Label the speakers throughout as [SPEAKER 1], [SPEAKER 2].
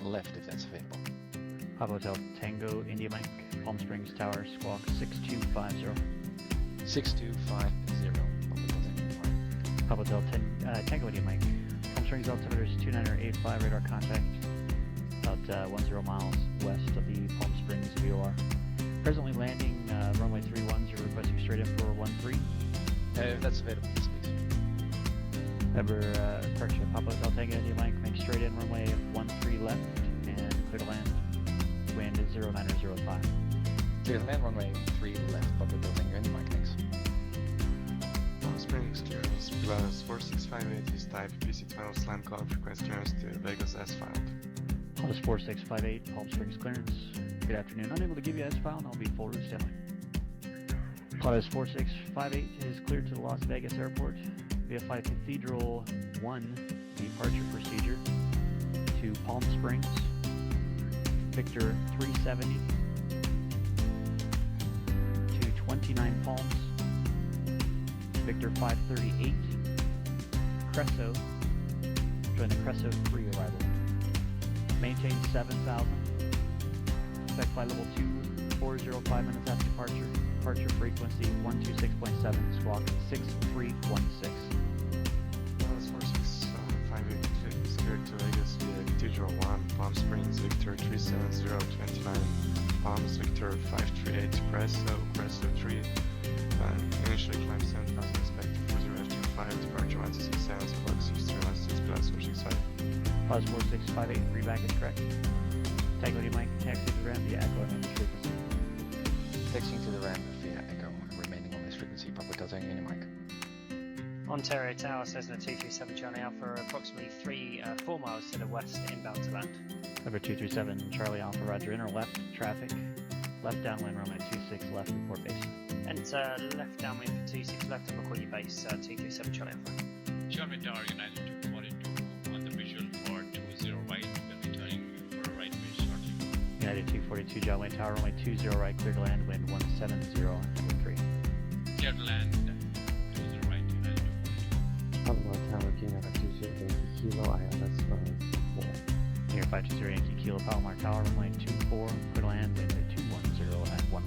[SPEAKER 1] left if that's available.
[SPEAKER 2] Papa Hotel Tango India Mike, Palm Springs Tower, Squawk 6250.
[SPEAKER 1] 6250.
[SPEAKER 2] Papa Hotel Tango India Mike, Palm Springs altimeter is 29085, radar contact about 10 miles west of the Palm Springs VOR. Presently landing runway 31, you're requesting straight in for 13.
[SPEAKER 1] If that's available, yes, please.
[SPEAKER 2] Remember, correction, Papa Hotel Tango India Mike, make straight in runway 13 left and clear to land. Wind is 0905.
[SPEAKER 1] Clear to land, runway 3 left, Papa Hotel Tango India Mike, thanks.
[SPEAKER 3] Palm Springs clearance plus 4658 is type PC12 slam call, request clearance to Vegas S file.
[SPEAKER 2] Plus 4658, Palm Springs clearance. Good afternoon. Unable to give you S file, and I'll be full route standby. Plus 4658 is cleared to the Las Vegas airport via Flight Cathedral 1 departure procedure to Palm Springs, Victor 370 to 29 Palms, Victor 538, Cresso, join the Cresso 3 arrival. Maintain 7,000. Expect flight level 2405 minutes after departure. Departure frequency 126.7, squawk 6316.
[SPEAKER 3] Plus 4658 is cleared to Vegas via Cathedral 1, Palm Springs, Victor 37029, Palms, Victor 538, Cresso 3, initially climb 7,000, expect 40 after 5, departure 167, squawk 6316 plus 465.
[SPEAKER 2] Plus 4658, read back is correct. Tango India Mike, taxi to the ramp via Echo and frequency.
[SPEAKER 1] Taxiing to the ramp via Echo, remaining on this frequency, Papa Hotel Tango India Mike.
[SPEAKER 4] Ontario Tower, Cessna 237 Charlie Alpha, approximately 4 miles to the west, inbound to land.
[SPEAKER 2] Number 237 Charlie Alpha, roger, inner left, traffic. Left downwind, runway 26 left, report base.
[SPEAKER 4] Enter left downwind for 26 left, and we'll call you base 237 Charlie Alpha.
[SPEAKER 5] Charlie Tower, United 242 on the visual for 20 right, we'll be turning for a right base shortly.
[SPEAKER 2] United 242 John Wayne Tower, runway 20 right, clear to land, wind 170.3.
[SPEAKER 5] Clear to land, 20 right, United 242.
[SPEAKER 6] Palomar Tower, King of 208 Kilo, ILS 4.
[SPEAKER 2] Near 520 Yankee Kilo, Palomar Tower, runway 24, clear to land, wind 210 at 11.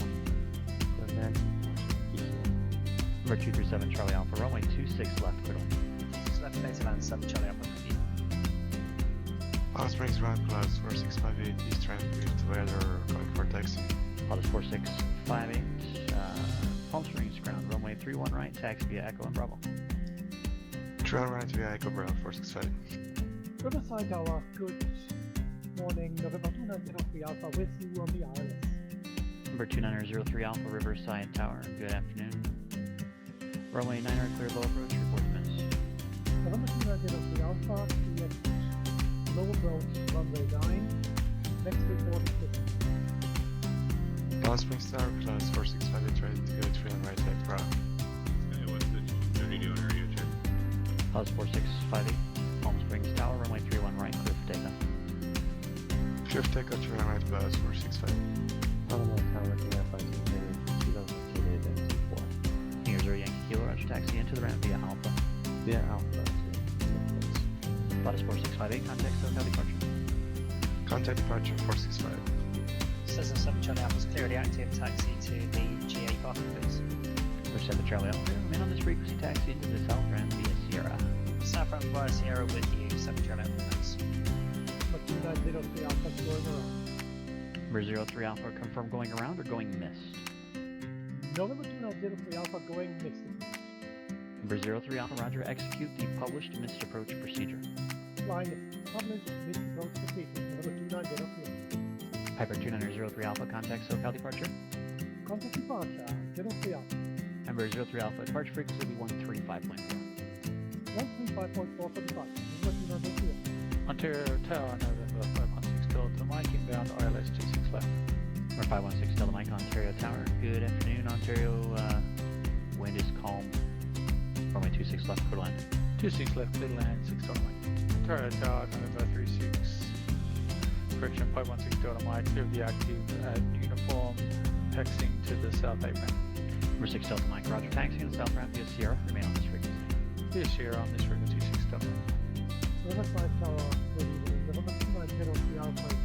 [SPEAKER 2] Number 237 Charlie Alpha, runway 26 left, clear to land.
[SPEAKER 4] 26 left, clear to land 7 Charlie Alpha.
[SPEAKER 3] Palm Springs ramp plus 4658 east ramp with weather calling for taxi.
[SPEAKER 2] Plus 4658, Palm Springs ground, runway 31 right, taxi via Echo and Bravo.
[SPEAKER 3] Trail right via Echo Bravo 465.
[SPEAKER 7] Riverside Tower, good morning, November 2903 Alpha with you on the ILS.
[SPEAKER 2] Number 2903 Alpha, Riverside Tower, good afternoon. Runway 9 clear low approach, report to miss.
[SPEAKER 7] November 2903 Alpha, clear low approach, runway 9, next report is good.
[SPEAKER 3] Palm Springs Tower plus 4658 ready to go trail right at Bravo.
[SPEAKER 5] What's the radio area check?
[SPEAKER 2] Plus 4658, Palm Springs Tower, runway 31 right, clear for takeoff.
[SPEAKER 3] Clear for takeoff, trail right plus 465.
[SPEAKER 6] Palomar Tower, King of 528 Kilo, located at 24.
[SPEAKER 2] Near 0 Yankee Kilo, roger, taxi into the ramp via Alpha.
[SPEAKER 6] Via Alpha to
[SPEAKER 2] Plus 4658, contact SoCal departure.
[SPEAKER 3] Contact departure 465.
[SPEAKER 4] Cessna 7 Charlie Alpha is clearly active, taxi to the GA parking base.
[SPEAKER 2] Number 7 Charlie Alpha, remain on this frequency, taxi into the south ramp via Sierra.
[SPEAKER 4] South ramp via Sierra with you, 7 Charlie Alpha, thanks.
[SPEAKER 7] Number 2903 Alpha going around.
[SPEAKER 2] Number 03 Alpha, confirm going around or going missed.
[SPEAKER 7] November 2903 Alpha going missed.
[SPEAKER 2] Number 03 Alpha, roger, execute the published missed approach procedure.
[SPEAKER 7] Flying published missed approach procedure, November 2903.
[SPEAKER 2] Piper 2903 Alpha, contact SoCal departure.
[SPEAKER 7] Contact departure, 03 Alpha.
[SPEAKER 2] Number 03 Alpha, departure frequency will be 135.4.
[SPEAKER 7] 135.4 for departure, November 2903 Alpha.
[SPEAKER 8] Ontario Tower, November 516 Delta Mike, inbound ILS 26 left.
[SPEAKER 2] Number 516 Delta Mike, Ontario Tower. Good afternoon, Ontario. Wind is calm. Runway 26 left, clear to land.
[SPEAKER 8] 26 left, clear to land, 6 Delta Mike. Ontario Tower, November 36. Correction, 516 Delta Mike, clear of the active at uniform, taxiing to the south apron.
[SPEAKER 2] Number 6 Delta Mike, roger, taxi in the south ramp via Sierra. Remain on this frequency.
[SPEAKER 8] Via Sierra on this frequency, 6 Delta Mike.
[SPEAKER 7] Riverside Tower, good evening, November 2903 Alpha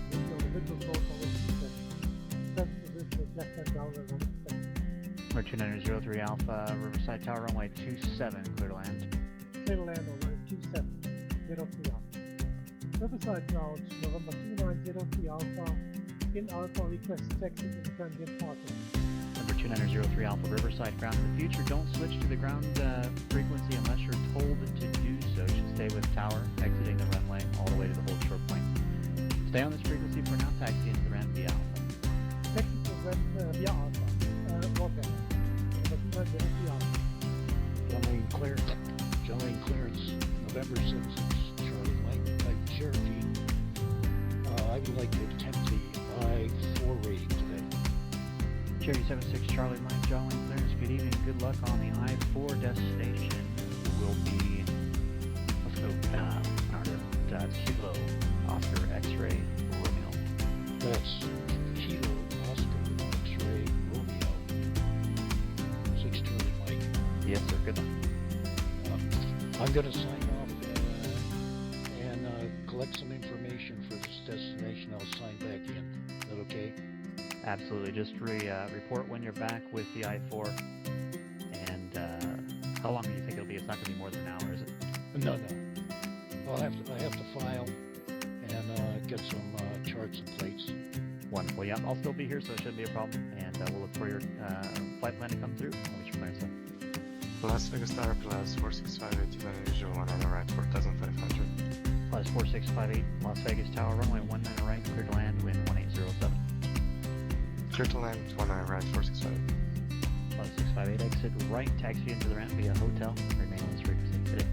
[SPEAKER 2] Number 2903 Alpha, Riverside Tower, runway 27, clear to land.
[SPEAKER 7] Clear to land on runway 2703 Alpha. Riverside Cloud, November 2903 Alpha, in Alpha request taxi to the transient parking.
[SPEAKER 2] Number 2903 Alpha, Riverside ground. In the future, don't switch to the ground frequency unless you're told to do so. You should stay with tower, exiting the runway all the way to the hold short point. Stay on this frequency for now, taxi into the ramp via Alpha.
[SPEAKER 7] Taxi to ramp via Alpha. Webcam. Number 2903 Alpha.
[SPEAKER 9] General clearance, November 76, Charlie Mike Cherokee. I would like to attempt the I-4 rating today.
[SPEAKER 2] Cherokee 76 Charlie Mike, John Wayne clearance. Good evening, good luck on the I-4 destination. Will be, let's go, Kilo, Oscar, X-ray, Romeo.
[SPEAKER 9] That's Kilo, Oscar, X-ray, Romeo. 6 Charlie Mike.
[SPEAKER 2] Yes, sir, good luck.
[SPEAKER 9] I'm going to sign off and collect some information for this destination. I'll sign back in. Is that okay?
[SPEAKER 2] Absolutely. Just report when you're back with the I-4. And how long do you think it'll be? It's not going to be more than an hour, is it?
[SPEAKER 9] No. I have to file and get some charts and plates.
[SPEAKER 2] Wonderful. Yeah, I'll still be here, so it shouldn't be a problem. And we'll look for your flight plan to come through. And we should plan stuff.
[SPEAKER 3] Las Vegas Tower plus 4658 unusual 1 on the right, 4500.
[SPEAKER 2] Plus 4658 Las Vegas Tower, runway 19 right, clear to land, wind 1807.
[SPEAKER 3] Clear to land, 19 right, 465.
[SPEAKER 2] Plus 658 exit right, taxi into the ramp via hotel, remain on this frequency today.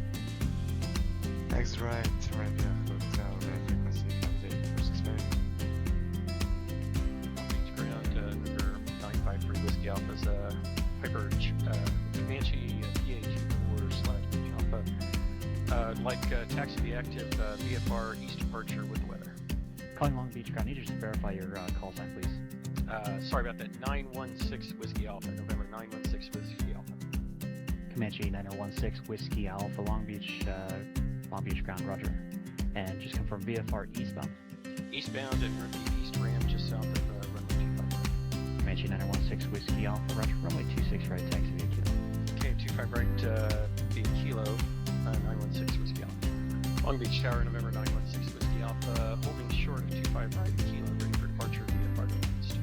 [SPEAKER 3] Exit right, ramp via hotel, ramp frequency, update 465.
[SPEAKER 10] Beach ground, number 953 Whiskey Alpha's Piper Comanche PA24/Alpha. Like taxi the active VFR east departure with the weather.
[SPEAKER 2] Calling Long Beach ground, need you to just verify your call sign, please.
[SPEAKER 10] Sorry about that. 916 Whiskey Alpha, November 916 Whiskey Alpha.
[SPEAKER 2] Comanche 9016 Whiskey Alpha, Long Beach ground, roger. And just confirm VFR eastbound.
[SPEAKER 10] Eastbound and repeat east ramp just south of runway 25.
[SPEAKER 2] Comanche 9016 Whiskey Alpha, roger. Runway 26 right, taxi via Kilo.
[SPEAKER 10] Okay, 25 right via Kilo, 916 Whiskey Alpha. Long Beach Tower, November 916 Whiskey Alpha, holding short of 25 right Kilo, ready for departure via Fargo East.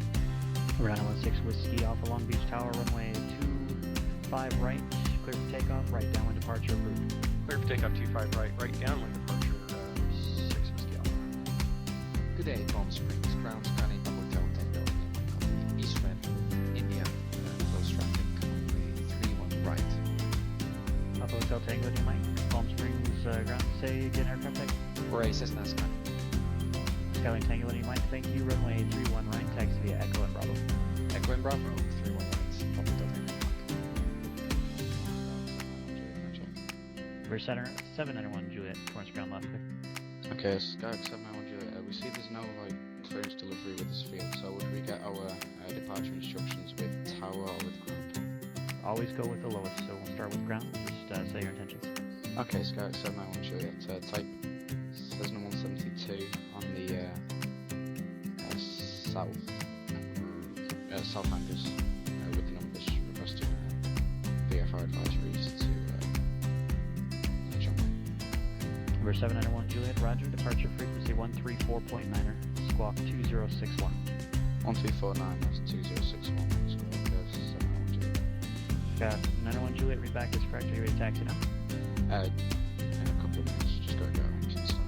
[SPEAKER 2] Number 916 Whiskey Alpha, Long Beach Tower, runway 25 right, clear for takeoff, right downwind departure approved.
[SPEAKER 10] Clear for takeoff 25 right, right downwind departure 6 Whiskey Alpha.
[SPEAKER 1] Good day, Palm Springs, ground scanning, Hotel Tango, East Ramp, India, close traffic, runway 31 right.
[SPEAKER 2] Alpha Hotel Tango, do you mind? Palm Springs ground, say again, aircraft type.
[SPEAKER 1] For a Cessna Skyhawk.
[SPEAKER 2] Skyline Tango, do you mind? Thank you, runway 31 right, taxi via Echo and Bravo.
[SPEAKER 1] Echo and Bravo, 31 right, Papa Hotel Tango.
[SPEAKER 2] We're center 791 Juliet, towards ground left.
[SPEAKER 1] Okay, Skyhawk 791 Juliet, we see there's no clearance delivery with this field, so would we get our departure instructions with tower or with ground?
[SPEAKER 2] Always go with the lowest, so we'll start with ground, just say your intentions.
[SPEAKER 1] Okay, Skyhawk 791 Juliet, type Cessna 172 on the south hangars with the numbers requesting VFR advisories to John Wayne.
[SPEAKER 2] Number 791 Juliet, roger, departure frequency 134.9er, squawk 2061.
[SPEAKER 1] 1249, that's 2061, squawk 791 Juliet.
[SPEAKER 2] Got 991 Juliet, read back is correct, are you ready to taxi now?
[SPEAKER 1] In a couple of minutes, just gotta go around inside.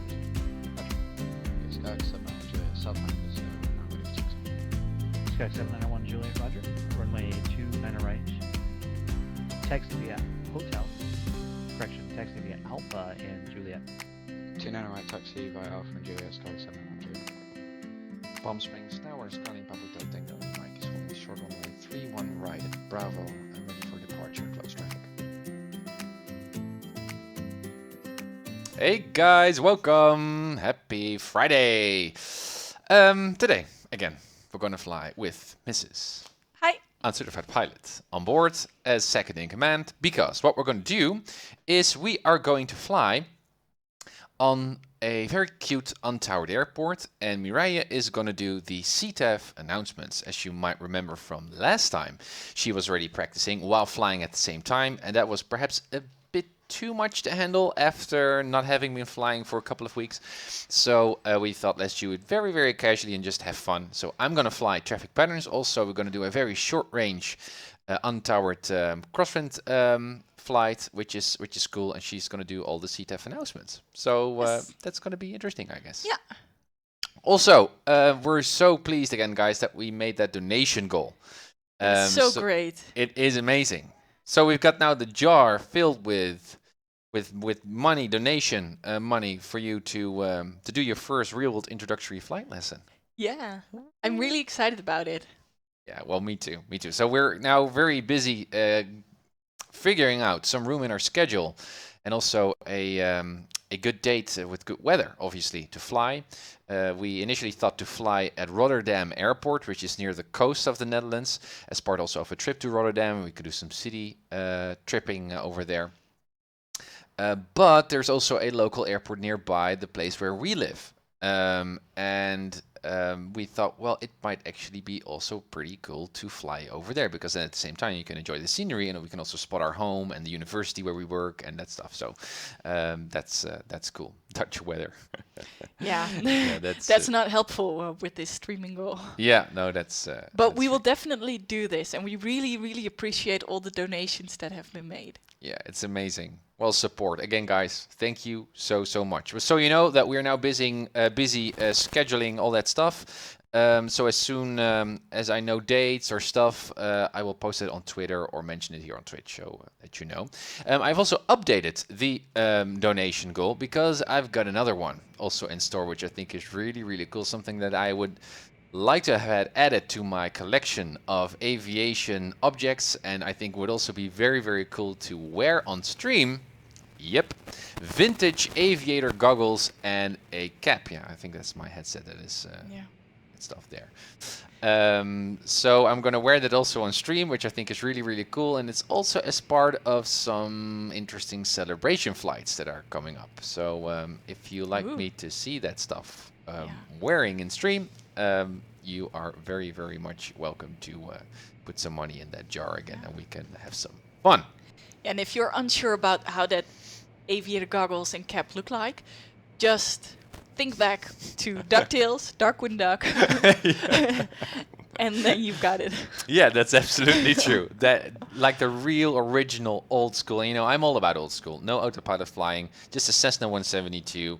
[SPEAKER 1] Skyhawk 791 Juliet, south hangars now ready for taxi.
[SPEAKER 2] Skyhawk 791 Juliet, roger, runway 29 right, taxi via hotel, correction, taxi via Alpha in Juliet.
[SPEAKER 1] 29 right, taxi via Alpha and Juliet, Skyhawk 791 Juliet. Palm Springs Tower, scanning Papa Hotel Tango, Mike is holding short runway 31 right, Bravo, and ready for departure, close traffic.
[SPEAKER 11] Hey guys, welcome! Happy Friday! Today, again, we're gonna fly with Mrs.
[SPEAKER 12] Hi.
[SPEAKER 11] Uncertified Pilot on board as second in command, because what we're gonna do is we are going to fly on a very cute untowered airport, and Mireille is going to do the CTAF announcements. As you might remember from last time, she was already practicing while flying at the same time, and that was perhaps a bit too much to handle after not having been flying for a couple of weeks. So we thought let's do it very, very casually and just have fun. So I'm going to fly traffic patterns. Also, we're going to do a very short range untowered crosswind flight, which is cool, and she's going to do all the CTAF announcements. So that's going to be interesting, I guess.
[SPEAKER 12] Yeah.
[SPEAKER 11] Also, we're so pleased again, guys, that we made that donation goal.
[SPEAKER 12] So great.
[SPEAKER 11] It is amazing. So we've got now the jar filled with money, donation money for you to do your first real-world introductory flight lesson.
[SPEAKER 12] Yeah, I'm really excited about it.
[SPEAKER 11] Yeah, well, me too. So we're now very busy figuring out some room in our schedule, and also a good date with good weather, obviously, to fly. We initially thought to fly at Rotterdam Airport, which is near the coast of the Netherlands, as part also of a trip to Rotterdam. We could do some city tripping over there. But there's also a local airport nearby the place where we live. And we thought, well, it might actually be also pretty cool to fly over there, because then at the same time you can enjoy the scenery, and we can also spot our home and the university where we work and that stuff. So that's cool. Dutch weather.
[SPEAKER 12] Yeah,
[SPEAKER 11] yeah,
[SPEAKER 12] that's not helpful with this streaming goal.
[SPEAKER 11] Yeah, no, that's.
[SPEAKER 12] But we will definitely do this, and we really, really appreciate all the donations that have been made.
[SPEAKER 11] Yeah, it's amazing. Well, support again, guys. Thank you so much. So you know that we are now busy scheduling all that stuff. So as soon as I know dates or stuff, I will post it on Twitter or mention it here on Twitch, so that you know. I've also updated the donation goal, because I've got another one also in store, which I think is really, really cool. Something that I would like to have had added to my collection of aviation objects, and I think would also be very, very cool to wear on stream. Yep, vintage aviator goggles and a cap. Yeah, I think that's my headset that is stuff there. So I'm gonna wear that also on stream, which I think is really, really cool, and it's also as part of some interesting celebration flights that are coming up. So if you like me to see that stuff wearing in stream, you are very, very much welcome to put some money in that jar again, and we can have some fun.
[SPEAKER 12] And if you're unsure about how that aviator goggles and cap look like, just think back to DuckTales, Darkwing Duck, and then you've got it.
[SPEAKER 11] Yeah, that's absolutely true. That, like the real original old school. You know, I'm all about old school. No autopilot flying, just a Cessna 172.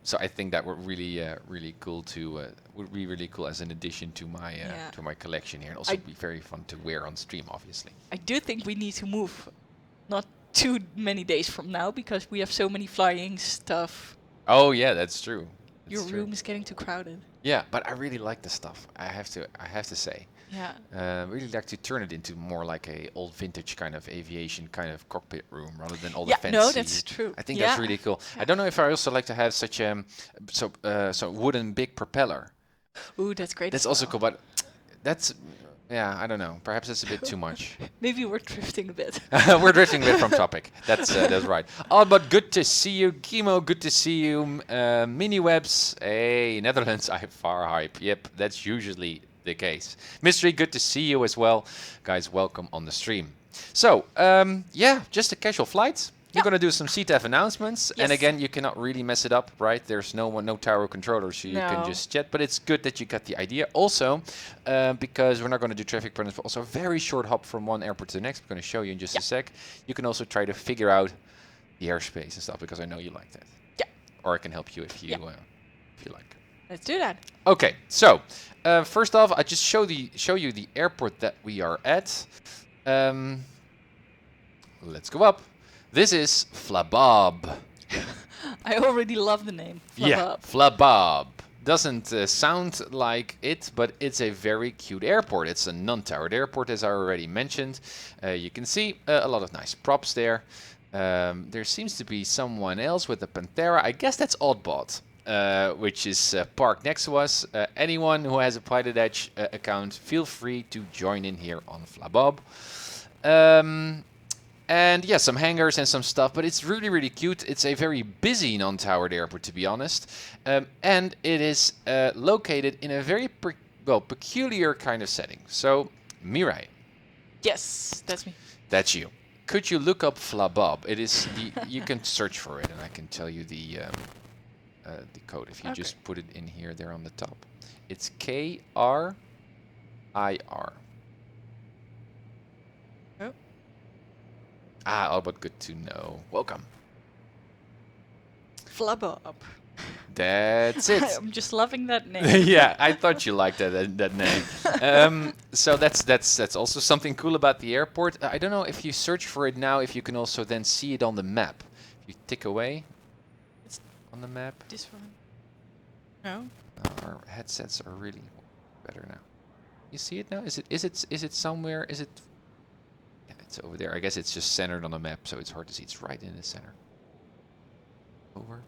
[SPEAKER 11] So I think that would really, really cool to would be really cool as an addition to my collection here, and also be very fun to wear on stream, obviously.
[SPEAKER 12] I do think we need to move, not too many days from now, because we have so many flying stuff.
[SPEAKER 11] Oh yeah, that's true.
[SPEAKER 12] Your room is getting too crowded.
[SPEAKER 11] Yeah, but I really like the stuff. I have to say.
[SPEAKER 12] Yeah.
[SPEAKER 11] Really like to turn it into more like a old vintage kind of aviation kind of cockpit room, rather than all the fancy.
[SPEAKER 12] No, that's true.
[SPEAKER 11] I think that's really cool. I don't know if I also like to have such so wooden big propeller.
[SPEAKER 12] Ooh, that's great.
[SPEAKER 11] That's also cool, but that's. Yeah, I don't know. Perhaps it's a bit too much.
[SPEAKER 12] Maybe we're drifting a bit.
[SPEAKER 11] We're drifting a bit from topic. That's right. Oh, but good to see you, Kimo. Good to see you, Miniwebs. Hey, Netherlands, I far hype. Yep, that's usually the case. Mystery, good to see you as well, guys. Welcome on the stream. So, yeah, just a casual flight. You're gonna do some CTAF announcements, and again, you cannot really mess it up, right? There's no tower controller, so you can just chat. But it's good that you got the idea. Also, because we're not going to do traffic patterns, but also a very short hop from one airport to the next. I'm going to show you in just a sec. You can also try to figure out the airspace and stuff, because I know you like that.
[SPEAKER 12] Yeah.
[SPEAKER 11] Or I can help you if you like.
[SPEAKER 12] Let's do that.
[SPEAKER 11] Okay. So first off, I just show you the airport that we are at. Let's go up. This is Flabob.
[SPEAKER 12] I already love the name. Flabob.
[SPEAKER 11] Yeah, Flabob. Doesn't sound like it, but it's a very cute airport. It's a non-towered airport, as I already mentioned. You can see a lot of nice props there. There seems to be someone else with a Panthera. I guess that's Oddbot, which is parked next to us. Anyone who has a PilotEdge account, feel free to join in here on Flabob. And yeah, some hangars and some stuff, but it's really, really cute. It's a very busy non-towered airport, to be honest. And it is located in a very peculiar kind of setting. So, Mirai.
[SPEAKER 12] Yes, that's me.
[SPEAKER 11] That's you. Could you look up Flabob? It is you can search for it, and I can tell you the code if you just put it in here there on the top. It's KRIR.
[SPEAKER 12] Oh.
[SPEAKER 11] Ah, all but good to know. Welcome.
[SPEAKER 12] Flabob.
[SPEAKER 11] That's it.
[SPEAKER 12] I'm just loving that name.
[SPEAKER 11] Yeah, I thought you liked that name. So that's also something cool about the airport. I don't know if you search for it now, if you can also then see it on the map. If you tick away on the map.
[SPEAKER 12] This one. No.
[SPEAKER 11] Our headsets are really better now. You see it now? Is it somewhere? Is it? Yeah, it's over there. I guess it's just centered on the map, so it's hard to see. It's right in the center. Over.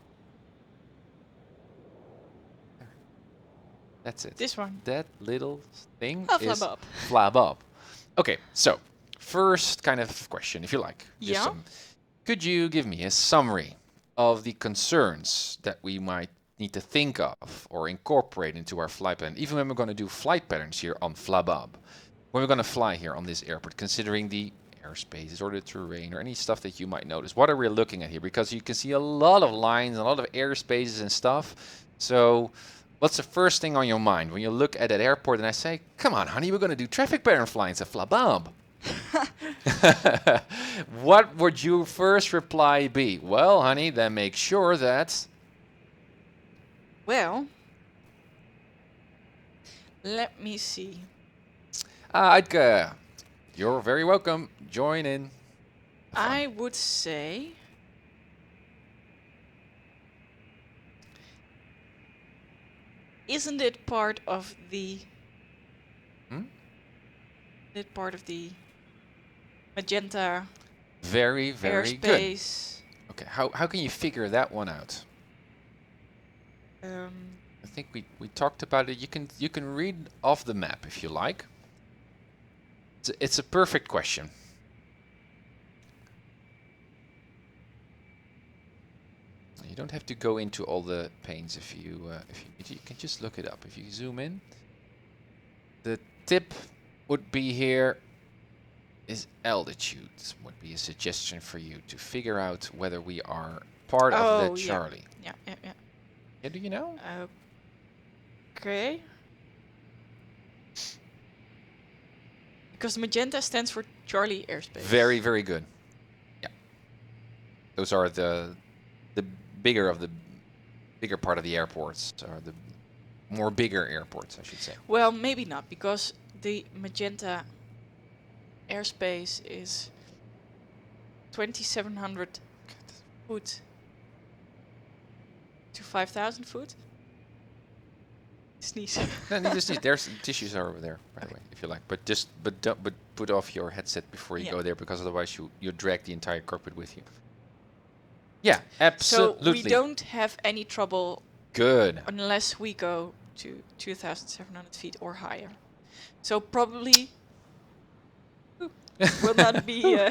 [SPEAKER 11] That's it.
[SPEAKER 12] This one.
[SPEAKER 11] That little thing is
[SPEAKER 12] Flabob.
[SPEAKER 11] Flabob. Okay, so first kind of question, if you like.
[SPEAKER 12] Yeah.
[SPEAKER 11] Could you give me a summary of the concerns that we might need to think of or incorporate into our flight plan, even when we're going to do flight patterns here on Flabob, when we're going to fly here on this airport, considering the airspaces or the terrain or any stuff that you might notice? What are we looking at here? Because you can see a lot of lines, a lot of airspaces and stuff. So what's the first thing on your mind when you look at that airport and I say, come on, honey, we're going to do traffic pattern flyings at Flabob? What would your first reply be? Well, honey, then make sure that...
[SPEAKER 12] Well, let me see.
[SPEAKER 11] Aitke, you're very welcome. Join in.
[SPEAKER 12] I would say... Isn't it part of the... Isn't it part of the magenta
[SPEAKER 11] very
[SPEAKER 12] airspace?
[SPEAKER 11] Good. Okay, how can you figure that one out?
[SPEAKER 12] I
[SPEAKER 11] think we talked about it. You can read off the map if you like. It's a perfect question. You don't have to go into all the panes if you can just look it up. If you zoom in, the tip would be here is altitude. Would be a suggestion for you to figure out whether we are part of the Charlie.
[SPEAKER 12] Yeah.
[SPEAKER 11] Yeah, do you know?
[SPEAKER 12] Okay. Because magenta stands for Charlie airspace.
[SPEAKER 11] Very good. Yeah. Those are the bigger part of the airports, or the more bigger airports, I should say.
[SPEAKER 12] Well, maybe not, because the magenta airspace is 2,700 foot to 5,000 foot. Sneeze.
[SPEAKER 11] No, need to sneeze. There's tissues are over there, by the way, if you like. But put off your headset before you go there, because otherwise you drag the entire cockpit with you. Yeah, absolutely.
[SPEAKER 12] So we don't have any trouble.
[SPEAKER 11] Good.
[SPEAKER 12] Unless we go to 2,700 feet or higher. So probably will not be.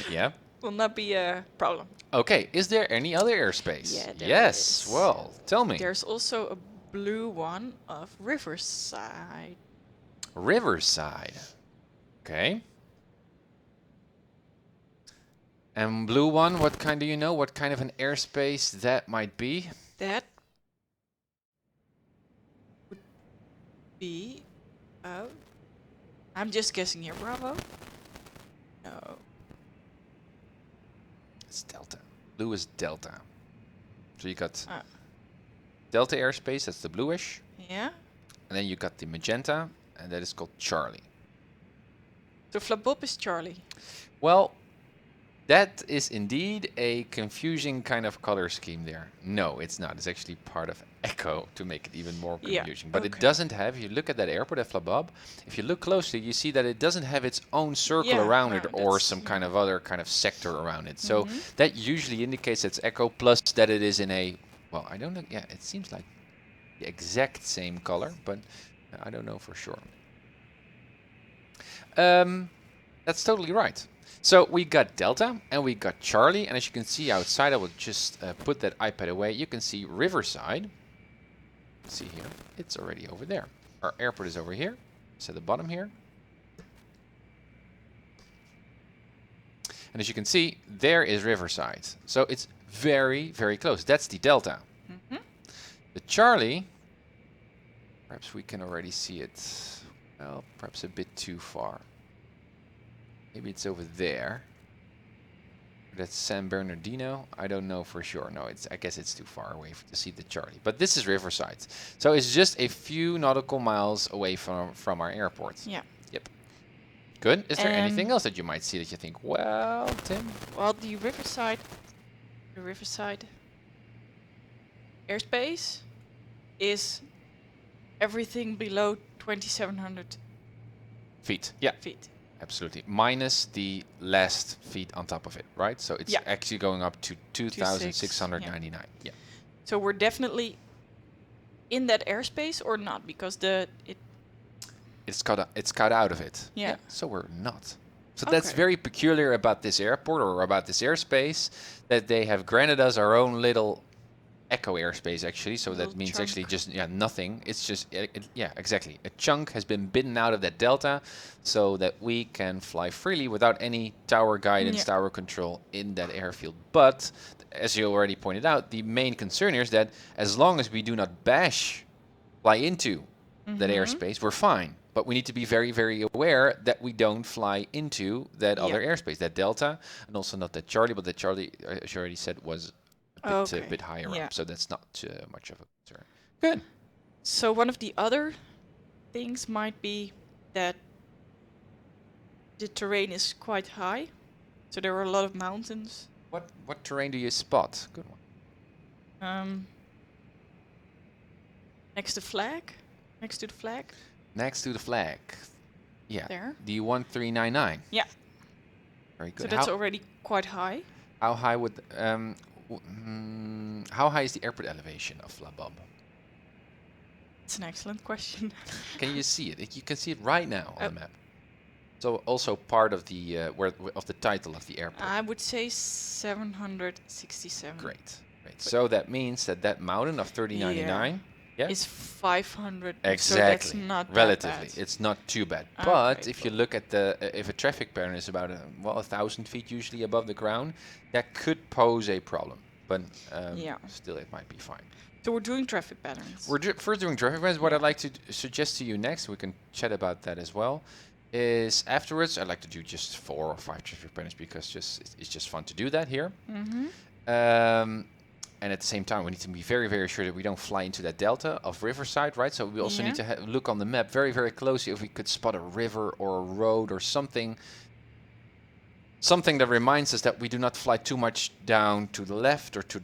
[SPEAKER 11] Yeah.
[SPEAKER 12] Will not be a problem.
[SPEAKER 11] Okay. Is there any other airspace?
[SPEAKER 12] Yeah.
[SPEAKER 11] Yes.
[SPEAKER 12] Is.
[SPEAKER 11] Well, tell me.
[SPEAKER 12] There's also a blue one of Riverside.
[SPEAKER 11] Riverside. Okay. And blue one, what kind do you know? What kind of an airspace that might be?
[SPEAKER 12] That would be... I'm just guessing here. Bravo? No.
[SPEAKER 11] It's Delta. Blue is Delta. So you got Delta airspace, that's the bluish.
[SPEAKER 12] Yeah.
[SPEAKER 11] And then you got the magenta, and that is called Charlie.
[SPEAKER 12] So Flabob is Charlie.
[SPEAKER 11] Well, that is indeed a confusing kind of color scheme there. No, it's not. It's actually part of Echo to make it even more confusing. But it doesn't have, if you look at that airport at Flabob, if you look closely, you see that it doesn't have its own circle around it or some kind of other kind of sector around it. So that usually indicates it's Echo, plus that it is in a, well, I don't know. Yeah, it seems like the exact same color, but I don't know for sure. That's totally right. So we got Delta and we got Charlie, and as you can see outside, I will just put that iPad away. You can see Riverside. See here, it's already over there. Our airport is over here. It's at the bottom here. And as you can see, there is Riverside. So it's very, very close. That's the Delta. The Charlie, perhaps we can already see it. Well, perhaps a bit too far. Maybe it's over there. That's San Bernardino. I don't know for sure. No, I guess it's too far away to see the Charlie. But this is Riverside. So it's just a few nautical miles away from our airport.
[SPEAKER 12] Yeah.
[SPEAKER 11] Yep. Good. Is there anything else that you might see that you think, well, Tim?
[SPEAKER 12] Well, the Riverside airspace is everything below 2,700
[SPEAKER 11] feet. Yeah.
[SPEAKER 12] feet.
[SPEAKER 11] Absolutely. Minus the last feet on top of it, right? So it's actually going up to 2,699. Yeah.
[SPEAKER 12] So we're definitely in that airspace or not, because
[SPEAKER 11] it's cut out of it.
[SPEAKER 12] Yeah.
[SPEAKER 11] So we're not. So that's very peculiar about this airport or about this airspace, that they have granted us our own little echo airspace actually. So that means actually just nothing. It's just exactly. A chunk has been bitten out of that delta so that we can fly freely without any tower guidance, tower control in that airfield. But as you already pointed out, the main concern here is that as long as we do not fly into that airspace, we're fine. But we need to be very, very aware that we don't fly into that other airspace, that delta, and also not that Charlie, but that Charlie, as you already said, was a bit higher up, so that's not much of a concern. Good.
[SPEAKER 12] So one of the other things might be that the terrain is quite high, so there are a lot of mountains.
[SPEAKER 11] What terrain do you spot? Good one.
[SPEAKER 12] Next to the flag. Next to the flag.
[SPEAKER 11] Yeah.
[SPEAKER 12] There.
[SPEAKER 11] The 1399.
[SPEAKER 12] Yeah.
[SPEAKER 11] Very good.
[SPEAKER 12] So that's already quite high.
[SPEAKER 11] How high would how high is the airport elevation of La Bob?
[SPEAKER 12] It's an excellent question.
[SPEAKER 11] Can you see it? You can see it right now on the map. So also part of the of the title of the airport.
[SPEAKER 12] I would say 767.
[SPEAKER 11] Great. So that means that mountain of 3099
[SPEAKER 12] is 500.
[SPEAKER 11] Exactly.
[SPEAKER 12] So that's not
[SPEAKER 11] relatively.
[SPEAKER 12] that bad.
[SPEAKER 11] It's not too bad. But if you look at if a traffic pattern is about 1,000 feet usually above the ground, that could pose a problem. But still, it might be fine.
[SPEAKER 12] So we're doing traffic patterns.
[SPEAKER 11] We're first doing traffic patterns. What I'd like to suggest to you next, we can chat about that as well, is afterwards I'd like to do just 4 or 5 traffic patterns because it's just fun to do that here. And at the same time, we need to be very, very sure that we don't fly into that delta of Riverside, right? So we also need to look on the map very, very closely if we could spot a river or a road or something that reminds us that we do not fly too much down to the left or to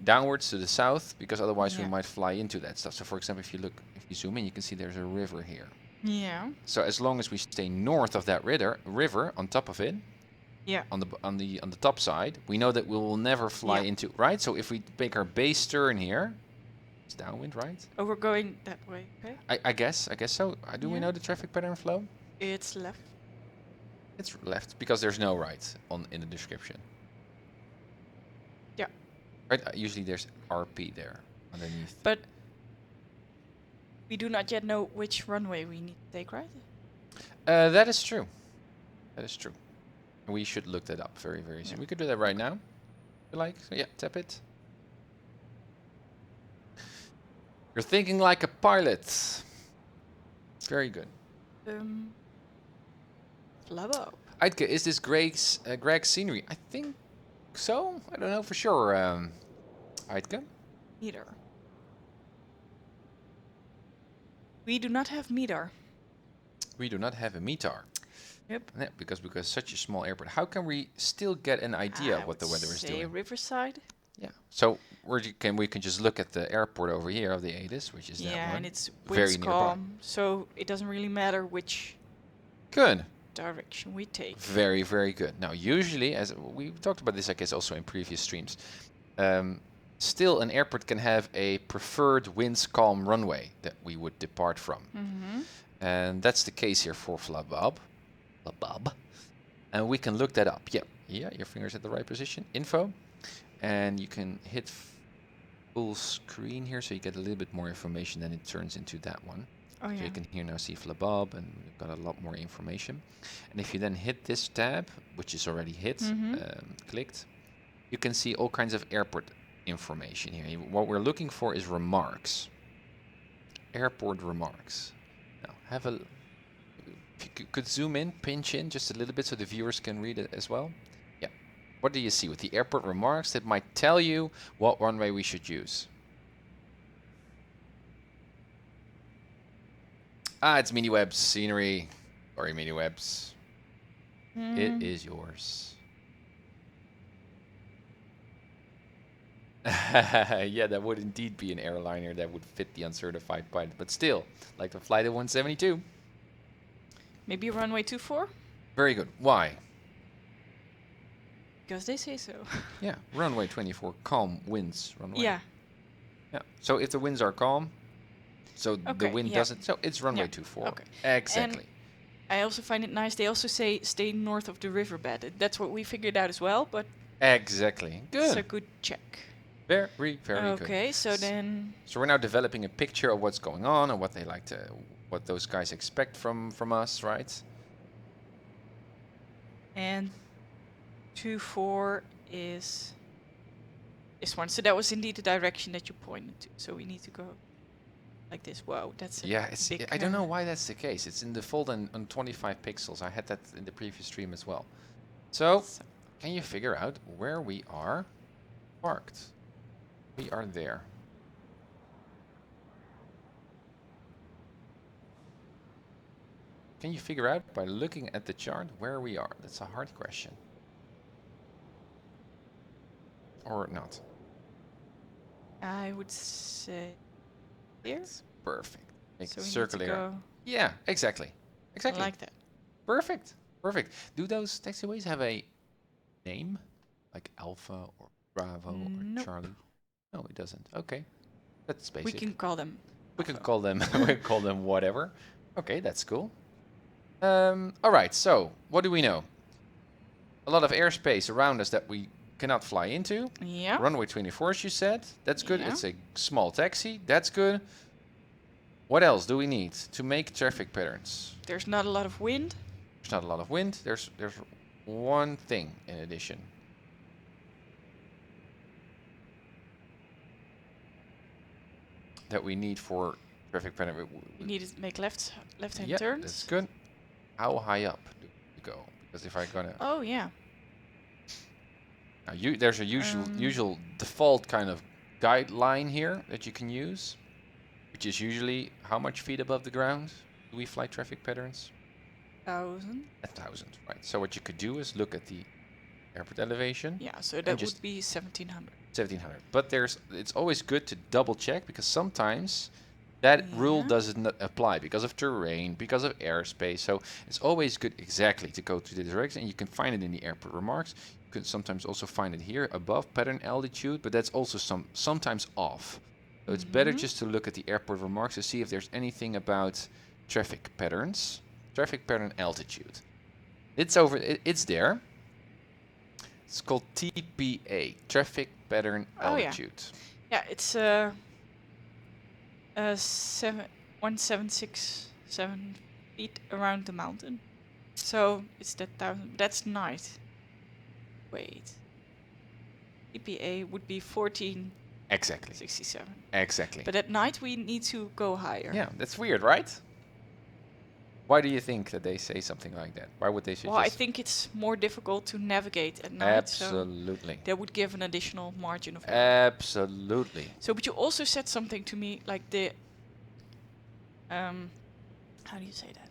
[SPEAKER 11] downwards to the south, because otherwise we might fly into that stuff. So for example, if you zoom in, you can see there's a river here.
[SPEAKER 12] Yeah.
[SPEAKER 11] So as long as we stay north of that river on top of it, on the top side, we know that we will never fly into, right? So if we make our base turn here, it's downwind, right?
[SPEAKER 12] Oh, we're going that way, okay?
[SPEAKER 11] I guess so. Do we know the traffic pattern flow?
[SPEAKER 12] It's left.
[SPEAKER 11] It's left because there's no right in the description.
[SPEAKER 12] Yeah.
[SPEAKER 11] Right. Usually there's RP there underneath.
[SPEAKER 12] But we do not yet know which runway we need to take, right?
[SPEAKER 11] That is true. We should look that up very, very soon. We could do that right now. If you like. So yeah, tap it. You're thinking like a pilot. Very good.
[SPEAKER 12] Flubbo.
[SPEAKER 11] Aitke, is this Greg's scenery? I think so. I don't know for sure. Aitke?
[SPEAKER 12] Meter. We do not have meter.
[SPEAKER 11] We do not have a METAR.
[SPEAKER 12] Yep.
[SPEAKER 11] Yeah, because such a small airport. How can we still get an idea of what the weather is doing?
[SPEAKER 12] Riverside.
[SPEAKER 11] Yeah. So we can just look at the airport over here of the ATIS, which is that one.
[SPEAKER 12] Yeah, and it's
[SPEAKER 11] very
[SPEAKER 12] calm, so it doesn't really matter which direction we take.
[SPEAKER 11] Very, very good. Now, usually, as we talked about this, I guess, also in previous streams, still an airport can have a preferred winds calm runway that we would depart from. And that's the case here for Flabab. And we can look that up. Yeah, your finger's at the right position. Info. And you can hit full screen here so you get a little bit more information, then it turns into that one.
[SPEAKER 12] Oh,
[SPEAKER 11] So
[SPEAKER 12] yeah.
[SPEAKER 11] you can here now see Flabob, and we've got a lot more information. And if you then hit this tab, which is already hit, clicked, you can see all kinds of airport information here. What we're looking for is remarks. Airport remarks. Now, have a... If you could zoom in, pinch in just a little bit so the viewers can read it as well. Yeah. What do you see with the airport remarks that might tell you what runway we should use? Ah, it's MiniWeb's scenery. Sorry, MiniWeb's. It is yours. Yeah, that would indeed be an airliner that would fit the uncertified pilot, but still, like to fly the 172.
[SPEAKER 12] Maybe runway 24?
[SPEAKER 11] Very good. Why?
[SPEAKER 12] Because they say so.
[SPEAKER 11] Yeah, runway 24, calm winds runway.
[SPEAKER 12] Yeah.
[SPEAKER 11] Yeah. So if the winds are calm, so the
[SPEAKER 12] Okay,
[SPEAKER 11] wind
[SPEAKER 12] yeah.
[SPEAKER 11] doesn't, so it's runway
[SPEAKER 12] Yeah,
[SPEAKER 11] 24.
[SPEAKER 12] okay.
[SPEAKER 11] Exactly.
[SPEAKER 12] And I also find it nice. They also say stay north of the riverbed. That's what we figured out as well, but
[SPEAKER 11] Exactly. Good.
[SPEAKER 12] it's a good check.
[SPEAKER 11] Very, very good.
[SPEAKER 12] Okay, so then
[SPEAKER 11] So we're now developing a picture of what's going on and what they like to, what those guys expect from us, right?
[SPEAKER 12] and 24 is this one. So that was indeed the direction that you pointed to. So we need to go like this. Whoa, that's a
[SPEAKER 11] Yeah, it's.
[SPEAKER 12] big,
[SPEAKER 11] I don't know why that's the case. It's in default on 25 pixels. I had that in the previous stream as well. So, can you figure out where we are parked? We are there. Can you figure out by looking at the chart where we are? That's a hard question. Or not.
[SPEAKER 12] I would say here.
[SPEAKER 11] Perfect. Make
[SPEAKER 12] So
[SPEAKER 11] it
[SPEAKER 12] we need to
[SPEAKER 11] circular.
[SPEAKER 12] go
[SPEAKER 11] Yeah, exactly. Exactly.
[SPEAKER 12] like that.
[SPEAKER 11] Perfect. Perfect. Do those taxiways have a name? Like Alpha or Bravo
[SPEAKER 12] Nope.
[SPEAKER 11] or Charlie? No, it doesn't. Okay. That's basic.
[SPEAKER 12] We can call them.
[SPEAKER 11] We can call them we can call them whatever. Okay, that's cool. Alright, so what do we know? A lot of airspace around us that we cannot fly into.
[SPEAKER 12] Yeah.
[SPEAKER 11] Runway 24, as you said. That's good.
[SPEAKER 12] Yeah.
[SPEAKER 11] It's a small taxi. That's good. What else do we need to make traffic patterns?
[SPEAKER 12] There's not a lot of wind.
[SPEAKER 11] There's not a lot of wind. There's one thing in addition. That we need for traffic pattern.
[SPEAKER 12] We need to make left-hand
[SPEAKER 11] Yeah,
[SPEAKER 12] turns.
[SPEAKER 11] that's good. How high up do we go? Because if I'm gonna...
[SPEAKER 12] Oh yeah.
[SPEAKER 11] Now there's a usual default kind of guideline here that you can use, which is usually how much feet above the ground do we fly traffic patterns?
[SPEAKER 12] 1,000.
[SPEAKER 11] 1,000, right. So what you could do is look at the airport elevation.
[SPEAKER 12] Yeah, so that
[SPEAKER 11] just-
[SPEAKER 12] would be 1,700.
[SPEAKER 11] 1,700. But it's always good to double check, because sometimes that rule
[SPEAKER 12] Yeah.
[SPEAKER 11] doesn't apply because of terrain, because of airspace. So it's always good exactly to go to the direction, and you can find it in the airport remarks. You can sometimes also find it here above pattern altitude, but that's also sometimes off. So it's better just to look at the airport remarks to see if there's anything about traffic patterns, traffic pattern altitude. It's it's there. It's called TPA, traffic pattern
[SPEAKER 12] Oh, yeah.
[SPEAKER 11] altitude.
[SPEAKER 12] Yeah, it's 1767 feet around the mountain. So it's that 1,000. That's night. Wait. EPA would be 1467.
[SPEAKER 11] Exactly. Exactly.
[SPEAKER 12] But at night we need to go higher.
[SPEAKER 11] Yeah, that's weird, right? Why do you think that they say something like that? Why would they suggest?
[SPEAKER 12] Well, I think it's more difficult to navigate at night.
[SPEAKER 11] Absolutely.
[SPEAKER 12] So that would give an additional margin of error.
[SPEAKER 11] Absolutely.
[SPEAKER 12] So, but you also said something to me like the how do you say that?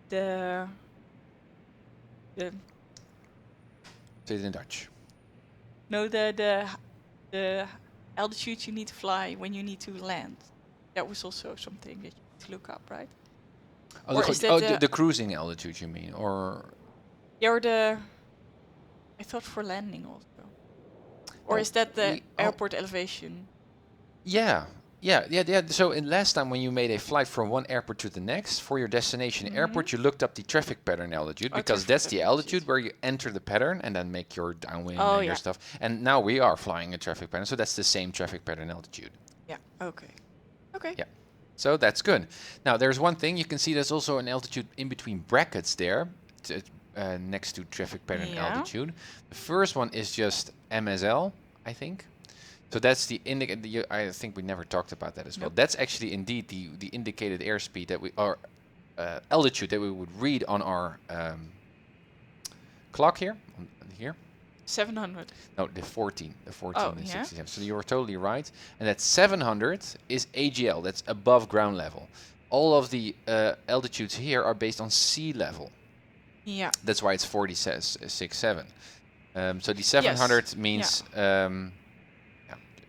[SPEAKER 12] The
[SPEAKER 11] Say it in Dutch.
[SPEAKER 12] no the altitude you need to fly when you need to land. That was also something that you need to look up, right?
[SPEAKER 11] Oh,
[SPEAKER 12] Or is that
[SPEAKER 11] the cruising altitude, you mean, or?
[SPEAKER 12] Yeah, or I thought for landing also. Or
[SPEAKER 11] Oh,
[SPEAKER 12] is that the
[SPEAKER 11] oh.
[SPEAKER 12] airport elevation?
[SPEAKER 11] Yeah, Yeah. So in last time when you made a flight from one airport to the next for your destination airport, you looked up the traffic pattern altitude because that's the altitude where you enter the pattern and then make your downwind and your stuff. And now we are flying a traffic pattern, so that's the same traffic pattern altitude.
[SPEAKER 12] Yeah. Okay. Okay.
[SPEAKER 11] Yeah. So that's good. Now there's one thing you can see. There's also an altitude in between brackets there, next to traffic pattern altitude. The first one is just MSL, I think. So that's the indicator. I think we never talked about that as well. That's actually indeed the indicated airspeed that we or altitude that we would read on our clock here. Here.
[SPEAKER 12] 700.
[SPEAKER 11] No, the 14 and 67. So you're totally right. And that 700 is AGL. That's above ground level. All of the altitudes here are based on sea level.
[SPEAKER 12] Yeah.
[SPEAKER 11] That's why it's 46.7. So the 700 means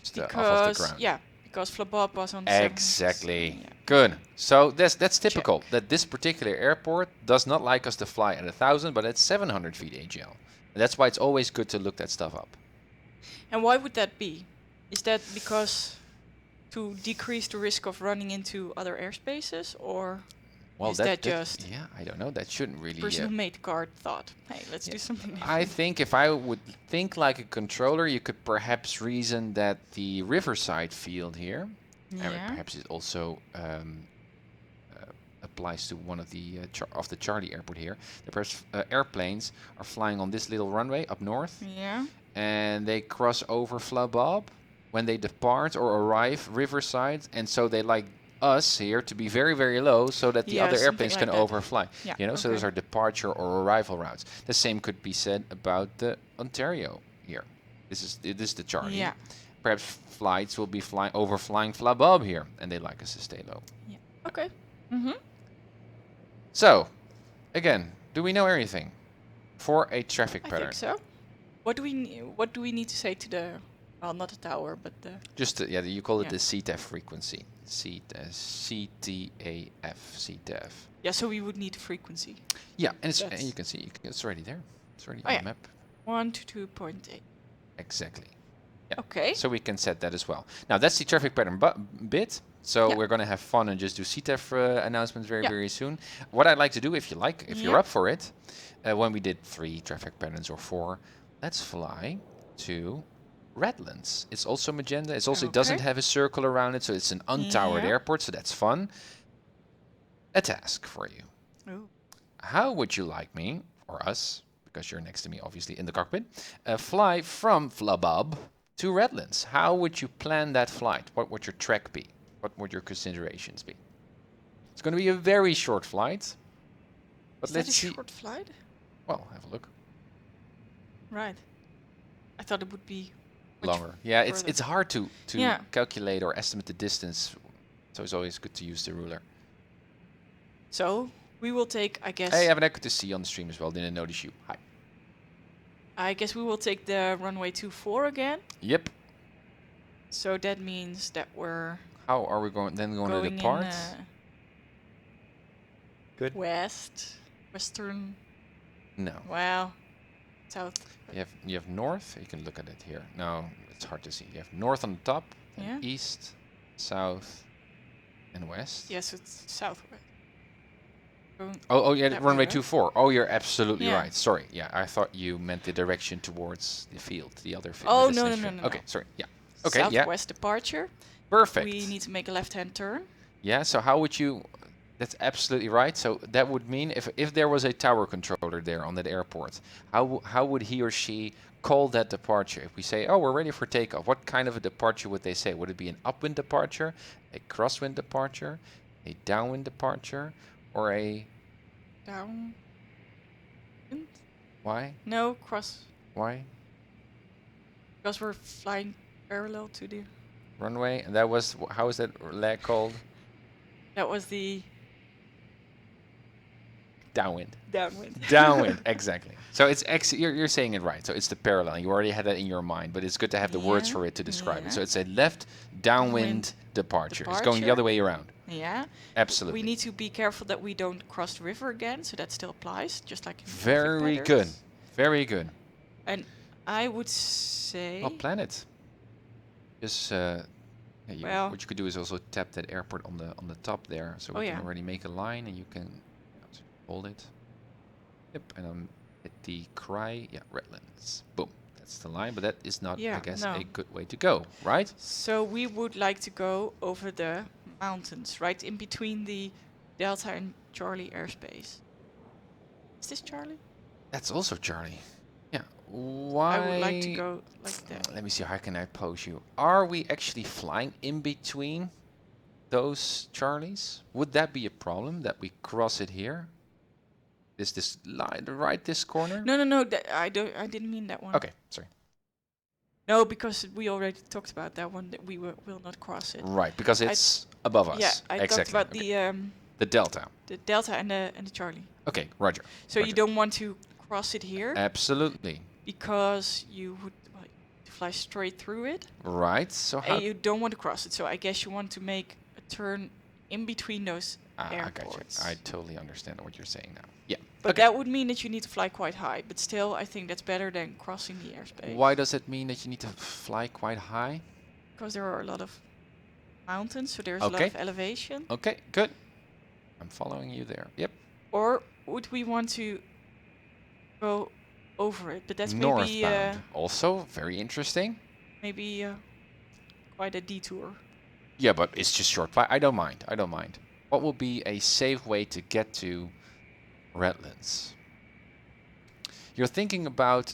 [SPEAKER 11] just off of the ground.
[SPEAKER 12] Because Flabob was on.
[SPEAKER 11] Exactly. Good. So that's typical. That this particular airport does not like us to fly at 1,000, but at 700 feet AGL. And that's why it's always good to look that stuff up.
[SPEAKER 12] And why would that be? Is that because to decrease the risk of running into other airspaces, or is that just?
[SPEAKER 11] Yeah, I don't know. That shouldn't really.
[SPEAKER 12] Person who made the card thought, hey, let's do something different.
[SPEAKER 11] I think if I would think like a controller, you could perhaps reason that the Riverside field here, perhaps it also applies to one of the Charlie airport here. The airplanes are flying on this little runway up north.
[SPEAKER 12] Yeah.
[SPEAKER 11] And they cross over Flabob when they depart or arrive Riverside, and so they like us here to be very, very low so that the other airplanes can overfly. Yeah, you know, so those are departure or arrival routes. The same could be said about the Ontario here. This is the Charlie.
[SPEAKER 12] Yeah.
[SPEAKER 11] Perhaps flights will be overflying Flabob here, and they like us to stay low.
[SPEAKER 12] Yeah. Okay.
[SPEAKER 11] So, again, do we know everything for a traffic pattern?
[SPEAKER 12] I think so. What do we need to say to the, well, not the tower, but the...
[SPEAKER 11] Just, you call it the CTAF frequency. CTAF.
[SPEAKER 12] Yeah, so we would need a frequency.
[SPEAKER 11] Yeah, and you can see, it's already there. It's already on the map.
[SPEAKER 12] 1 to 2.8.
[SPEAKER 11] Exactly. Yeah.
[SPEAKER 12] Okay.
[SPEAKER 11] So we can set that as well. Now, that's the traffic pattern bit. So we're going to have fun and just do CTAF announcements very soon. What I'd like to do, if you're up for it, when we did 3 traffic patterns or 4, let's fly to Redlands. It's also magenta. It's also it doesn't have a circle around it, so it's an untowered airport, so that's fun. A task for you.
[SPEAKER 12] Ooh.
[SPEAKER 11] How would you like me, or us, because you're next to me obviously in the cockpit, fly from Flabob to Redlands? How would you plan that flight? What would your trek be? What would your considerations be? It's going to be a very short flight. But
[SPEAKER 12] let's see. Is that a short flight?
[SPEAKER 11] Well, have a look.
[SPEAKER 12] Right. I thought it would be
[SPEAKER 11] longer. Yeah, it's hard to calculate or estimate the distance. So it's always good to use the ruler.
[SPEAKER 12] So we will take, I guess.
[SPEAKER 11] Hey, I have an echo to see on the stream as well. Didn't notice you. Hi.
[SPEAKER 12] I guess we will take the runway 24 again.
[SPEAKER 11] Yep.
[SPEAKER 12] So that means that we're.
[SPEAKER 11] How are we going to depart?
[SPEAKER 6] Good.
[SPEAKER 12] Western.
[SPEAKER 11] No.
[SPEAKER 12] Well, south.
[SPEAKER 11] You have north. You can look at it here. No, it's hard to see. You have north on the top, and east, south, and west.
[SPEAKER 12] Yes, it's southwest.
[SPEAKER 11] Runway 24. Oh, you're absolutely right. Sorry. Yeah, I thought you meant the direction towards the field, the other field.
[SPEAKER 12] Oh, no.
[SPEAKER 11] Okay, sorry. Yeah. Okay,
[SPEAKER 12] Southwest departure.
[SPEAKER 11] Perfect.
[SPEAKER 12] We need to make a left-hand turn.
[SPEAKER 11] Yeah, so how would you... That's absolutely right. So that would mean if there was a tower controller there on that airport, how would he or she call that departure? If we say, oh, we're ready for takeoff, what kind of a departure would they say? Would it be an upwind departure, a crosswind departure, a downwind departure, or a...
[SPEAKER 12] Downwind?
[SPEAKER 11] Why?
[SPEAKER 12] No, cross.
[SPEAKER 11] Why?
[SPEAKER 12] Because we're flying parallel to the...
[SPEAKER 11] runway, and that was... How is that leg called?
[SPEAKER 12] That was the...
[SPEAKER 11] Downwind.
[SPEAKER 12] Downwind,
[SPEAKER 11] exactly. So it's you're saying it right. So it's the parallel. You already had that in your mind, but it's good to have the words for it to describe it. So it's a left downwind departure. It's going the other way around.
[SPEAKER 12] Yeah.
[SPEAKER 11] Absolutely.
[SPEAKER 12] We need to be careful that we don't cross the river again, so that still applies, just like in
[SPEAKER 11] very good. Very good.
[SPEAKER 12] And I would say...
[SPEAKER 11] Well, plan it. Just Yeah,
[SPEAKER 12] Well-
[SPEAKER 11] what you could do is also tap that airport on the top there, so
[SPEAKER 12] Oh,
[SPEAKER 11] we can
[SPEAKER 12] yeah.
[SPEAKER 11] already make a line, and you can hold it. Yep, and hit the cry. Yeah, Redlands. Boom. That's the line, but that is not, I
[SPEAKER 12] Yeah,
[SPEAKER 11] guess,
[SPEAKER 12] no.
[SPEAKER 11] a good way to go, right?
[SPEAKER 12] So we would like to go over the mountains, right in between the Delta and Charlie airspace. Is this Charlie?
[SPEAKER 11] That's also Charlie. Yeah. Why?
[SPEAKER 12] I would like to go like that.
[SPEAKER 11] Let me see. How can I pose you? Are we actually flying in between those Charlies? Would that be a problem that we cross it here? Is this line right? This corner?
[SPEAKER 12] No, no, no. I didn't mean that one.
[SPEAKER 11] Okay. Sorry.
[SPEAKER 12] No, because we already talked about that one. That we will not cross it.
[SPEAKER 11] Right, because it's above us.
[SPEAKER 12] Yeah, I
[SPEAKER 11] exactly.
[SPEAKER 12] talked about
[SPEAKER 11] Okay. The delta.
[SPEAKER 12] the Delta and the Charlie.
[SPEAKER 11] Okay, Roger.
[SPEAKER 12] So you
[SPEAKER 11] Roger.
[SPEAKER 12] don't want to cross it here
[SPEAKER 11] Absolutely.
[SPEAKER 12] because you would like, to fly straight through it,
[SPEAKER 11] Right. So how?
[SPEAKER 12] and you don't want to cross it. So I guess you want to make a turn in between those
[SPEAKER 11] I got you.
[SPEAKER 12] airports.
[SPEAKER 11] I totally understand what you're saying now. Yeah.
[SPEAKER 12] But
[SPEAKER 11] okay.
[SPEAKER 12] that would mean that you need to fly quite high. But still, I think that's better than crossing the airspace.
[SPEAKER 11] Why does it mean that you need to fly quite high?
[SPEAKER 12] Because there are a lot of mountains, so there's a lot
[SPEAKER 11] Okay.
[SPEAKER 12] of elevation.
[SPEAKER 11] Okay, good. I'm following you there. Yep.
[SPEAKER 12] Or would we want to go over it? But that's
[SPEAKER 11] Northbound. Also very interesting.
[SPEAKER 12] maybe quite a detour.
[SPEAKER 11] Yeah, but it's just short flight. I don't mind. I don't mind. What will be a safe way to get to Redlands? You're thinking about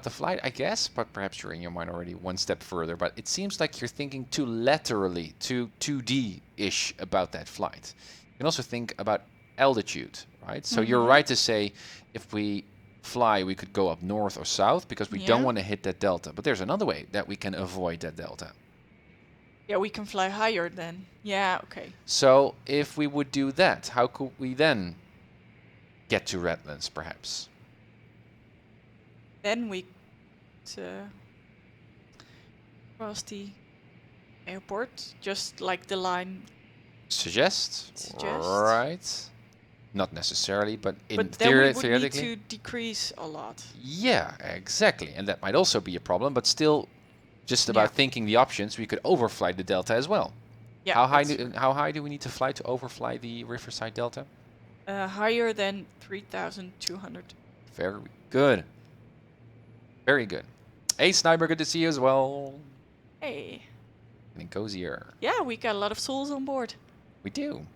[SPEAKER 11] the flight, I guess, but perhaps you're in your mind already one step further. But it seems like you're thinking too laterally, too 2D-ish about that flight. You can also think about altitude, right? So you're right to say if we fly, we could go up north or south because we don't want to hit that delta. But there's another way that we can avoid that delta.
[SPEAKER 12] Yeah, we can fly higher then. Yeah, okay.
[SPEAKER 11] So if we would do that, how could we then get to Redlands, perhaps?
[SPEAKER 12] Then we cross the airport, just like the line.
[SPEAKER 11] Suggest? Right. Not necessarily, but in
[SPEAKER 12] But then we would need
[SPEAKER 11] theoretically.
[SPEAKER 12] to decrease a lot.
[SPEAKER 11] Yeah, exactly. And that might also be a problem, but still, just about thinking the options, we could overfly the delta as well.
[SPEAKER 12] Yeah.
[SPEAKER 11] How high do we need to fly to overfly the Riverside Delta?
[SPEAKER 12] Higher than 3,200.
[SPEAKER 11] Very good. Very good. Hey, Sniper, good to see you as well.
[SPEAKER 12] Hey.
[SPEAKER 11] And cozier.
[SPEAKER 12] Yeah, we got a lot of souls on board.
[SPEAKER 11] We do.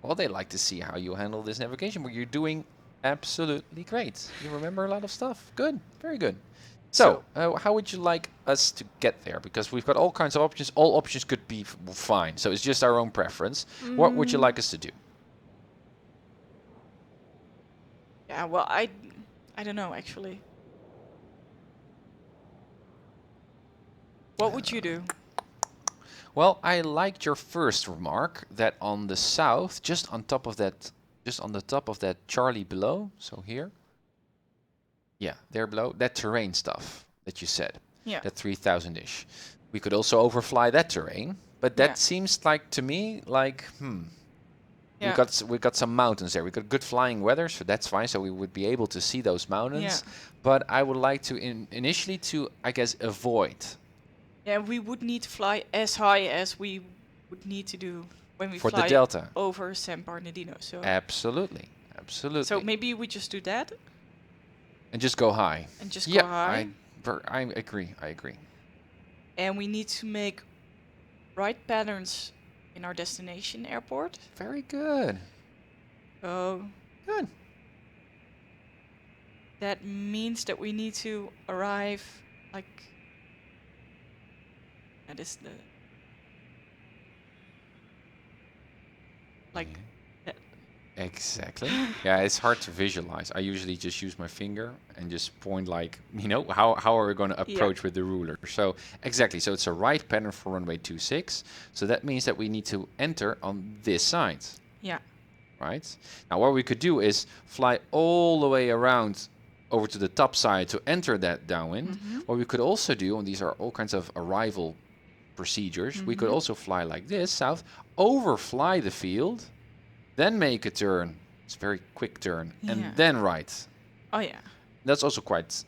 [SPEAKER 11] Well, they like to see how you handle this navigation, but you're doing absolutely great. You remember a lot of stuff. Good. Very good. So, how would you like us to get there? Because we've got all kinds of options. All options could be fine. So it's just our own preference. What would you like us to do?
[SPEAKER 12] Yeah, well, I don't know, actually. What would you do?
[SPEAKER 11] Well, I liked your first remark that on the south, just on top of that Charlie below, so here. Yeah, there below, that terrain stuff that you said.
[SPEAKER 12] Yeah.
[SPEAKER 11] That 3000-ish. We could also overfly that terrain, but that seems like to me like
[SPEAKER 12] Yeah.
[SPEAKER 11] we got some mountains there. We got good flying weather, so that's fine. So we would be able to see those mountains.
[SPEAKER 12] Yeah.
[SPEAKER 11] But I would like to initially to, I guess, avoid.
[SPEAKER 12] Yeah, we would need to fly as high as we would need to do when we
[SPEAKER 11] For
[SPEAKER 12] fly
[SPEAKER 11] the delta.
[SPEAKER 12] over San Bernardino. So
[SPEAKER 11] Absolutely. Absolutely.
[SPEAKER 12] So maybe we just do that
[SPEAKER 11] And just go high.
[SPEAKER 12] and just go high.
[SPEAKER 11] I agree. I agree.
[SPEAKER 12] And we need to make right patterns in our destination airport.
[SPEAKER 11] Very good.
[SPEAKER 12] So
[SPEAKER 11] good.
[SPEAKER 12] That means that we need to arrive like that is the like that.
[SPEAKER 11] Exactly. Yeah, it's hard to visualize. I usually just use my finger and just point like, how are we going to approach with the ruler? So exactly. So it's a right pattern for runway 26. So that means that we need to enter on this side.
[SPEAKER 12] Yeah.
[SPEAKER 11] Right? Now what we could do is fly all the way around over to the top side to enter that downwind. What we could also do, and these are all kinds of arrival procedures, we could also fly like this south, overfly the field, then make a turn. It's a very quick turn, and then right.
[SPEAKER 12] Oh yeah.
[SPEAKER 11] That's also quite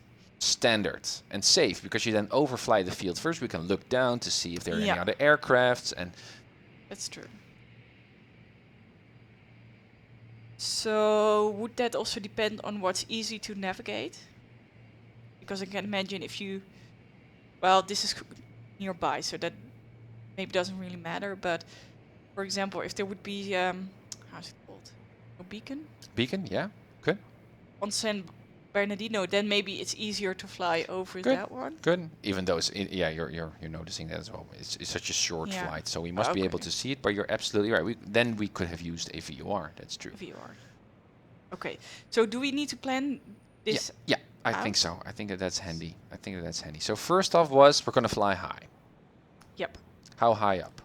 [SPEAKER 11] standard and safe because you then overfly the field first. We can look down to see if there are any
[SPEAKER 12] Yeah.
[SPEAKER 11] other aircrafts, and
[SPEAKER 12] That's true. So would that also depend on what's easy to navigate? Because I can imagine if you, well, this is nearby, so that maybe doesn't really matter. But for example, if there would be, how's it called, a beacon
[SPEAKER 11] beacon, yeah, good,
[SPEAKER 12] on San Bernardino, then maybe it's easier to fly over
[SPEAKER 11] Good.
[SPEAKER 12] that one.
[SPEAKER 11] good. Even though yeah, you're noticing that as well. It's such a short
[SPEAKER 12] Yeah.
[SPEAKER 11] flight, so we must be able
[SPEAKER 12] Okay.
[SPEAKER 11] to see it. But you're absolutely right. Then we could have used a VOR. That's true.
[SPEAKER 12] VR. Okay, so do we need to plan this?
[SPEAKER 11] Yeah, I think
[SPEAKER 12] out?
[SPEAKER 11] so. I think that's handy. So first off was we're gonna fly high.
[SPEAKER 12] Yep.
[SPEAKER 11] How high up?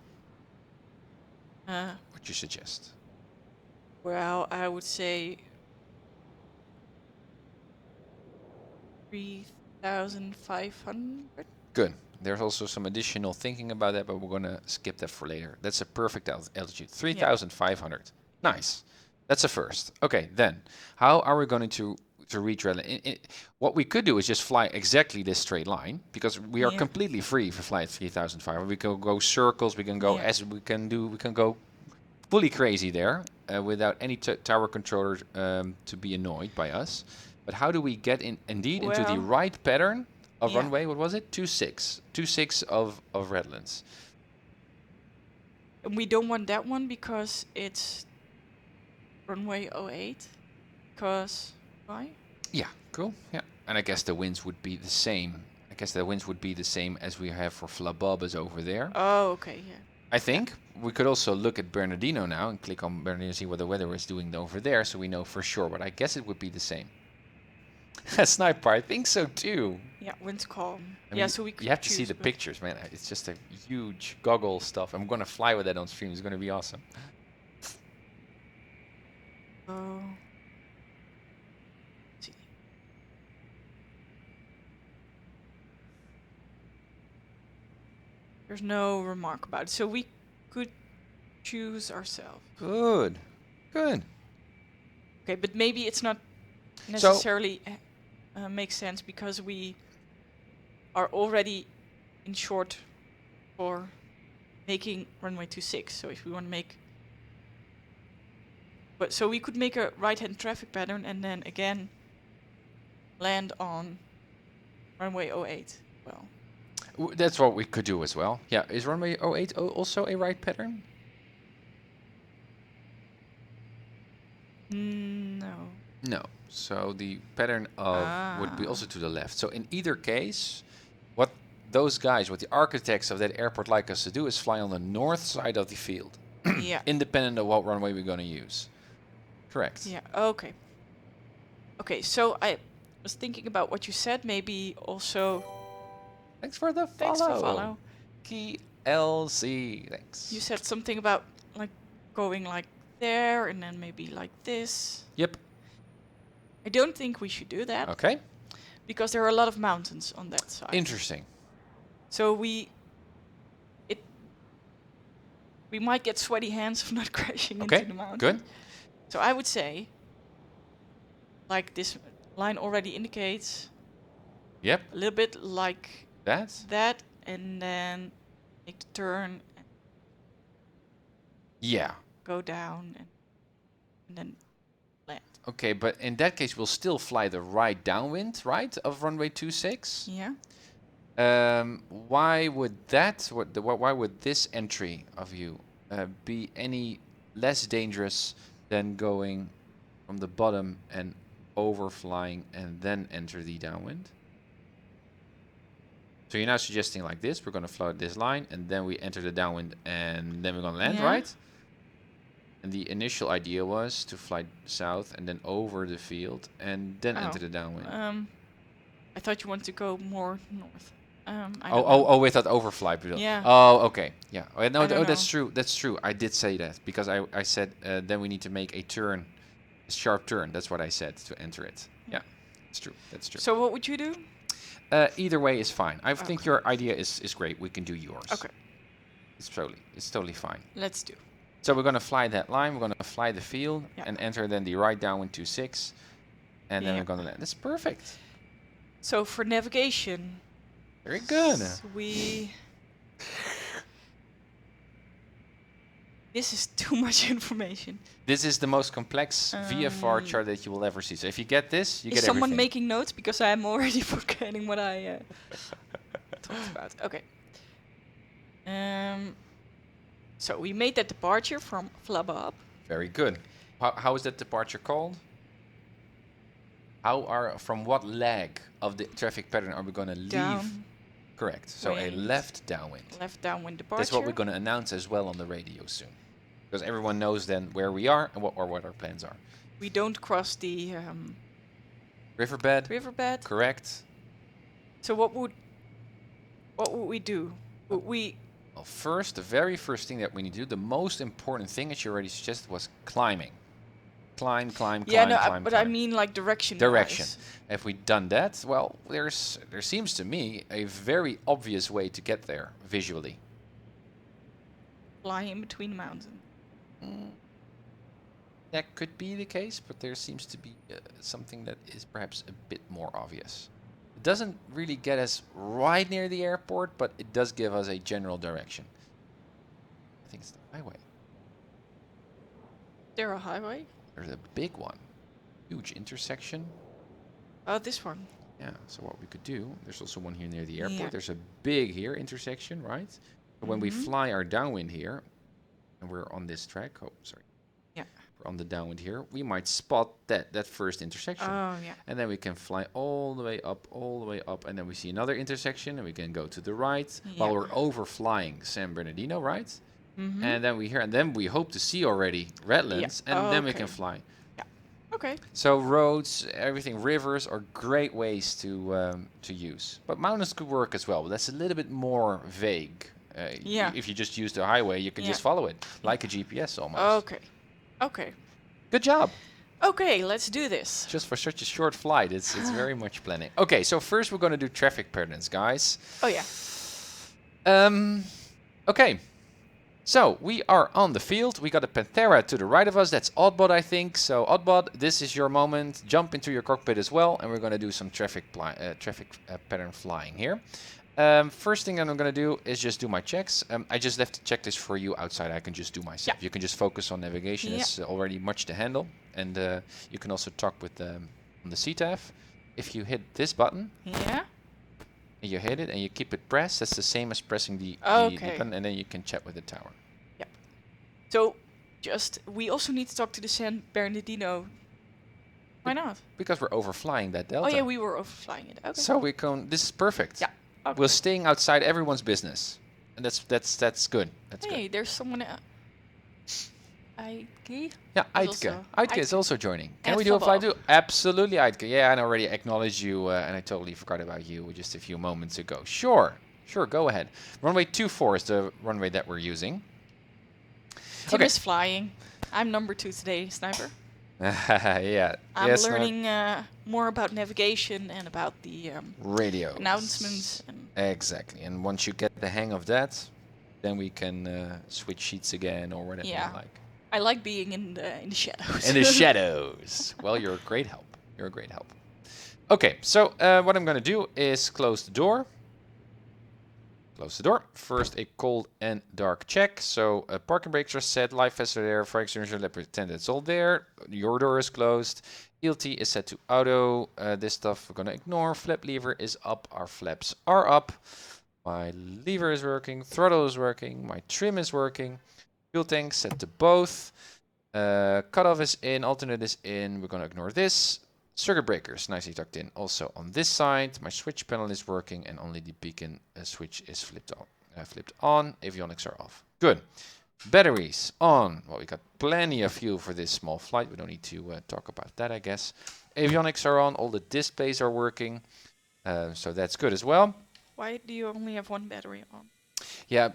[SPEAKER 12] Uh,
[SPEAKER 11] What you suggest?
[SPEAKER 12] well, I would say 3,500.
[SPEAKER 11] Good. There's also some additional thinking about that, but we're gonna skip that for later. That's a perfect altitude, 3,500. Nice. That's a first. Okay, then how are we going to reach Redland? What we could do is just fly exactly this straight line because we are
[SPEAKER 12] Yeah.
[SPEAKER 11] completely free for flight 3,500. We can go circles. We can go
[SPEAKER 12] Yeah.
[SPEAKER 11] as we can do. We can go fully crazy there without any tower controller to be annoyed by us. But how do we get indeed into the
[SPEAKER 12] Well,
[SPEAKER 11] right pattern of
[SPEAKER 12] yeah.
[SPEAKER 11] runway? What was it? 26 of Redlands.
[SPEAKER 12] And we don't want that one because it's runway 08. Because why?
[SPEAKER 11] Yeah, cool. Yeah, and I guess the winds would be the same. I guess the winds would be the same as we have for Flababas over there.
[SPEAKER 12] Oh, okay, yeah.
[SPEAKER 11] I think we could also look at Bernardino now and click on Bernardino, see what the weather is doing over there, so we know for sure. But I guess it would be the same. Sniper, I think so too.
[SPEAKER 12] Yeah, wind's calm.
[SPEAKER 11] I
[SPEAKER 12] Yeah,
[SPEAKER 11] mean,
[SPEAKER 12] so we could
[SPEAKER 11] you have to see
[SPEAKER 12] choose
[SPEAKER 11] the
[SPEAKER 12] both.
[SPEAKER 11] pictures, man. It's just a huge goggle stuff. I'm gonna fly with that on stream. It's gonna be awesome.
[SPEAKER 12] Oh. See. There's no remark about it, so we could choose ourselves.
[SPEAKER 11] Good, good.
[SPEAKER 12] Okay, but maybe it's not necessarily makes sense because we are already in short for making runway 26. So if we want to make, but so we could make a right-hand traffic pattern and then again land on runway 08. Well,
[SPEAKER 11] That's what we could do as well. Yeah, is runway 08 also a right pattern?
[SPEAKER 12] no.
[SPEAKER 11] No. So the pattern of would be also to the left. So in either case, what those guys, what the architects of that airport like us to do is fly on the north side of the field,
[SPEAKER 12] Yeah.
[SPEAKER 11] independent of what runway we're going to use. Correct.
[SPEAKER 12] Yeah. Okay. Okay. So I was thinking about what you said. Maybe also.
[SPEAKER 11] Thanks for the follow.
[SPEAKER 12] Thanks for follow.
[SPEAKER 11] Key LC. Thanks.
[SPEAKER 12] You said something about like going like there and then maybe like this.
[SPEAKER 11] Yep.
[SPEAKER 12] I don't think we should do that
[SPEAKER 11] Okay.
[SPEAKER 12] because there are a lot of mountains on that side.
[SPEAKER 11] Interesting.
[SPEAKER 12] So we might get sweaty hands of not crashing
[SPEAKER 11] Okay.
[SPEAKER 12] into the mountain.
[SPEAKER 11] Good.
[SPEAKER 12] So I would say, like this line already indicates,
[SPEAKER 11] Yep.
[SPEAKER 12] a little bit like
[SPEAKER 11] That.
[SPEAKER 12] that, and then make the turn and
[SPEAKER 11] Yeah.
[SPEAKER 12] go down and then land.
[SPEAKER 11] Okay, but in that case, we'll still fly the right downwind, right, of runway 26.
[SPEAKER 12] Yeah.
[SPEAKER 11] Why would that? Why would this entry of you be any less dangerous than going from the bottom and overflying and then enter the downwind? So you're now suggesting like this: we're going to fly this line, and then we enter the downwind, and then we're going to land,
[SPEAKER 12] Yeah.
[SPEAKER 11] right? And the initial idea was to fly south and then over the field and then enter the downwind.
[SPEAKER 12] I thought you wanted to go more north. I don't know.
[SPEAKER 11] Oh, with that overfly.
[SPEAKER 12] Yeah.
[SPEAKER 11] Oh, okay. Yeah. Oh, no,
[SPEAKER 12] I don't
[SPEAKER 11] that's
[SPEAKER 12] know.
[SPEAKER 11] true. That's true. I did say that because I said then we need to make a turn, a sharp turn. That's what I said to enter it. Yeah, it's true. That's true.
[SPEAKER 12] So what would you do?
[SPEAKER 11] Either way is fine. I think
[SPEAKER 12] Okay.
[SPEAKER 11] your idea is great. We can do yours.
[SPEAKER 12] Okay.
[SPEAKER 11] It's totally fine.
[SPEAKER 12] Let's do.
[SPEAKER 11] So we're gonna fly that line. We're gonna fly the field
[SPEAKER 12] Yeah.
[SPEAKER 11] and enter then the right downwind 26, and then
[SPEAKER 12] Yeah.
[SPEAKER 11] we're gonna land. That's perfect.
[SPEAKER 12] So for navigation,
[SPEAKER 11] Very good.
[SPEAKER 12] we. This is too much information.
[SPEAKER 11] This is the most complex VFR chart that you will ever see. So if you get this, you
[SPEAKER 12] Is
[SPEAKER 11] get
[SPEAKER 12] someone
[SPEAKER 11] everything.
[SPEAKER 12] making notes? Because I'm already forgetting what I talked about. Okay. So we made that departure from Flabab.
[SPEAKER 11] Very good. How is that departure called? From what leg of the traffic pattern are we going to leave?
[SPEAKER 12] Down.
[SPEAKER 11] Correct. So a
[SPEAKER 12] Wind.
[SPEAKER 11] left downwind.
[SPEAKER 12] Left downwind departure.
[SPEAKER 11] That's what we're going to announce as well on the radio soon, because everyone knows then where we are and what our plans are.
[SPEAKER 12] We don't cross the
[SPEAKER 11] Riverbed.
[SPEAKER 12] riverbed.
[SPEAKER 11] Correct.
[SPEAKER 12] So what would we do? Would we?
[SPEAKER 11] Well, first, the very first thing that we need to do, the most important thing, as you already suggested, was climbing. Climb,
[SPEAKER 12] Yeah, no,
[SPEAKER 11] climb,
[SPEAKER 12] but
[SPEAKER 11] climb.
[SPEAKER 12] I mean like direction.
[SPEAKER 11] Direction. If we'd done that, well, there seems to me a very obvious way to get there visually.
[SPEAKER 12] Fly in between the mountains.
[SPEAKER 11] That could be the case, but there seems to be something that is perhaps a bit more obvious. It doesn't really get us right near the airport, but it does give us a general direction. I think it's the highway.
[SPEAKER 12] There a highway?
[SPEAKER 11] There's a big one. Huge intersection.
[SPEAKER 12] Oh, this one.
[SPEAKER 11] Yeah, so what we could do, there's also one here near the airport.
[SPEAKER 12] Yeah.
[SPEAKER 11] There's a big here intersection, right? So when we fly our downwind here, and we're on this track, oh, sorry.
[SPEAKER 12] Yeah.
[SPEAKER 11] We're on the downwind here, we might spot that first intersection.
[SPEAKER 12] Oh, yeah.
[SPEAKER 11] And then we can fly all the way up, and then we see another intersection, and we can go to the right while we're overflying San Bernardino, right? And then we hope to see already Redlands, and then we can fly.
[SPEAKER 12] Yeah. Okay.
[SPEAKER 11] So roads, everything, rivers are great ways to use. But mountains could work as well, but that's a little bit more vague. If you just use the highway, you can just follow it, like a GPS almost.
[SPEAKER 12] Okay. Okay.
[SPEAKER 11] Good job.
[SPEAKER 12] Okay, let's do this.
[SPEAKER 11] Just for such a short flight, it's very much planning. Okay, so first we're going to do traffic patterns, guys.
[SPEAKER 12] Oh yeah.
[SPEAKER 11] Okay. So we are on the field. We got a Panthera to the right of us. That's Oddbot, I think. So Oddbot, this is your moment. Jump into your cockpit as well, and we're going to do some traffic pattern flying here. First thing that I'm going to do is just do my checks. I just left the checklist for you outside. I can just do myself. You can just focus on navigation. It's already much to handle, and you can also talk with on the CTAF. If you hit this button.
[SPEAKER 12] Yeah.
[SPEAKER 11] And you hit it and you keep it pressed. That's the same as pressing the button, and then you can chat with the tower.
[SPEAKER 12] Yeah. So, we also need to talk to the San Bernardino. Why not?
[SPEAKER 11] Because we're overflying that delta.
[SPEAKER 12] Oh yeah, we were overflying it. Okay.
[SPEAKER 11] So this is perfect.
[SPEAKER 12] Yeah. Okay.
[SPEAKER 11] We're staying outside everyone's business, and that's good. That's
[SPEAKER 12] hey,
[SPEAKER 11] good.
[SPEAKER 12] there's someone. Aitke?
[SPEAKER 11] Yeah, Aitke is also joining. Can we do a flight too? Absolutely, Aitke. Yeah, I already acknowledged you, and I totally forgot about you just a few moments ago. Sure, go ahead. Runway 24 is the runway that we're using.
[SPEAKER 12] Tim is flying. I'm number 2 today, Sniper.
[SPEAKER 11] Yeah.
[SPEAKER 12] I'm learning more about navigation and about the
[SPEAKER 11] radio
[SPEAKER 12] announcements.
[SPEAKER 11] Exactly, and once you get the hang of that, then we can switch sheets again or whatever you like.
[SPEAKER 12] I like being in the shadows.
[SPEAKER 11] In the shadows. Well, you're a great help. Okay, so what I'm going to do is close the door. First, a cold and dark check. So parking brakes are set, live vests are there, fire extinguisher, let pretend it's all there. Your door is closed. ELT is set to auto. This stuff we're going to ignore. Flap lever is up. Our flaps are up. My lever is working. Throttle is working. My trim is working. Fuel tank set to both. Cutoff is in. Alternate is in. We're going to ignore this. Circuit breakers nicely tucked in. Also on this side, my switch panel is working, and only the beacon switch is flipped on. Avionics are off. Good. Batteries on. Well, we got plenty of fuel for this small flight. We don't need to talk about that, I guess. Avionics are on. All the displays are working. So that's good as well.
[SPEAKER 12] Why do you only have one battery on?
[SPEAKER 11] Yeah,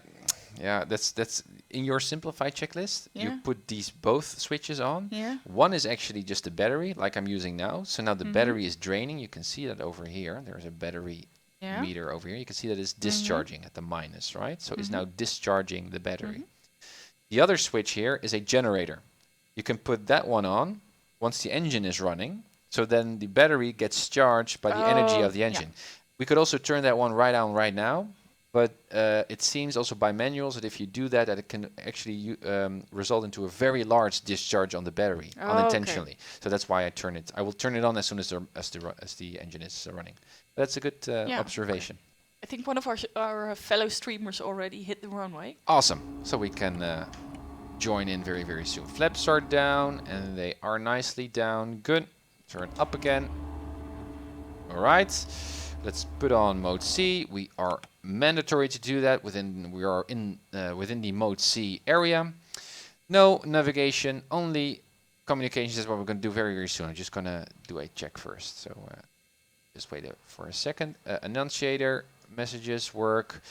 [SPEAKER 11] that's in your simplified checklist.
[SPEAKER 12] Yeah.
[SPEAKER 11] You put these both switches on.
[SPEAKER 12] Yeah.
[SPEAKER 11] One is actually just a battery, like I'm using now. So now the battery is draining. You can see that over here. There's a battery meter over here. You can see that it's discharging at the minus, right? So it's now discharging the battery. The other switch here is a generator. You can put that one on once the engine is running. So then the battery gets charged by the energy of the
[SPEAKER 12] yeah.
[SPEAKER 11] engine. We could also turn that one right on right now, but it seems also by manuals that if you do that, it can actually result into a very large discharge on the battery unintentionally. So that's why I turn it. I will turn it on as soon as the engine is running. That's a good observation.
[SPEAKER 12] I think one of our fellow streamers already hit the runway.
[SPEAKER 11] Awesome. So we can join in very, very soon. Flaps are down, and they are nicely down. Good. Turn up again. All right. Let's put on mode C. We are mandatory to do that. We are in within the mode C area. No navigation, only communications is what we're going to do very, very soon. I'm just going to do a check first. So just wait for a second. Annunciator messages work.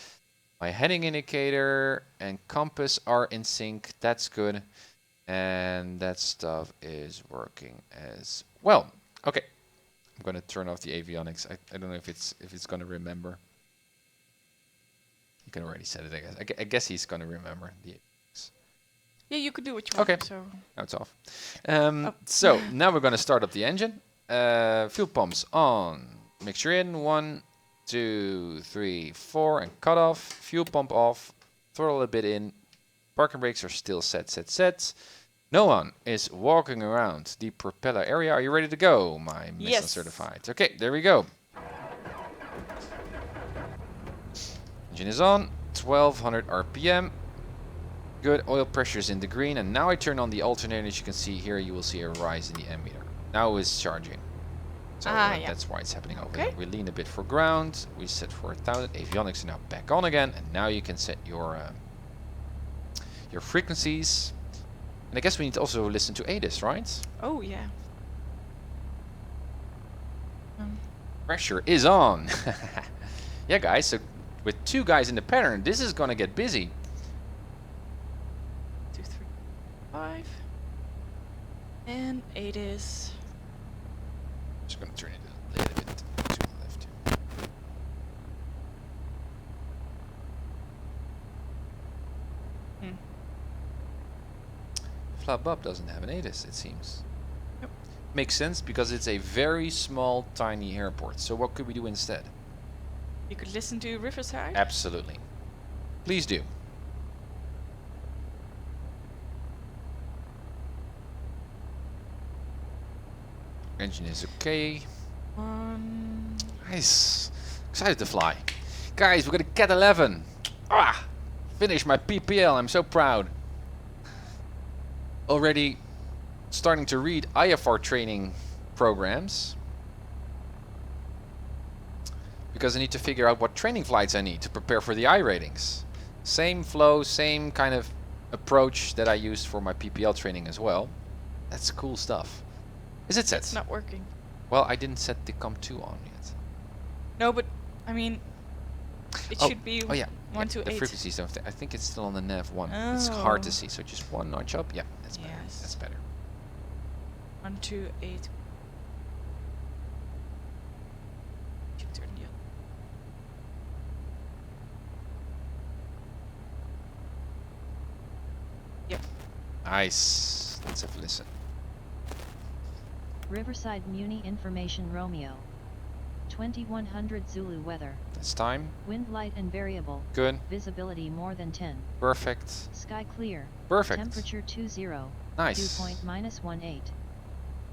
[SPEAKER 11] My heading indicator and compass are in sync. That's good. And that stuff is working as well. Okay. I'm going to turn off the avionics. I don't know if it's going to remember. You can already set it, I guess. I guess he's going to remember the avionics.
[SPEAKER 12] Yeah, you could do what you want.
[SPEAKER 11] Okay.
[SPEAKER 12] So
[SPEAKER 11] Now it's off. So now we're going to start up the engine. Fuel pumps on. Mixture in. 1, 2, 3, 4, and cut off. Fuel pump off. Throttle a bit in. Parking brakes are still set. No one is walking around the propeller area. Are you ready to go, my Miss Uncertified? Okay, there we go. Engine is on. 1200 RPM. Good. Oil pressure is in the green. And now I turn on the alternator. As you can see here, you will see a rise in the ammeter. Now it's charging. So that's why it's happening over there. We lean a bit for ground. We set for 1000. Avionics are now back on again. And now you can set your frequencies. And I guess we need to also listen to ATIS, right?
[SPEAKER 12] Oh, yeah.
[SPEAKER 11] Pressure is on. Yeah, guys, so with 2 guys in the pattern, this is going to get busy.
[SPEAKER 12] 2, 3, 5. And 8 is...
[SPEAKER 11] Just going to turn it a little bit to the left. Flap Up doesn't have an ATIS, it seems.
[SPEAKER 12] Yep.
[SPEAKER 11] Makes sense because it's a very small, tiny airport. So what could we do instead?
[SPEAKER 12] You could listen to Riverside?
[SPEAKER 11] Absolutely. Please do. Engine is okay. Nice. Excited to fly. Guys, we got a Cat 11. Ah! Finished my PPL. I'm so proud. Already starting to read IFR training programs. Because I need to figure out what training flights I need to prepare for the I ratings. Same flow, same kind of approach that I used for my PPL training as well. That's cool stuff. Is it set?
[SPEAKER 12] It's not working.
[SPEAKER 11] Well, I didn't set the COM2 on yet.
[SPEAKER 12] No, but I mean, it should be 1 to 8.
[SPEAKER 11] The frequencies, I think it's still on the nav 1. It's hard to see, so just 1 notch up. Yeah, that's better. That's better.
[SPEAKER 12] 1 to 8. Turn the other. Yep.
[SPEAKER 11] Nice. Let's have a listen.
[SPEAKER 13] Riverside Muni Information Romeo. 2100 Zulu weather.
[SPEAKER 11] It's time.
[SPEAKER 13] Wind light and variable.
[SPEAKER 11] Good.
[SPEAKER 13] Visibility more than 10.
[SPEAKER 11] Perfect.
[SPEAKER 13] Sky clear.
[SPEAKER 11] Perfect.
[SPEAKER 13] Temperature 20.
[SPEAKER 11] Nice.
[SPEAKER 13] Dew point -18.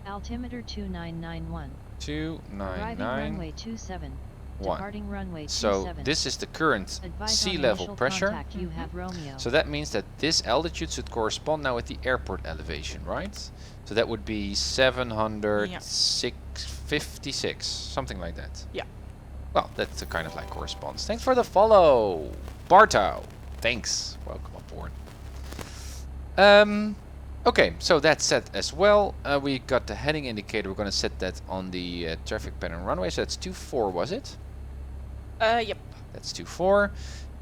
[SPEAKER 13] Altimeter 2991.
[SPEAKER 11] 299.
[SPEAKER 13] Arriving runway 27.
[SPEAKER 11] 1.
[SPEAKER 13] Departing runway 27.
[SPEAKER 11] So this is the current sea level pressure.
[SPEAKER 13] You have Romeo.
[SPEAKER 11] So that means that this altitude should correspond now with the airport elevation, right? So that would be 756, something like that.
[SPEAKER 12] Yeah.
[SPEAKER 11] Well, that's the kind of like corresponds. Thanks for the follow, Barto. Thanks. Welcome aboard. Okay, so that's set as well. We got the heading indicator. We're going to set that on the traffic pattern runway. So that's 24, was it?
[SPEAKER 12] Yep.
[SPEAKER 11] That's 24.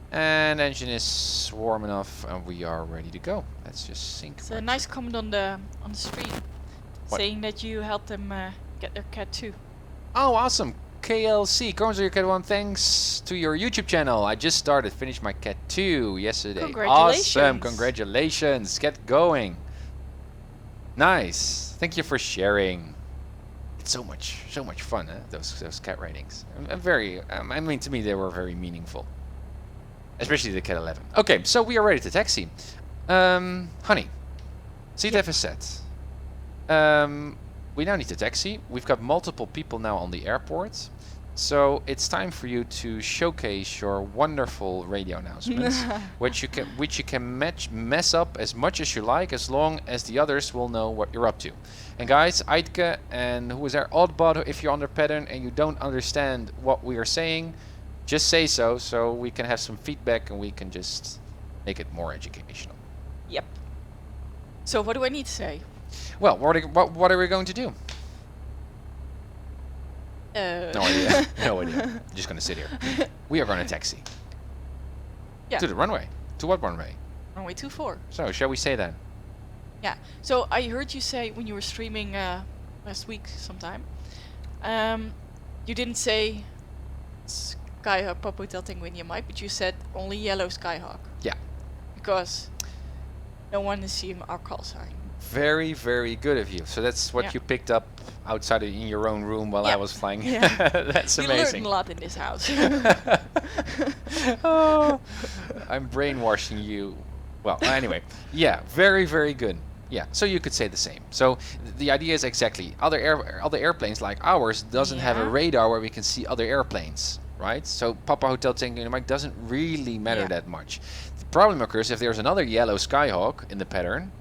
[SPEAKER 11] And engine is warm enough, and we are ready to go. Let's just sync.
[SPEAKER 12] It's a nice comment on the stream,
[SPEAKER 11] What?
[SPEAKER 12] saying that you helped them get their Cat 2.
[SPEAKER 11] Oh, awesome. KLC, Corsair Cat 1, thanks to your YouTube channel. I just finished my Cat 2 yesterday.
[SPEAKER 12] Congratulations.
[SPEAKER 11] Awesome, congratulations. Get going. Nice. Thank you for sharing. it's so much fun. Those cat ratings. I'm very. I mean, to me, they were very meaningful. Especially the Cat 11. Okay, so we are ready to taxi. Honey, CTAF is set. We now need to taxi. We've got multiple people now on the airport. So it's time for you to showcase your wonderful radio announcements, which you can mess up as much as you like, as long as the others will know what you're up to. And guys, Eidke and who is our Oddbot, if you're on the pattern and you don't understand what we are saying, just say so we can have some feedback and we can just make it more educational.
[SPEAKER 12] Yep. So what do I need to say?
[SPEAKER 11] Well, what are we going to do? No idea. No idea. I'm just going to sit here. We are going to taxi.
[SPEAKER 12] Yeah.
[SPEAKER 11] To the runway. To what runway?
[SPEAKER 12] Runway 24.
[SPEAKER 11] So, shall we say that?
[SPEAKER 12] Yeah. So I heard you say when you were streaming last week sometime, you didn't say Skyhawk, Papa Hotel Tango Mike, but you said only yellow Skyhawk.
[SPEAKER 11] Yeah.
[SPEAKER 12] Because no one is seeing our call sign.
[SPEAKER 11] Very, very good of you. So that's what you picked up outside in your own room while I was flying.
[SPEAKER 12] Yeah.
[SPEAKER 11] That's amazing.
[SPEAKER 12] You learn a lot in this house.
[SPEAKER 11] Oh, I'm brainwashing you. Well, anyway, yeah, very, very good. Yeah, so you could say the same. So the idea is exactly other airplanes like ours doesn't have a radar where we can see other airplanes, right? So Papa Hotel Tango Mike doesn't really matter that much. The problem occurs if there's another yellow Skyhawk in the pattern.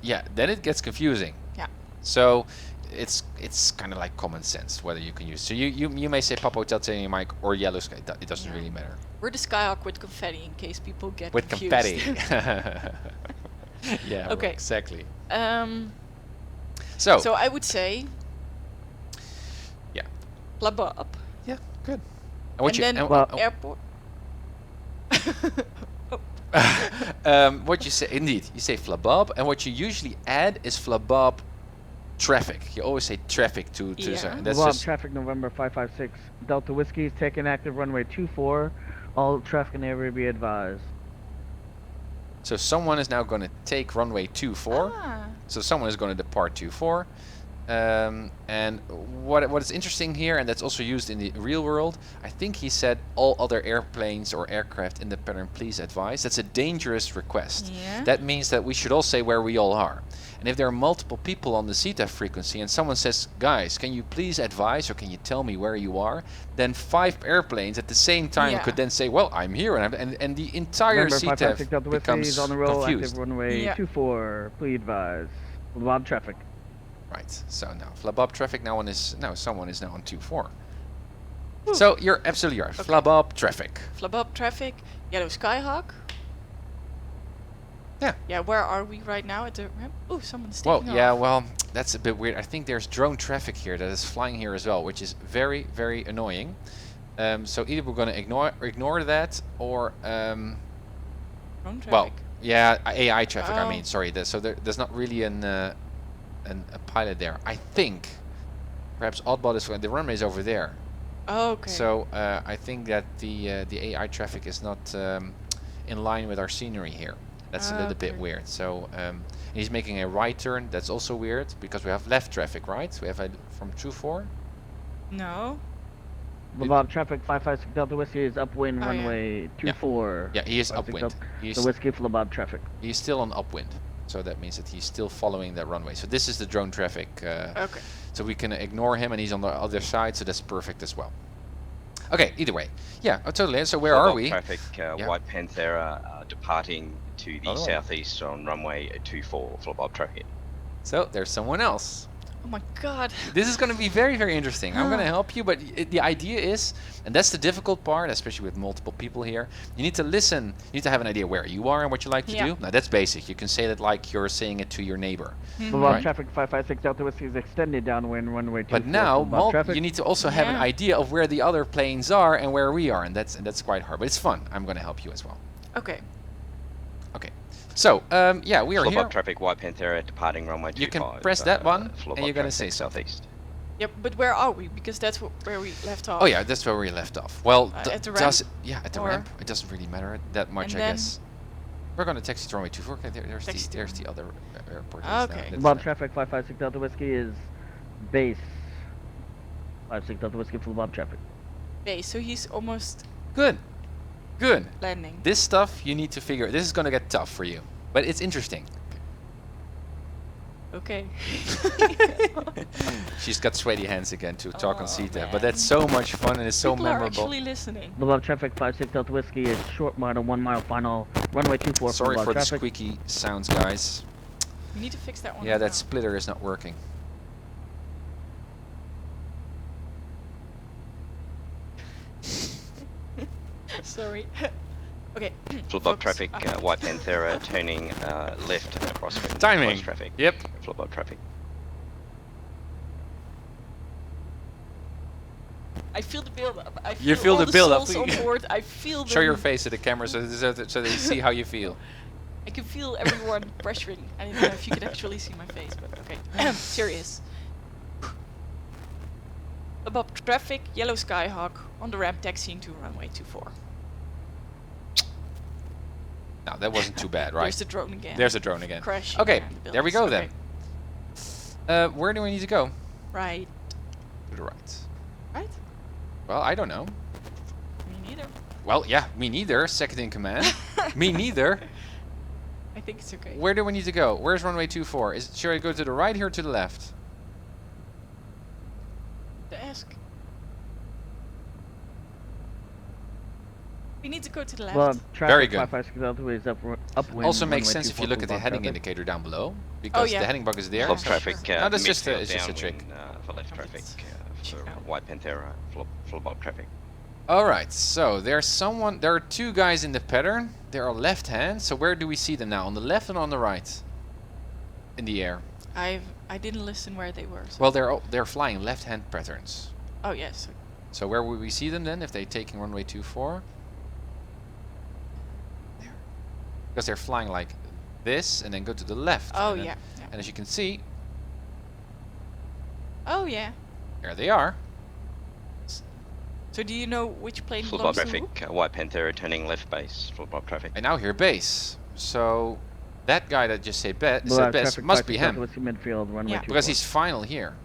[SPEAKER 11] Yeah, then it gets confusing.
[SPEAKER 12] Yeah.
[SPEAKER 11] So it's kind of like common sense whether you can use. So you may say Papa Hotel Tango Mike or yellow Sky. It doesn't really matter.
[SPEAKER 12] We're the Skyhawk with confetti in case people get
[SPEAKER 11] with
[SPEAKER 12] confused.
[SPEAKER 11] Confetti. Yeah.
[SPEAKER 12] Okay.
[SPEAKER 11] Well, exactly.
[SPEAKER 12] So I would say.
[SPEAKER 11] Yeah.
[SPEAKER 12] Blub up.
[SPEAKER 11] Yeah. Good. And
[SPEAKER 12] then airport.
[SPEAKER 11] What you say, indeed, you say flabob, and what you usually add is flabob traffic. You always say traffic to that's
[SPEAKER 2] flabob
[SPEAKER 11] just
[SPEAKER 2] traffic November 556 Delta Whiskey is taking active runway 24. All traffic in the area be advised.
[SPEAKER 11] So someone is now going to take runway 24. So someone is going to depart 24. And what is interesting here, and that's also used in the real world, I think he said all other airplanes or aircraft in the pattern please advise. That's a dangerous request.
[SPEAKER 12] Yeah.
[SPEAKER 11] That means that we should all say where we all are. And if there are multiple people on the CTAF frequency and someone says, guys, can you please advise or can you tell me where you are? Then 5 airplanes at the same time could then say, well, I'm here, and the entire CTAF becomes
[SPEAKER 2] on the roll,
[SPEAKER 11] confused.
[SPEAKER 2] active runway 24, please advise. Flabob traffic.
[SPEAKER 11] Right, so now flabob traffic, someone is now on 24. So you're absolutely right. Okay. Flabob traffic.
[SPEAKER 12] Flabob traffic, yellow Skyhawk.
[SPEAKER 11] Yeah.
[SPEAKER 12] Yeah, where are we right now at the ramp? Oh, someone's taking off.
[SPEAKER 11] Yeah, well, that's a bit weird. I think there's drone traffic here that is flying here as well, which is very, very annoying. So either we're going to ignore that or
[SPEAKER 12] drone traffic.
[SPEAKER 11] Well, yeah, AI traffic. I mean, sorry. So there's not really a pilot there. I think perhaps Oddbot is the runway is over there.
[SPEAKER 12] Oh, okay.
[SPEAKER 11] So I think that the AI traffic is not in line with our scenery here. That's a little bit weird. So he's making a right turn. That's also weird because we have left traffic, right? We have from 24.
[SPEAKER 12] No.
[SPEAKER 2] Flabob traffic 556 Delta Whiskey is upwind runway 24.
[SPEAKER 11] Yeah, he is upwind.
[SPEAKER 2] The Whiskey Flabob traffic.
[SPEAKER 11] He's still on upwind. So that means that he's still following that runway. So this is the drone traffic.
[SPEAKER 12] Okay.
[SPEAKER 11] So we can ignore him and he's on the other side, so that's perfect as well. Okay, either way. Yeah, totally. So where are we?
[SPEAKER 14] Traffic, White Panthera departing to the southeast on runway 24, Flabob traffic.
[SPEAKER 11] So there's someone else.
[SPEAKER 12] Oh my god.
[SPEAKER 11] This is going to be very, very interesting. I'm going to help you, but the idea is, and that's the difficult part, especially with multiple people here, you need to listen, you need to have an idea where you are and what you like to do. Now that's basic. You can say that like you're saying it to your neighbor.
[SPEAKER 2] Flabob traffic 556 Delta Whiskey is extended downwind runway 24.
[SPEAKER 11] But now you need to also have an idea of where the other planes are and where we are, and that's quite hard, but it's fun. I'm going to help you as well.
[SPEAKER 12] Okay.
[SPEAKER 11] Okay. So, yeah, we are here.
[SPEAKER 14] Traffic, White Panthera departing runway 25.
[SPEAKER 11] You can press that one, and you're going to say
[SPEAKER 14] southeast.
[SPEAKER 12] Yep, but where are we? Because that's where we left off.
[SPEAKER 11] Oh yeah, that's where we left off. Well,
[SPEAKER 12] at the ramp?
[SPEAKER 11] At the ramp. It doesn't really matter that much, I guess. We're going to taxi to runway 24. Okay, there's the other airport.
[SPEAKER 2] Flabob traffic 556 Delta Whiskey is base 56 Delta Whiskey, full Bob traffic.
[SPEAKER 12] Base, so he's almost
[SPEAKER 11] Good. Good.
[SPEAKER 12] landing.
[SPEAKER 11] This stuff you need to figure. This is gonna get tough for you, but it's interesting.
[SPEAKER 12] Okay.
[SPEAKER 11] She's got sweaty hands again to talk on CTAF,
[SPEAKER 12] man.
[SPEAKER 11] but that's so much fun and it's so
[SPEAKER 12] People are
[SPEAKER 11] memorable.
[SPEAKER 12] actually listening.
[SPEAKER 2] Full Bob traffic, 56 Delta Whiskey is short model, 1 mile final, runway 24,
[SPEAKER 11] Sorry
[SPEAKER 2] full
[SPEAKER 11] for
[SPEAKER 2] Bob
[SPEAKER 11] the
[SPEAKER 2] traffic.
[SPEAKER 11] squeaky sounds, guys.
[SPEAKER 12] We need to fix that one.
[SPEAKER 11] Yeah,
[SPEAKER 12] as
[SPEAKER 11] that
[SPEAKER 12] well.
[SPEAKER 11] splitter is not working.
[SPEAKER 12] Sorry. Okay.
[SPEAKER 14] Full Bob
[SPEAKER 12] Focus.
[SPEAKER 14] traffic, White Panthera turning left across
[SPEAKER 11] Timing.
[SPEAKER 14] close traffic.
[SPEAKER 11] Yep.
[SPEAKER 14] Full Bob traffic.
[SPEAKER 12] I feel the build up. I feel
[SPEAKER 11] You feel
[SPEAKER 12] all
[SPEAKER 11] the build up.
[SPEAKER 12] souls on board. I feel
[SPEAKER 11] Show your
[SPEAKER 12] them.
[SPEAKER 11] face to the camera so they see how you feel.
[SPEAKER 12] I can feel everyone pressuring. I don't know if you could actually see my face, but okay. Serious. Above traffic, yellow Skyhawk on the ramp taxiing to runway 24.
[SPEAKER 11] No, that wasn't too bad, right?
[SPEAKER 12] There's the drone again.
[SPEAKER 11] There's a drone again.
[SPEAKER 12] Crashing
[SPEAKER 11] Okay,
[SPEAKER 12] around the
[SPEAKER 11] there we go
[SPEAKER 12] buildings.
[SPEAKER 11] then. Where do we need to go?
[SPEAKER 12] Right.
[SPEAKER 11] To the right.
[SPEAKER 12] Right?
[SPEAKER 11] Well, I don't know.
[SPEAKER 12] Me neither.
[SPEAKER 11] Well, yeah, me neither. Second in command. Me neither.
[SPEAKER 12] I think it's okay.
[SPEAKER 11] Where do we need to go? Where's runway 24? Should I go to the right here or to the left?
[SPEAKER 12] To ask. We need to go to the left.
[SPEAKER 2] Well, traffic,
[SPEAKER 11] Very good.
[SPEAKER 2] 56 Delta is upwind.
[SPEAKER 11] Also makes
[SPEAKER 2] runway
[SPEAKER 11] sense if you
[SPEAKER 2] 24,
[SPEAKER 11] look at the
[SPEAKER 2] full Bob
[SPEAKER 11] heading
[SPEAKER 2] traffic.
[SPEAKER 11] indicator down below, because
[SPEAKER 12] yeah.
[SPEAKER 11] the heading bug is there.
[SPEAKER 14] Full
[SPEAKER 12] Yeah,
[SPEAKER 14] traffic,
[SPEAKER 12] sure.
[SPEAKER 11] No, that's just a-
[SPEAKER 14] midfield
[SPEAKER 11] it's just a trick.
[SPEAKER 14] downwind, for left traffic, for
[SPEAKER 12] check out.
[SPEAKER 14] White Panthera, full Bob traffic.
[SPEAKER 11] Alright, so there are two guys in the pattern. They are left hand, so where do we see them now? On the left and on the right? In the air.
[SPEAKER 12] I didn't listen where they were. So.
[SPEAKER 11] Well, they're flying left hand patterns.
[SPEAKER 12] Oh yes.
[SPEAKER 11] So where would we see them then if they're taking runway 24? There. Because they're flying like this and then go to the left.
[SPEAKER 12] Oh
[SPEAKER 11] and then-
[SPEAKER 12] yeah.
[SPEAKER 11] And as you can see,
[SPEAKER 12] Oh yeah.
[SPEAKER 11] there they are.
[SPEAKER 12] So do you know which plane
[SPEAKER 14] Full Bob
[SPEAKER 12] belongs to
[SPEAKER 14] traffic,
[SPEAKER 12] who?
[SPEAKER 14] White Panthera turning left base, full Bob traffic.
[SPEAKER 11] I now hear base. So that guy that just said
[SPEAKER 2] Well,
[SPEAKER 11] best
[SPEAKER 2] traffic,
[SPEAKER 11] must be
[SPEAKER 2] 56 Delta
[SPEAKER 11] him.
[SPEAKER 2] Whiskey midfield, runway
[SPEAKER 12] Yeah.
[SPEAKER 2] 24.
[SPEAKER 11] Because he's final here.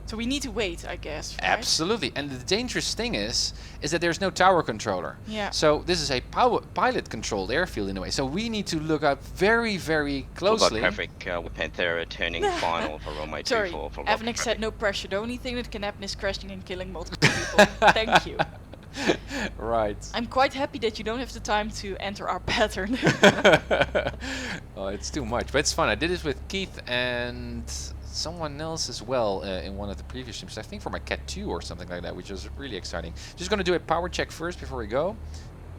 [SPEAKER 12] So we need to wait, I guess. Right?
[SPEAKER 11] Absolutely. And the dangerous thing is that there's no tower controller.
[SPEAKER 12] Yeah.
[SPEAKER 11] So this is a pilot controlled airfield in a way. So we need to look out very, very
[SPEAKER 14] Full Bob
[SPEAKER 11] closely.
[SPEAKER 14] traffic, with Panthera turning final for runway
[SPEAKER 12] Sorry,
[SPEAKER 14] 24, full Bob
[SPEAKER 12] Avnix said
[SPEAKER 14] traffic.
[SPEAKER 12] no pressure. The only thing that can happen is crashing and killing multiple people. Thank you.
[SPEAKER 11] Right.
[SPEAKER 12] I'm quite happy that you don't have the time to enter our pattern.
[SPEAKER 11] Oh, it's too much, but it's fun. I did this with Keith and someone else as well in one of the previous streams. I think for my Cat 2 or something like that, which was really exciting. Just gonna do a power check first before we go.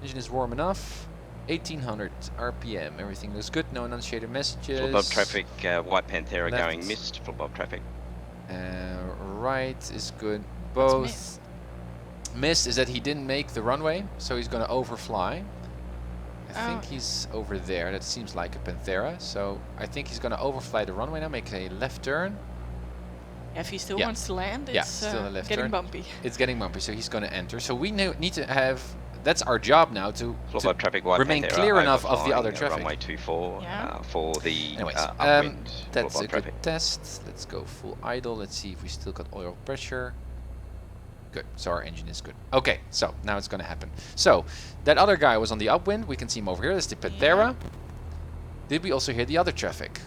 [SPEAKER 11] Engine is warm enough. 1800 RPM. Everything looks good. No uninitiated messages.
[SPEAKER 14] Full Bob traffic, White Panthera
[SPEAKER 11] Left.
[SPEAKER 14] going missed, full Bob traffic.
[SPEAKER 11] Right is good.
[SPEAKER 12] What's
[SPEAKER 11] Both.
[SPEAKER 12] missed?
[SPEAKER 11] Missed is that he didn't make the runway, so he's gonna overfly. I
[SPEAKER 12] Oh.
[SPEAKER 11] think he's over there. That seems like a Panthera. So I think he's gonna overfly the runway now, make a left turn.
[SPEAKER 12] If he still
[SPEAKER 11] Yeah.
[SPEAKER 12] wants to land,
[SPEAKER 11] Yeah,
[SPEAKER 12] it's
[SPEAKER 11] still a left
[SPEAKER 12] getting
[SPEAKER 11] turn.
[SPEAKER 12] bumpy.
[SPEAKER 11] It's getting bumpy, so he's gonna enter. So we need to have. That's our job now to
[SPEAKER 14] Full Bob traffic, White
[SPEAKER 11] remain
[SPEAKER 14] Panthera
[SPEAKER 11] clear enough of the
[SPEAKER 14] overflying,
[SPEAKER 11] other traffic.
[SPEAKER 14] Runway 24
[SPEAKER 12] Yeah.
[SPEAKER 14] For the
[SPEAKER 11] Anyways,
[SPEAKER 14] upwind,
[SPEAKER 11] that's
[SPEAKER 14] full
[SPEAKER 11] a
[SPEAKER 14] Bob
[SPEAKER 11] good
[SPEAKER 14] traffic.
[SPEAKER 11] test. Let's go full idle. Let's see if we still got oil pressure. Good. So our engine is good. Okay, so now it's gonna happen. So that other guy was on the upwind. We can see him over here. That's the Panthera. Did we also hear the other traffic?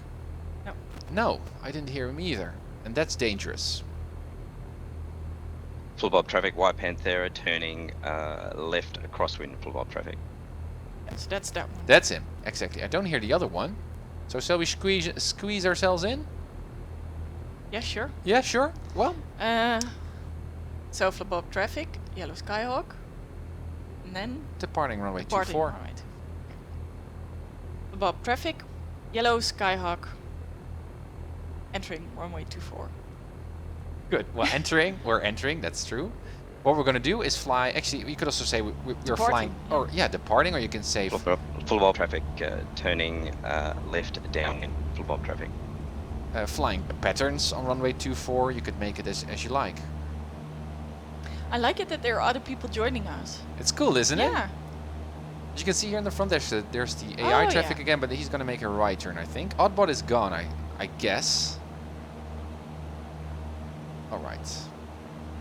[SPEAKER 12] No.
[SPEAKER 11] No, I didn't hear him either. And that's dangerous.
[SPEAKER 14] Full Bob traffic, White Panthera turning left crosswind, full Bob traffic.
[SPEAKER 12] So that's that one.
[SPEAKER 11] That's him. Exactly. I don't hear the other one. So shall we squeeze ourselves in?
[SPEAKER 12] Yeah, sure.
[SPEAKER 11] Yeah, sure. Well,
[SPEAKER 12] So for Bob traffic, yellow Skyhawk, and then
[SPEAKER 11] departing runway
[SPEAKER 12] departing
[SPEAKER 11] 24.
[SPEAKER 12] runway. For Bob traffic, yellow Skyhawk, entering runway 24.
[SPEAKER 11] Good. Well, we're entering, that's true. What we're going to do is fly, actually, you could also say we're
[SPEAKER 12] Departing,
[SPEAKER 11] flying, or yeah, departing, or you can say
[SPEAKER 14] Full Bob traffic, turning left downwind, full Bob traffic.
[SPEAKER 11] flying patterns on runway 24. You could make it as you like.
[SPEAKER 12] I like it that there are other people joining us.
[SPEAKER 11] It's cool, isn't it?
[SPEAKER 12] Yeah.
[SPEAKER 11] As you can see here in the front, there's the AI
[SPEAKER 12] Oh,
[SPEAKER 11] traffic
[SPEAKER 12] yeah.
[SPEAKER 11] again, but he's going to make a right turn, I think. Oddbot is gone, I guess. All right.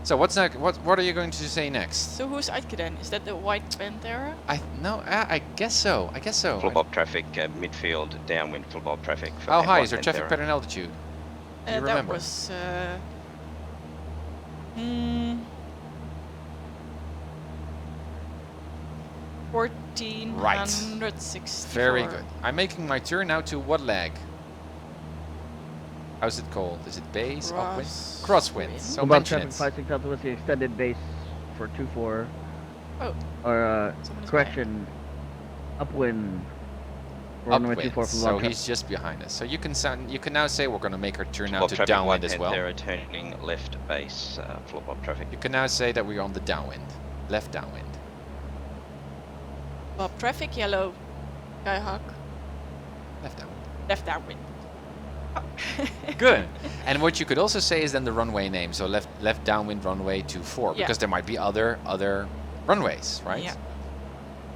[SPEAKER 11] So what's next? What are you going to say next?
[SPEAKER 12] So who's Aitke then? Is that the white Pantera?
[SPEAKER 11] I guess so. I guess so.
[SPEAKER 14] Flip-up traffic, midfield, downwind flip-up traffic. For
[SPEAKER 11] How high
[SPEAKER 14] F1
[SPEAKER 11] is our traffic
[SPEAKER 14] Pantera.
[SPEAKER 11] pattern altitude? Do you
[SPEAKER 12] That
[SPEAKER 11] remember?
[SPEAKER 12] was 1460.
[SPEAKER 11] Very good. I'm making my turn now to what leg? How's it called? Is it base? Upwind? Crosswind. So
[SPEAKER 2] Full Bob
[SPEAKER 11] mention
[SPEAKER 2] traffic
[SPEAKER 11] it.
[SPEAKER 2] 56 Delta Whiskey extended base for 24.
[SPEAKER 12] Oh.
[SPEAKER 2] Or
[SPEAKER 12] Someone is
[SPEAKER 2] correction, upwind. Runway
[SPEAKER 11] Upwind.
[SPEAKER 2] 24 for
[SPEAKER 11] So
[SPEAKER 2] long
[SPEAKER 11] he's just behind us. So you can now say we're going to make our turn now
[SPEAKER 14] Flip-up
[SPEAKER 11] to
[SPEAKER 14] traffic,
[SPEAKER 11] downwind
[SPEAKER 14] white
[SPEAKER 11] as well.
[SPEAKER 14] Pantera, turning left base, flip-up traffic.
[SPEAKER 11] You can now say that we're on the downwind, left downwind.
[SPEAKER 12] Bob traffic, yellow Skyhawk.
[SPEAKER 11] Left downwind.
[SPEAKER 12] Left downwind.
[SPEAKER 11] Good. And what you could also say is then the runway name. So left downwind runway 24,
[SPEAKER 12] Yeah.
[SPEAKER 11] because there might be other runways, right?
[SPEAKER 12] Yeah.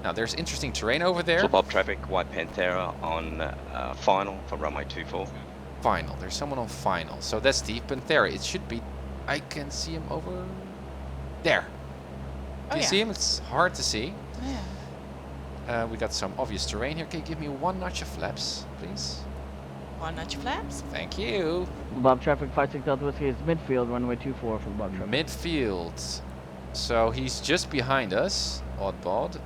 [SPEAKER 11] Now there's interesting terrain over there.
[SPEAKER 14] Flip-up traffic, white Pantera on final for runway 24.
[SPEAKER 11] Final. There's someone on final. So that's the Pantera. It should be. I can see him over there.
[SPEAKER 12] Oh,
[SPEAKER 11] Do you
[SPEAKER 12] yeah.
[SPEAKER 11] see him? It's hard to see.
[SPEAKER 12] Yeah.
[SPEAKER 11] We got some obvious terrain here. Can you give me one notch of flaps, please?
[SPEAKER 12] One notch flaps.
[SPEAKER 11] Thank you.
[SPEAKER 2] Full Bob traffic 56 Delta Whiskey is midfield, runway 24 for Bob traffic.
[SPEAKER 11] Midfield. So he's just behind us. Oddbod.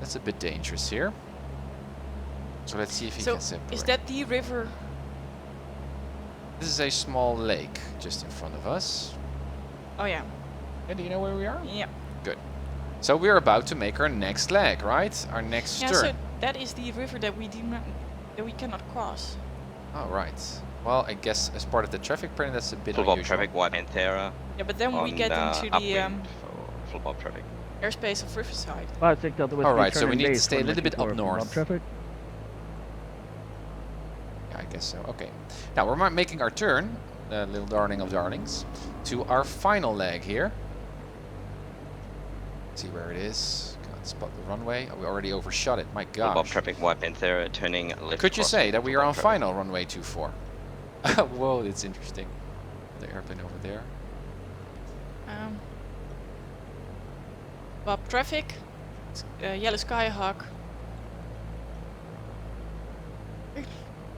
[SPEAKER 11] That's a bit dangerous here. So let's see if he
[SPEAKER 12] So
[SPEAKER 11] can separate.
[SPEAKER 12] is that the river?
[SPEAKER 11] This is a small lake just in front of us.
[SPEAKER 12] Oh yeah.
[SPEAKER 11] And do you know where we are?
[SPEAKER 12] Yeah.
[SPEAKER 11] Good. So we're about to make our next leg, right? Our next
[SPEAKER 12] Yeah.
[SPEAKER 11] turn.
[SPEAKER 12] So that is the river that we cannot cross.
[SPEAKER 11] Oh, right. Well, I guess as part of the traffic pattern, that's a bit
[SPEAKER 14] Flip-up
[SPEAKER 11] unusual.
[SPEAKER 14] traffic, white Pantera.
[SPEAKER 12] Yeah, but then we
[SPEAKER 14] on,
[SPEAKER 12] get into the
[SPEAKER 14] upwind for flip-up traffic.
[SPEAKER 12] airspace of Riverside.
[SPEAKER 2] 56 Delta Whiskey.
[SPEAKER 11] Alright, so we
[SPEAKER 2] turning
[SPEAKER 11] need to
[SPEAKER 2] base,
[SPEAKER 11] stay a
[SPEAKER 2] runway
[SPEAKER 11] little bit
[SPEAKER 2] 24
[SPEAKER 11] up
[SPEAKER 2] for Bob
[SPEAKER 11] north.
[SPEAKER 2] traffic.
[SPEAKER 11] Yeah, I guess so. Okay. Now we're making our turn, little darling of darlings, to our final leg here. See where it is. Can't spot the runway. Oh, we already overshot it. My
[SPEAKER 14] Flip-up
[SPEAKER 11] gosh.
[SPEAKER 14] traffic, white Pantera, turning left.
[SPEAKER 11] Could you say
[SPEAKER 14] crossing
[SPEAKER 11] that we
[SPEAKER 14] flip-up
[SPEAKER 11] are on
[SPEAKER 14] traffic.
[SPEAKER 11] final runway 24? Whoa, it's interesting. The airplane over there.
[SPEAKER 12] Bob traffic, yellow Skyhawk.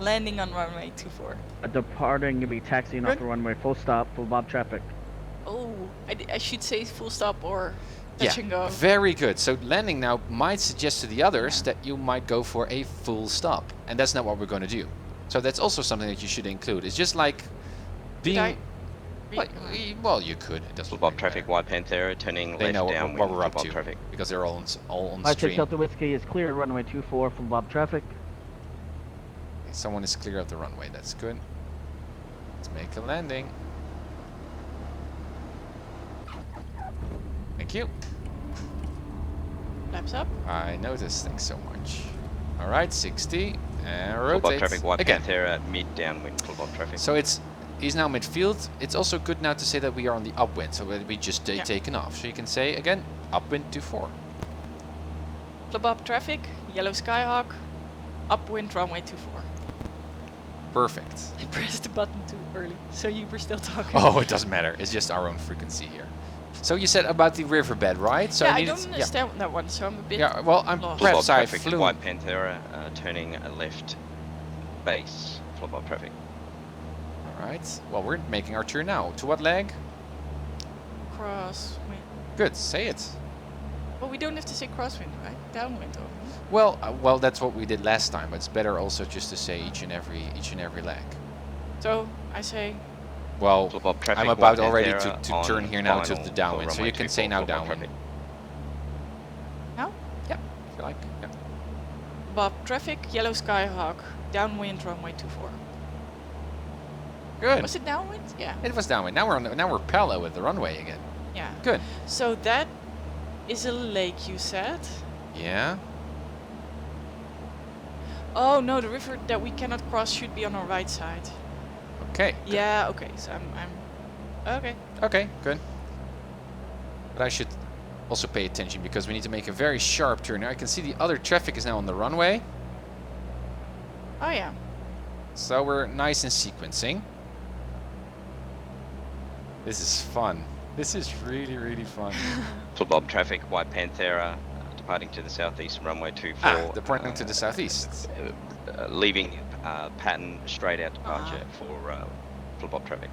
[SPEAKER 12] Landing on runway 24.
[SPEAKER 2] Departing, you'll be taxiing off the runway full stop for Bob traffic.
[SPEAKER 12] Oh, I should say full stop or touch and go.
[SPEAKER 11] Very good. So landing now might suggest to the others that you might go for a full stop. And that's not what we're going to do. So that's also something that you should include. It's just like being... Well, you could. It doesn't
[SPEAKER 14] Flip-up
[SPEAKER 11] really
[SPEAKER 14] traffic,
[SPEAKER 11] matter.
[SPEAKER 14] white Pantera, turning
[SPEAKER 11] They
[SPEAKER 14] left
[SPEAKER 11] know
[SPEAKER 14] downwind
[SPEAKER 11] what we're up
[SPEAKER 14] flip-up
[SPEAKER 11] to
[SPEAKER 14] traffic.
[SPEAKER 11] because they're all on
[SPEAKER 2] 56
[SPEAKER 11] stream.
[SPEAKER 2] Delta Whiskey is clear, runway 24 for Bob traffic.
[SPEAKER 11] Someone is clear of the runway. That's good. Let's make a landing. Thank you.
[SPEAKER 12] Flaps up.
[SPEAKER 11] I noticed. Thanks so much. All right, 60 and
[SPEAKER 14] Flip-up
[SPEAKER 11] rotate
[SPEAKER 14] traffic, white
[SPEAKER 11] again.
[SPEAKER 14] Pantera, mid downwind flip-up traffic.
[SPEAKER 11] So he's now midfield. It's also good now to say that we are on the upwind, so that we just taken off. So you can say again, upwind 24.
[SPEAKER 12] Flip up traffic, yellow Skyhawk, upwind runway 24.
[SPEAKER 11] Perfect.
[SPEAKER 12] I pressed the button too early, so you were still talking.
[SPEAKER 11] Oh, it doesn't matter. It's just our own frequency here. So you said about the riverbed, right? So
[SPEAKER 12] yeah, I
[SPEAKER 11] needed-
[SPEAKER 12] don't understand that one, so I'm a bit
[SPEAKER 11] Yeah, well, I'm
[SPEAKER 12] lost.
[SPEAKER 11] perhaps
[SPEAKER 14] Flip-up
[SPEAKER 11] I
[SPEAKER 14] traffic,
[SPEAKER 11] flew.
[SPEAKER 14] white Pantera, turning left base flip-up traffic.
[SPEAKER 11] All right. Well, we're making our turn now. To what leg?
[SPEAKER 12] Crosswind.
[SPEAKER 11] Good. Say it.
[SPEAKER 12] Well, we don't have to say crosswind, right? Downwind only.
[SPEAKER 11] Well, that's what we did last time. But it's better also just to say each and every leg.
[SPEAKER 12] So I say
[SPEAKER 11] Well,
[SPEAKER 14] Flip-up traffic,
[SPEAKER 11] I'm about
[SPEAKER 14] white
[SPEAKER 11] already
[SPEAKER 14] Pantera
[SPEAKER 11] to
[SPEAKER 14] on
[SPEAKER 11] turn here now to
[SPEAKER 14] final
[SPEAKER 11] the
[SPEAKER 14] for
[SPEAKER 11] downwind, so
[SPEAKER 14] runway
[SPEAKER 11] you can say
[SPEAKER 14] 24
[SPEAKER 11] now
[SPEAKER 14] flip-up
[SPEAKER 11] downwind.
[SPEAKER 14] traffic.
[SPEAKER 12] now.
[SPEAKER 11] Yeah, if you like. Yeah.
[SPEAKER 12] Bob traffic, yellow Skyhawk, downwind runway 24.
[SPEAKER 11] Good.
[SPEAKER 12] Was it downwind? Yeah.
[SPEAKER 11] It was downwind. Now we're parallel with the runway again.
[SPEAKER 12] Yeah.
[SPEAKER 11] Good.
[SPEAKER 12] So that is a lake, you said.
[SPEAKER 11] Yeah.
[SPEAKER 12] Oh no, the river that we cannot cross should be on our right side.
[SPEAKER 11] Okay. Good.
[SPEAKER 12] Yeah. Okay. So I'm okay.
[SPEAKER 11] Okay. Good. But I should also pay attention because we need to make a very sharp turn. Now I can see the other traffic is now on the runway,
[SPEAKER 12] Oh yeah.
[SPEAKER 11] so we're nice in sequencing. This is fun. This is really, really fun.
[SPEAKER 14] Flip-flop traffic, White Panthera, departing to the southeast runway 24.
[SPEAKER 11] Departing to the southeast.
[SPEAKER 14] Leaving pattern straight out departure for flip-flop traffic.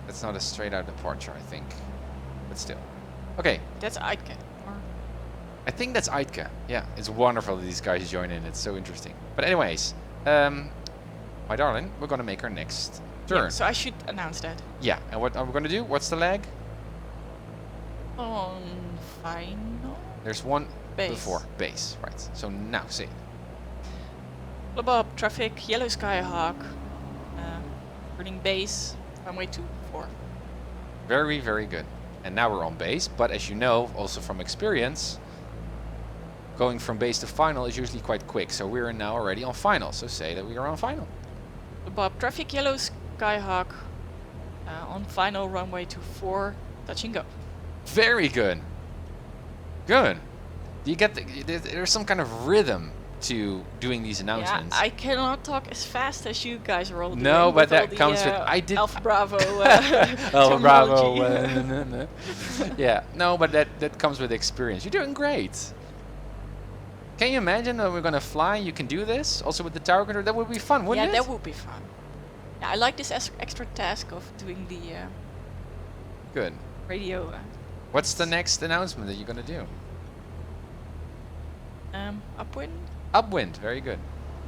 [SPEAKER 11] That's not a straight out departure, I think. But still. Okay.
[SPEAKER 12] That's Aitke.
[SPEAKER 11] I think that's Aitke. Yeah, it's wonderful that these guys join in. It's so interesting. But anyways, my darling, we're gonna make our next turn.
[SPEAKER 12] Yeah, so I should announce that.
[SPEAKER 11] Yeah, and what are we gonna do? What's the lag?
[SPEAKER 12] On final.
[SPEAKER 11] There's one
[SPEAKER 12] Base.
[SPEAKER 11] before base, right? So now say it.
[SPEAKER 12] Flip-flop traffic, Yellow Skyhawk, turning base, runway 24.
[SPEAKER 11] Very, very good. And now we're on base, but as you know, also from experience, going from base to final is usually quite quick. So we're now already on final. So say that we are on final.
[SPEAKER 12] Flip-flop traffic, Yellow Skyhawk, on final runway 24, touch and go.
[SPEAKER 11] Very good. Good. Do you get there's some kind of rhythm to doing these announcements?
[SPEAKER 12] Yeah, I cannot talk as fast as you guys are all doing.
[SPEAKER 11] No, but
[SPEAKER 12] with all
[SPEAKER 11] that
[SPEAKER 12] the,
[SPEAKER 11] comes with I did
[SPEAKER 12] Alpha Bravo.
[SPEAKER 11] Alpha Bravo.
[SPEAKER 12] terminology.
[SPEAKER 11] Yeah, no, but that comes with experience. You're doing great. Can you imagine that we're gonna fly? You can do this also with the tower control. That would be fun, wouldn't it?
[SPEAKER 12] Yeah, that would be fun. Yeah, I like this extra task of doing the
[SPEAKER 11] Good.
[SPEAKER 12] radio.
[SPEAKER 11] What's the next announcement that you're gonna do?
[SPEAKER 12] Upwind.
[SPEAKER 11] Upwind. Very good.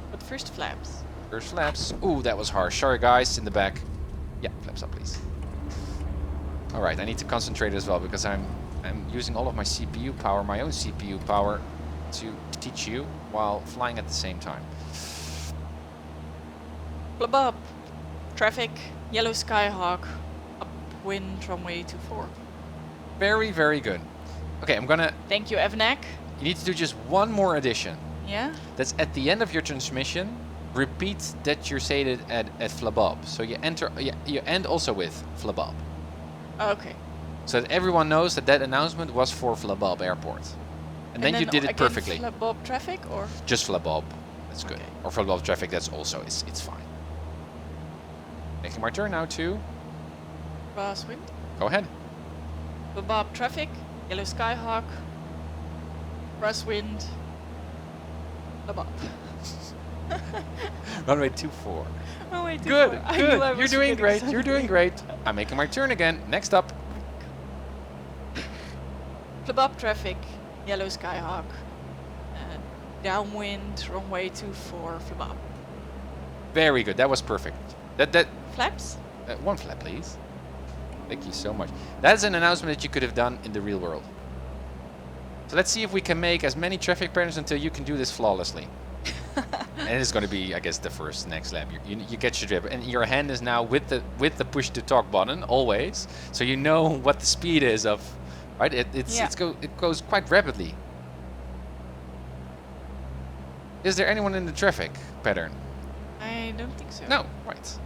[SPEAKER 12] But first flaps.
[SPEAKER 11] First flaps. Ooh, that was harsh. Sorry, guys, in the back. Yeah, flaps up, please. All right, I need to concentrate as well because I'm using all of my CPU power, my own CPU power, to teach you while flying at the same time.
[SPEAKER 12] Flip up. Traffic. Yellow Skyhawk. Upwind runway 24.
[SPEAKER 11] Very, very good. Okay, I'm gonna.
[SPEAKER 12] Thank you, Evnak.
[SPEAKER 11] You need to do just one more addition.
[SPEAKER 12] Yeah.
[SPEAKER 11] That's at the end of your transmission. Repeat that you say it at Flabab. So you enter. You end also with Flabab.
[SPEAKER 12] Okay.
[SPEAKER 11] So that everyone knows that announcement was for Flabab Airport. And then you did it perfectly.
[SPEAKER 12] Flabab traffic or?
[SPEAKER 11] Just Flabab. That's good.
[SPEAKER 12] Okay.
[SPEAKER 11] Or Flabab traffic. That's also it's fine. Making my turn now to.
[SPEAKER 12] Crosswind.
[SPEAKER 11] Go ahead.
[SPEAKER 12] Flabab traffic. Yellow Skyhawk. Crosswind. Flabab.
[SPEAKER 11] Runway 24.
[SPEAKER 12] Runway 24.
[SPEAKER 11] Good,
[SPEAKER 12] I knew I
[SPEAKER 11] good. You're
[SPEAKER 12] was
[SPEAKER 11] doing
[SPEAKER 12] forgetting
[SPEAKER 11] great.
[SPEAKER 12] something.
[SPEAKER 11] You're doing great. I'm making my turn again. Next up.
[SPEAKER 12] Flabab traffic. Yellow Skyhawk. Downwind. Runway 24. Flabab.
[SPEAKER 11] Very good. That was perfect. That.
[SPEAKER 12] Flaps?
[SPEAKER 11] One flap, please. Thank you so much. That's an announcement that you could have done in the real world. So let's see if we can make as many traffic patterns until you can do this flawlessly. And it's going to be, I guess, the first next lap. You get your drift, and your hand is now with the push to talk button always, so you know what the speed is of. Right? It goes quite rapidly. Is there anyone in the traffic pattern?
[SPEAKER 12] I don't think so.
[SPEAKER 11] No, right.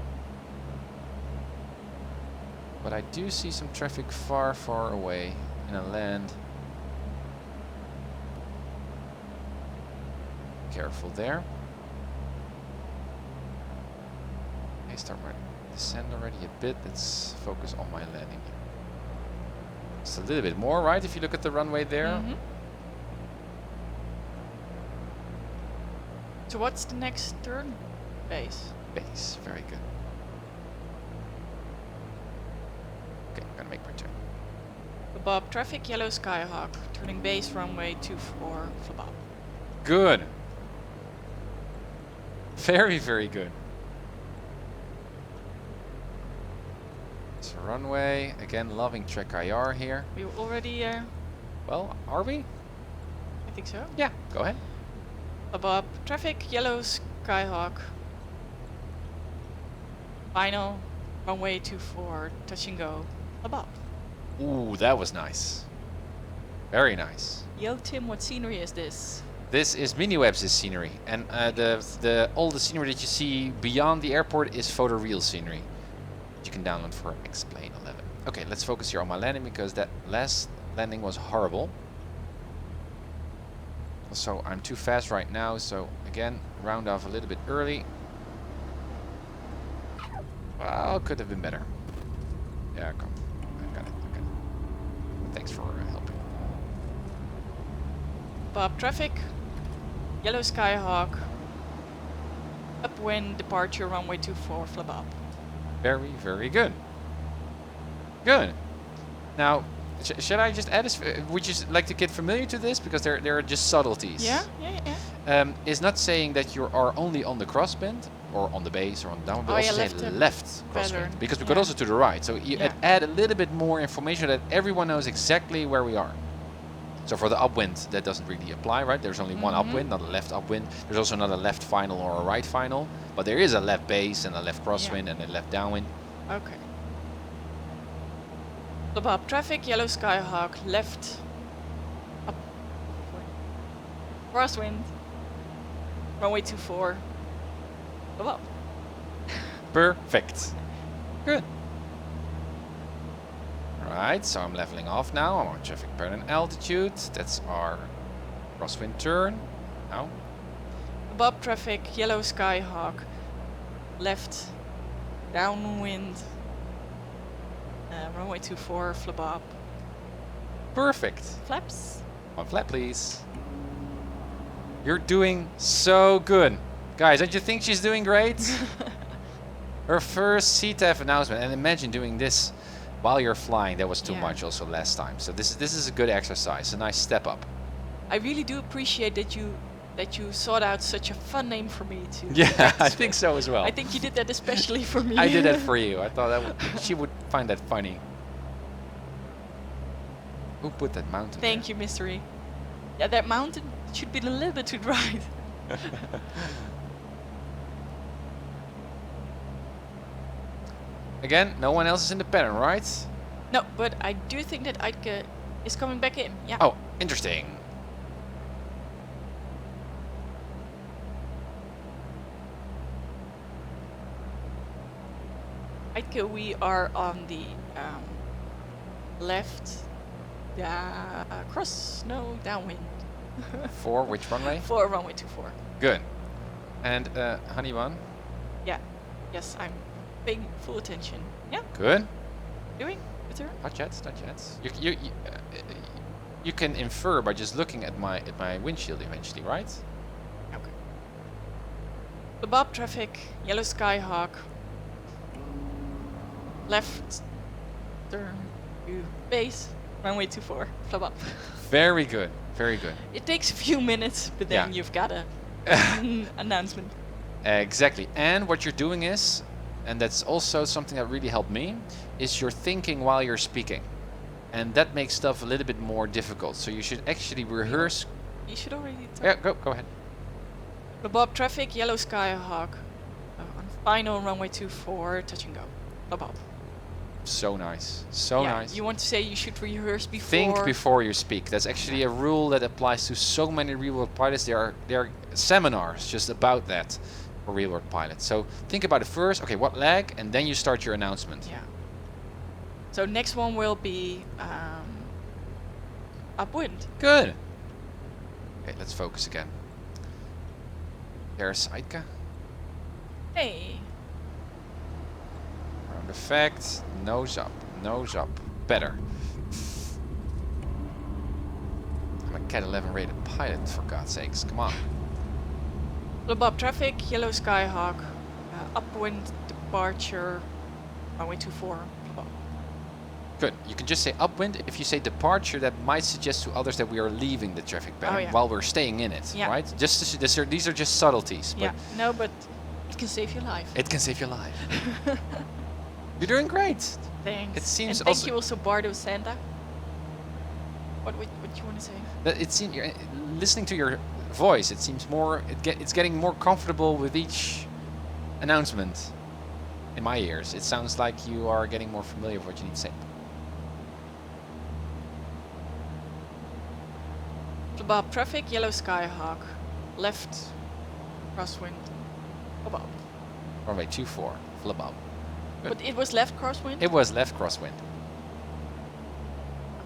[SPEAKER 11] But I do see some traffic far, far away in a land. Careful there. I start my descent already a bit. Let's focus on my landing here. Just a little bit more, right? If you look at the runway there.
[SPEAKER 12] Mm-hmm. So what's the next turn? Base.
[SPEAKER 11] Base, very good. Okay, I'm gonna make my turn.
[SPEAKER 12] Flabab traffic, Yellow Skyhawk, turning base runway 24, Flabab.
[SPEAKER 11] Good. Very, very good. So runway, again, loving TrackIR here.
[SPEAKER 12] We already,
[SPEAKER 11] Well, are we?
[SPEAKER 12] I think so.
[SPEAKER 11] Yeah, go ahead.
[SPEAKER 12] Flabab traffic, Yellow Skyhawk. Final, runway 24, touch and go, Flabab.
[SPEAKER 11] Ooh, that was nice. Very nice.
[SPEAKER 12] Yo, Tim, what scenery is this?
[SPEAKER 11] This is MiniWeb's scenery, and all the scenery that you see beyond the airport is photoreal scenery that you can download for X-Plane 11. Okay, let's focus here on my landing because that last landing was horrible. So I'm too fast right now, so again, round off a little bit early. Well, could have been better. Yeah, come. Thanks for helping.
[SPEAKER 12] Bob traffic. Yellow Skyhawk. Upwind departure runway 24 flip up.
[SPEAKER 11] Very, very good. Good. Now, should I just add this? Would you like to get familiar to this? Because there are just subtleties.
[SPEAKER 12] Yeah, yeah, yeah.
[SPEAKER 11] It's not saying that you are only on the crosswind or on the base or on the downwind, but also say left crosswind. Because we could also to the right. So you add a little bit more information that everyone knows exactly where we are. So for the upwind, that doesn't really apply, right? There's only one upwind, not a left upwind. There's also not a left final or a right final, but there is a left base and a left crosswind and a left downwind.
[SPEAKER 12] Okay. Flip up traffic, Yellow Skyhawk, left up, crosswind, runway 24, flip up.
[SPEAKER 11] Perfect. Good. Right, so I'm leveling off now. I'm on traffic pattern altitude. That's our crosswind turn. Now.
[SPEAKER 12] Above traffic, Yellow Skyhawk, left, downwind, runway 24, flip up.
[SPEAKER 11] Perfect.
[SPEAKER 12] Flaps.
[SPEAKER 11] One flap, please. You're doing so good. Guys, don't you think she's doing great? Her first CTAF announcement, and imagine doing this while you're flying. That was too much also last time. So this is a good exercise, a nice step up.
[SPEAKER 12] I really do appreciate that you sought out such a fun name for me to.
[SPEAKER 11] Yeah, I think so as well.
[SPEAKER 12] I think you did that especially for me.
[SPEAKER 11] I did that for you. I thought she would find that funny. Who put that mountain
[SPEAKER 12] Thank you, Mystery. Yeah, that mountain should be a little bit to the right.
[SPEAKER 11] Again, no one else is in the pattern, right?
[SPEAKER 12] No, but I do think that Ike is coming back in. Yeah.
[SPEAKER 11] Oh, interesting.
[SPEAKER 12] Ike, we are on the left. Downwind.
[SPEAKER 11] For which runway?
[SPEAKER 12] For runway 24.
[SPEAKER 11] Good. And honey bun?
[SPEAKER 12] Yeah. Yes, I'm paying full attention. Yeah.
[SPEAKER 11] Good.
[SPEAKER 12] Doing the turn?
[SPEAKER 11] Not yet. You can infer by just looking at my windshield eventually, right?
[SPEAKER 12] Okay. The Bob traffic, Yellow Skyhawk. Left turn to base, runway 24, flip up.
[SPEAKER 11] Very good, very good.
[SPEAKER 12] It takes a few minutes, but then you've got a announcement.
[SPEAKER 11] Exactly, and what you're doing is, and that's also something that really helped me, is you're thinking while you're speaking. And that makes stuff a little bit more difficult, so you should actually rehearse.
[SPEAKER 12] You should already
[SPEAKER 11] Yeah, go ahead.
[SPEAKER 12] The Bob traffic, Yellow Skyhawk, on final runway 24, touch and go. Flip up.
[SPEAKER 11] So nice, so nice.
[SPEAKER 12] You want to say you should rehearse before?
[SPEAKER 11] Think before you speak. That's actually a rule that applies to so many real-world pilots. There are seminars just about that for real-world pilots. So think about it first. Okay, what lag, and then you start your announcement.
[SPEAKER 12] Yeah. So next one will be upwind.
[SPEAKER 11] Good. Okay, let's focus again. There's Saitek.
[SPEAKER 12] Hey.
[SPEAKER 11] Round effect, nose up, better. I'm a Cat 11 rated pilot, for God's sakes, come on.
[SPEAKER 12] Flip up traffic, Yellow Skyhawk, upwind departure, runway 24.
[SPEAKER 11] Good, you can just say upwind. If you say departure, that might suggest to others that we are leaving the traffic pattern while we're staying in it, right? Just these are just subtleties.
[SPEAKER 12] Yeah, no, but it can save your life.
[SPEAKER 11] It can save your life. You're doing great.
[SPEAKER 12] Thanks.
[SPEAKER 11] It seems
[SPEAKER 12] and thank you also Bardo Santa. What you want to say?
[SPEAKER 11] That it seems, listening to your voice, it seems more. It's getting more comfortable with each announcement. In my ears, it sounds like you are getting more familiar with what you need to say.
[SPEAKER 12] Bob traffic, Yellow Skyhawk, left crosswind, above.
[SPEAKER 11] Runway 24, flip up. Good.
[SPEAKER 12] But it was left crosswind?
[SPEAKER 11] It was left crosswind.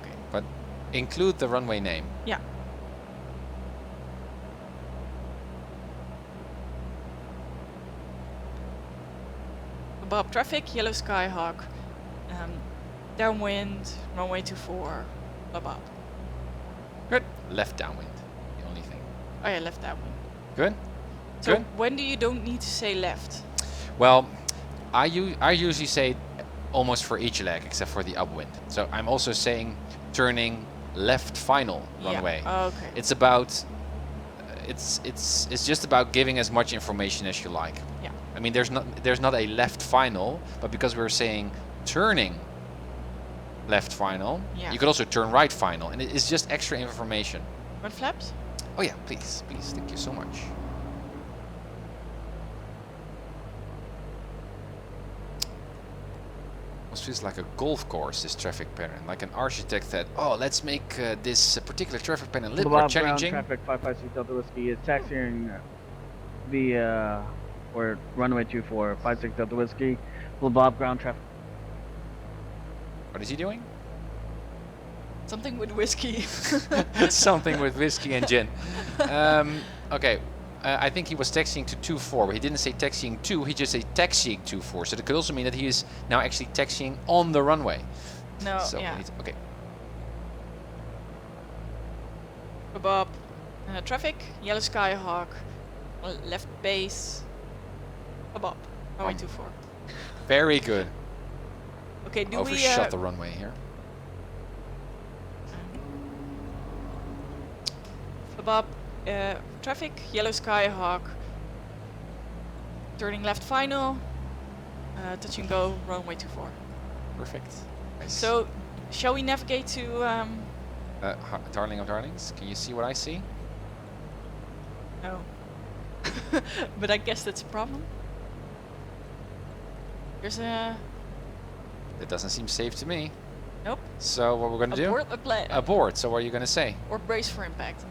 [SPEAKER 12] Okay.
[SPEAKER 11] But include the runway name.
[SPEAKER 12] Yeah. Bob traffic, Yellow Skyhawk, downwind, runway 24, About.
[SPEAKER 11] Good. Left downwind. The only thing.
[SPEAKER 12] Oh yeah, left downwind.
[SPEAKER 11] Good.
[SPEAKER 12] So
[SPEAKER 11] Good.
[SPEAKER 12] when do you don't need to say left?
[SPEAKER 11] Well, I usually say almost for each leg except for the upwind. So I'm also saying turning left final runway.
[SPEAKER 12] Yeah. Okay.
[SPEAKER 11] It's about it's just about giving as much information as you like.
[SPEAKER 12] Yeah.
[SPEAKER 11] I mean there's not a left final, but because we're saying turning left final,
[SPEAKER 12] Yeah.
[SPEAKER 11] you could also turn right final, and it's just extra information.
[SPEAKER 12] Front flaps?
[SPEAKER 11] Oh yeah, please, thank you so much. Almost feels like a golf course, this traffic pattern. Like an architect said, oh, let's make this particular traffic pattern a little more challenging.
[SPEAKER 2] Traffic 556 Delta Whiskey is taxiing the or runway 24 56 Delta Whiskey. Blue Bob ground traffic.
[SPEAKER 11] What is he doing?
[SPEAKER 12] Something with whiskey.
[SPEAKER 11] Something with whiskey and gin. Okay. I think he was taxiing to 24, but he didn't say taxiing to, he just said taxiing 24. So that could also mean that he is now actually taxiing on the runway.
[SPEAKER 12] No,
[SPEAKER 11] So
[SPEAKER 12] yeah.
[SPEAKER 11] okay.
[SPEAKER 12] Bob. Traffic, yellow Skyhawk, left base. Bob. Runway 24.
[SPEAKER 11] Very good.
[SPEAKER 12] Okay, do we
[SPEAKER 11] Overshot the runway here.
[SPEAKER 12] Bob, traffic, yellow Skyhawk, turning left final, touch and go, runway 24.
[SPEAKER 11] Perfect. Nice.
[SPEAKER 12] So, shall we navigate to...
[SPEAKER 11] darling of darlings, can you see what I see?
[SPEAKER 12] No. But I guess that's a problem. There's a...
[SPEAKER 11] It doesn't seem safe to me.
[SPEAKER 12] Nope.
[SPEAKER 11] So what we're gonna do?
[SPEAKER 12] Abort a play.
[SPEAKER 11] Abort. So what are you gonna say?
[SPEAKER 12] Or brace for impact.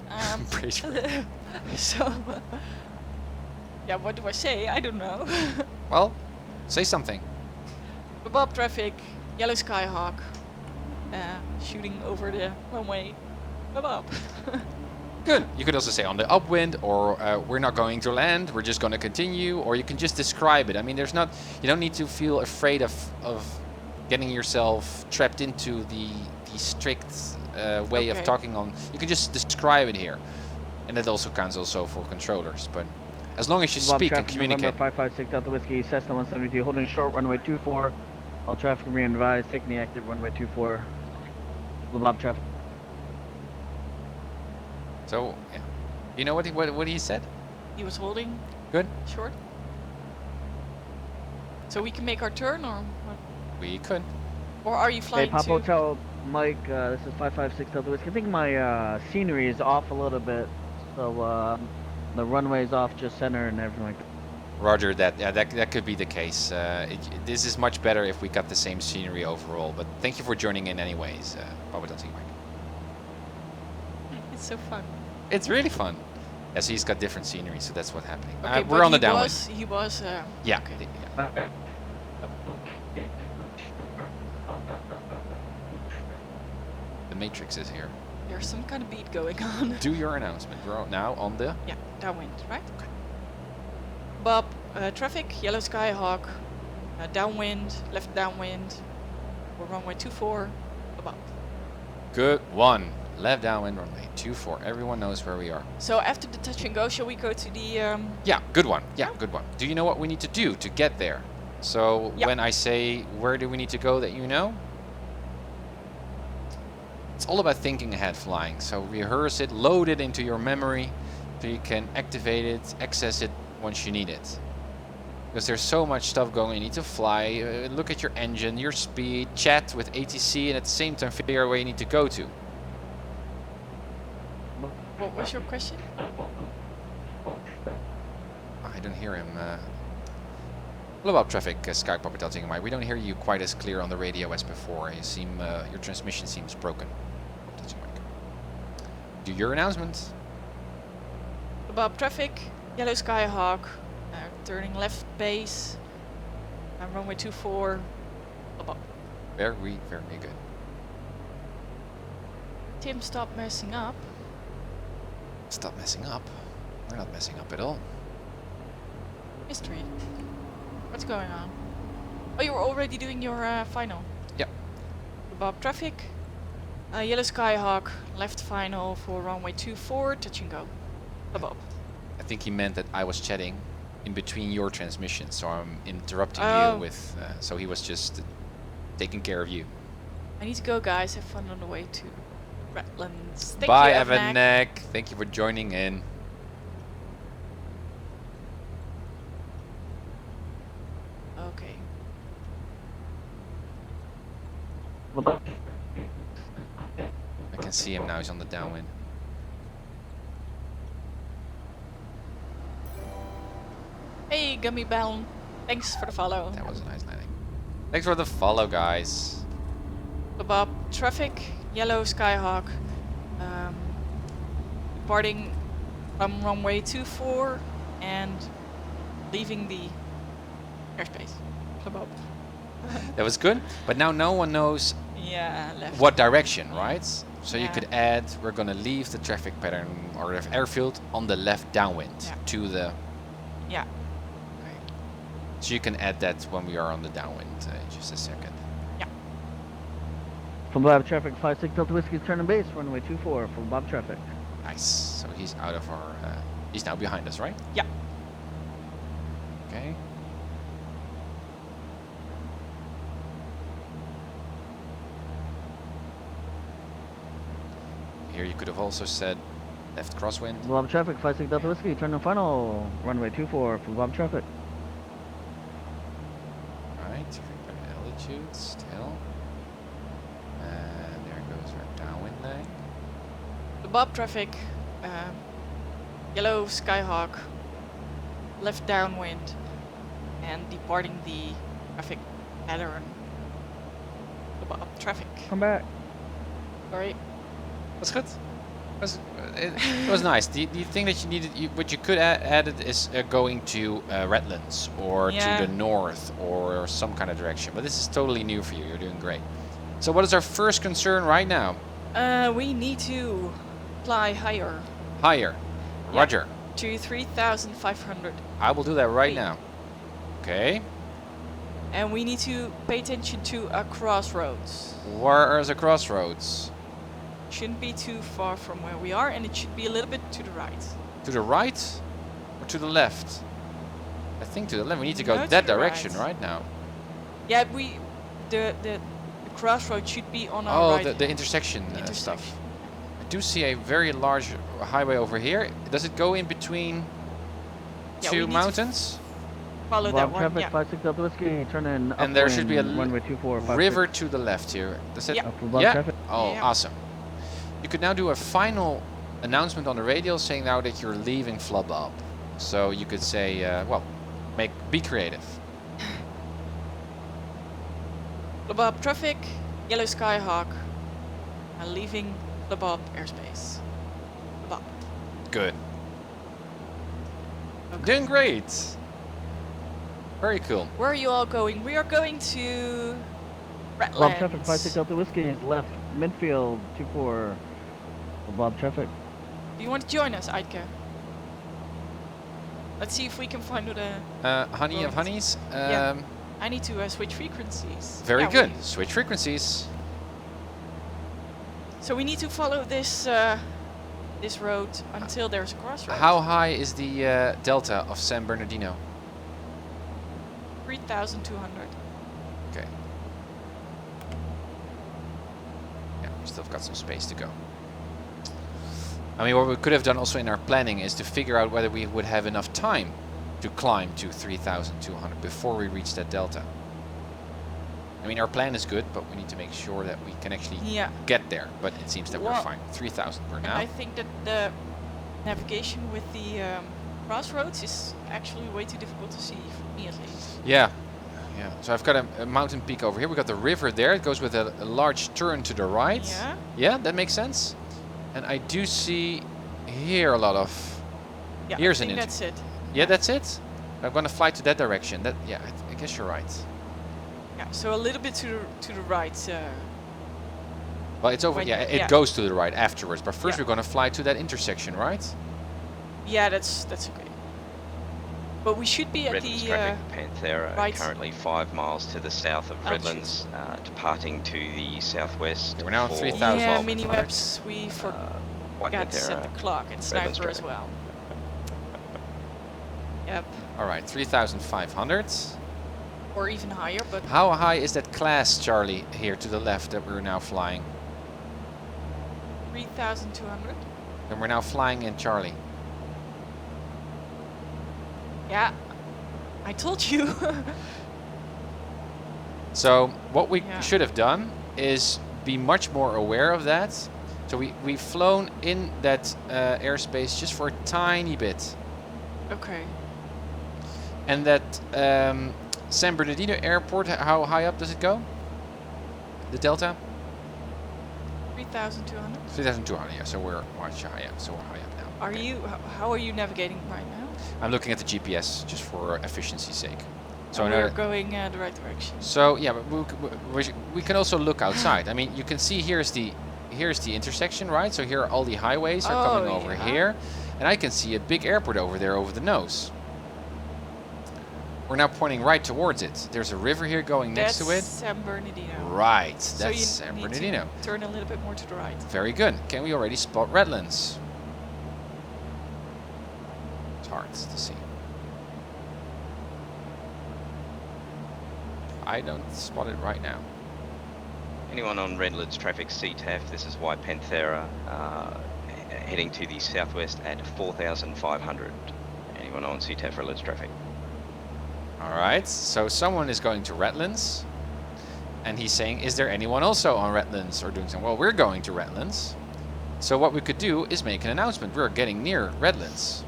[SPEAKER 11] Brace for impact.
[SPEAKER 12] So... yeah, what do I say? I don't know.
[SPEAKER 11] Well, say something.
[SPEAKER 12] Bob traffic, yellow Skyhawk, shooting over the runway. Bob.
[SPEAKER 11] Good. You could also say on the upwind, or we're not going to land, we're just going to continue, or you can just describe it. I mean, there's not, you don't need to feel afraid of getting yourself trapped into the strict way of talking on. You can just describe it here, and that also counts also for controllers. But as long as you speak and communicate.
[SPEAKER 2] 556 Delta Whiskey, Cessna 172, holding short runway 24. All traffic re-advised, taking the active runway 24. Bob traffic.
[SPEAKER 11] So, yeah. You know what he said?
[SPEAKER 12] He was holding.
[SPEAKER 11] Good.
[SPEAKER 12] Short. So we can make our turn, or what?
[SPEAKER 11] We could.
[SPEAKER 12] Or are you flying
[SPEAKER 2] Hey, Pop
[SPEAKER 12] to?
[SPEAKER 2] Hotel, Mike, this is 556 Delta Whiskey. I think my scenery is off a little bit, so the runway's off just center and everything like that.
[SPEAKER 11] Roger that. Yeah, that could be the case. This is much better if we got the same scenery overall. But thank you for joining in anyways, Papa Mike.
[SPEAKER 12] It's so fun.
[SPEAKER 11] It's really fun. Yeah, so he's got different scenery, so that's what's happening.
[SPEAKER 12] Okay,
[SPEAKER 11] we're on the downwind.
[SPEAKER 12] He was.
[SPEAKER 11] Yeah.
[SPEAKER 12] Okay.
[SPEAKER 11] Yeah. The Matrix is here.
[SPEAKER 12] There's some kind of beat going on.
[SPEAKER 11] Do your announcement. We're now on the...
[SPEAKER 12] Yeah, downwind, right? Okay. Bob, traffic, yellow Skyhawk, downwind, left downwind, or runway 24, about.
[SPEAKER 11] Good one. Left downwind, runway 24. Everyone knows where we are.
[SPEAKER 12] So after the touch and go, shall we go to the...
[SPEAKER 11] Yeah, good one. Yeah, good one. Do you know what we need to do to get there? So when I say, where do we need to go that you know? It's all about thinking ahead flying. So rehearse it, load it into your memory, so you can activate it, access it once you need it. Because there's so much stuff going on. You need to fly, look at your engine, your speed, chat with ATC, and at the same time figure out where you need to go to.
[SPEAKER 12] What was your question?
[SPEAKER 11] I don't hear him. Hello about traffic, Sky Papa telling Mike. We don't hear you quite as clear on the radio as before. You seem, your transmission seems broken. Do your announcement.
[SPEAKER 12] About traffic, yellow Skyhawk, turning left base, runway 24, about.
[SPEAKER 11] Very, very good.
[SPEAKER 12] Tim, stop messing up.
[SPEAKER 11] Stop messing up? We're not messing up at all.
[SPEAKER 12] Mystery. What's going on? Oh, you were already doing your final.
[SPEAKER 11] Yep.
[SPEAKER 12] Bob traffic, Yellow Skyhawk, left final for runway 24, touch and go. Above.
[SPEAKER 11] I think he meant that I was chatting in between your transmissions, so I'm interrupting
[SPEAKER 12] Oh.
[SPEAKER 11] you with. So he was just taking care of you.
[SPEAKER 12] I need to go, guys. Have fun on the way to Redlands. Thank
[SPEAKER 11] Bye,
[SPEAKER 12] you,
[SPEAKER 11] Evanek. Thank you for joining in.
[SPEAKER 12] Okay.
[SPEAKER 11] I can see him now. He's on the downwind.
[SPEAKER 12] Hey, Gummy Bell. Thanks for the follow.
[SPEAKER 11] That was a nice landing. Thanks for the follow, guys.
[SPEAKER 12] Bob, traffic, yellow Skyhawk. Departing from runway 24 and leaving the airspace. Bob.
[SPEAKER 11] That was good, but now no one knows
[SPEAKER 12] Yeah, left.
[SPEAKER 11] what direction, right? So you
[SPEAKER 12] Yeah.
[SPEAKER 11] could add, we're gonna leave the traffic pattern or the airfield on the left downwind
[SPEAKER 12] Yeah.
[SPEAKER 11] to the.
[SPEAKER 12] Yeah.
[SPEAKER 11] So you can add that when we are on the downwind in just a second.
[SPEAKER 2] From Bob traffic, 56 Delta Whiskey, turn and base, runway 24 from Bob traffic.
[SPEAKER 11] Nice. So he's out of our. He's now behind us, right?
[SPEAKER 12] Yeah.
[SPEAKER 11] Okay. Here you could have also said left crosswind.
[SPEAKER 2] Bob traffic, 56 Delta Whiskey, turn and final, runway 24 from Bob traffic.
[SPEAKER 11] Right, altitude still. And there goes our downwind leg.
[SPEAKER 12] The Bob traffic, yellow Skyhawk, left downwind, and departing the traffic pattern. The Bob traffic.
[SPEAKER 2] Come back.
[SPEAKER 12] Sorry.
[SPEAKER 11] That's good. It was nice. The thing that you needed, what you could add it is going to Redlands or
[SPEAKER 12] Yeah.
[SPEAKER 11] to the north or some kind of direction. But this is totally new for you. You're doing great. So what is our first concern right now?
[SPEAKER 12] We need to fly higher
[SPEAKER 11] Higher.
[SPEAKER 12] Yeah.
[SPEAKER 11] Roger.
[SPEAKER 12] to 3,500.
[SPEAKER 11] I will do that right
[SPEAKER 12] Feet.
[SPEAKER 11] now. Okay.
[SPEAKER 12] And we need to pay attention to a crossroads.
[SPEAKER 11] Where is the crossroads?
[SPEAKER 12] Shouldn't be too far from where we are, and it should be a little bit to the right.
[SPEAKER 11] To the right or to the left? I think to the left. We need to go
[SPEAKER 12] No, to
[SPEAKER 11] that
[SPEAKER 12] the
[SPEAKER 11] direction
[SPEAKER 12] right.
[SPEAKER 11] right now.
[SPEAKER 12] Yeah, the crossroad should be on our
[SPEAKER 11] Oh,
[SPEAKER 12] right.
[SPEAKER 11] the intersection,
[SPEAKER 12] intersection.
[SPEAKER 11] stuff. I do see a very large highway over here. Does it go in between
[SPEAKER 12] Yeah, we
[SPEAKER 11] two
[SPEAKER 12] need to
[SPEAKER 11] mountains?
[SPEAKER 12] Follow that
[SPEAKER 2] Bob
[SPEAKER 12] one.
[SPEAKER 2] traffic,
[SPEAKER 12] Yeah.
[SPEAKER 2] 56 Delta Whiskey, turn in
[SPEAKER 11] And there should be a
[SPEAKER 2] runway 24, 56.
[SPEAKER 11] river to the left here. Does it?
[SPEAKER 12] Yeah.
[SPEAKER 2] From Bob
[SPEAKER 11] Yeah.
[SPEAKER 2] traffic.
[SPEAKER 11] Oh,
[SPEAKER 12] Yeah.
[SPEAKER 11] awesome. You could now do a final announcement on the radio saying now that you're leaving Flub Up. So you could say, well, be creative.
[SPEAKER 12] Bob traffic, yellow Skyhawk, leaving the Bob airspace. Bob.
[SPEAKER 11] Good.
[SPEAKER 12] Okay.
[SPEAKER 11] Doing great. Very cool.
[SPEAKER 12] Where are you all going? We are going to
[SPEAKER 2] Bob
[SPEAKER 12] Redlands.
[SPEAKER 2] traffic, 56 Delta Whiskey, is left midfield 24 from Bob traffic.
[SPEAKER 12] Do you want to join us, Eike? Let's see if we can find the.
[SPEAKER 11] Honey of
[SPEAKER 12] Right.
[SPEAKER 11] honeys.
[SPEAKER 12] Yeah. I need to switch frequencies.
[SPEAKER 11] Very
[SPEAKER 12] Yeah,
[SPEAKER 11] good. Switch frequencies.
[SPEAKER 12] So we need to follow this this road until there's a crossroad.
[SPEAKER 11] How high is the delta of San Bernardino?
[SPEAKER 12] 3,200.
[SPEAKER 11] Okay. Yeah, we still got some space to go. I mean, what we could have done also in our planning is to figure out whether we would have enough time to climb to 3,200 before we reach that delta. I mean, our plan is good, but we need to make sure that we can actually
[SPEAKER 12] Yeah.
[SPEAKER 11] get there. But it seems that we're
[SPEAKER 12] Well,
[SPEAKER 11] fine. 3,000 per
[SPEAKER 12] And
[SPEAKER 11] now.
[SPEAKER 12] I think that the navigation with the crossroads is actually way too difficult to see, for me at least.
[SPEAKER 11] Yeah. Yeah. So I've got a mountain peak over here. We've got the river there. It goes with a large turn to the right.
[SPEAKER 12] Yeah.
[SPEAKER 11] Yeah, that makes sense. And I do see here a lot of.
[SPEAKER 12] Yeah,
[SPEAKER 11] Here's
[SPEAKER 12] I
[SPEAKER 11] an
[SPEAKER 12] think
[SPEAKER 11] int-
[SPEAKER 12] that's it.
[SPEAKER 11] Yeah, that's it. I'm gonna fly to that direction. That. Yeah, I guess you're right.
[SPEAKER 12] Yeah, so a little bit to the right.
[SPEAKER 11] Well, it's over.
[SPEAKER 12] When-
[SPEAKER 11] Yeah, it
[SPEAKER 12] yeah.
[SPEAKER 11] goes to the right afterwards. But first,
[SPEAKER 12] Yeah.
[SPEAKER 11] we're gonna fly to that intersection, right?
[SPEAKER 12] Yeah, that's okay. But we should be at
[SPEAKER 14] Redlands
[SPEAKER 12] the
[SPEAKER 14] traffic, Panthera,
[SPEAKER 12] right
[SPEAKER 14] currently 5 miles to the south of
[SPEAKER 12] altitude.
[SPEAKER 14] Redlands, departing to the southwest.
[SPEAKER 11] Okay, we're now at
[SPEAKER 14] for
[SPEAKER 11] 3,000.
[SPEAKER 12] yeah,
[SPEAKER 14] 12
[SPEAKER 12] mini
[SPEAKER 14] miles.
[SPEAKER 12] maps. We
[SPEAKER 14] White
[SPEAKER 12] forgot to set
[SPEAKER 14] Panthera,
[SPEAKER 12] the clock and
[SPEAKER 14] Redlands
[SPEAKER 12] sniper as
[SPEAKER 14] traffic.
[SPEAKER 12] well. Yep,
[SPEAKER 11] All right, 3,500.
[SPEAKER 12] or even higher, but
[SPEAKER 11] How high is that class, Charlie, here to the left that we're now flying?
[SPEAKER 12] 3,200.
[SPEAKER 11] And we're now flying in Charlie.
[SPEAKER 12] Yeah, I told you.
[SPEAKER 11] So what we
[SPEAKER 12] Yeah.
[SPEAKER 11] should have done is be much more aware of that. So we've flown in that airspace just for a tiny bit.
[SPEAKER 12] Okay.
[SPEAKER 11] And that San Bernardino airport, how high up does it go? The Delta?
[SPEAKER 12] 3,200.
[SPEAKER 11] 3,200, yeah, so we're much higher, so we're high up now.
[SPEAKER 12] Are you? How are you navigating right now?
[SPEAKER 11] I'm looking at the GPS just for efficiency's sake. So
[SPEAKER 12] So
[SPEAKER 11] I
[SPEAKER 12] we're
[SPEAKER 11] know.
[SPEAKER 12] going the right direction.
[SPEAKER 11] So yeah, but we can also look outside. I mean, you can see here's the intersection, right? So here all the highways are coming
[SPEAKER 12] Oh,
[SPEAKER 11] over
[SPEAKER 12] yeah.
[SPEAKER 11] here, and I can see a big airport over there over the nose. We're now pointing right towards it. There's a river here going next to it.
[SPEAKER 12] That's San Bernardino.
[SPEAKER 11] Right,
[SPEAKER 12] So
[SPEAKER 11] that's
[SPEAKER 12] you
[SPEAKER 11] San
[SPEAKER 12] need
[SPEAKER 11] Bernardino.
[SPEAKER 12] to turn a little bit more to the right.
[SPEAKER 11] Very good. Can we already spot Redlands? It's hard to see. I don't spot it right now.
[SPEAKER 14] Anyone on Redlands traffic CTAF, this is White Panthera, heading to the southwest at 4,500. Anyone on CTAF Redlands traffic?
[SPEAKER 11] All right, so someone is going to Redlands, and he's saying, is there anyone also on Redlands or doing something? Well, we're going to Redlands. So what we could do is make an announcement. We're getting near Redlands.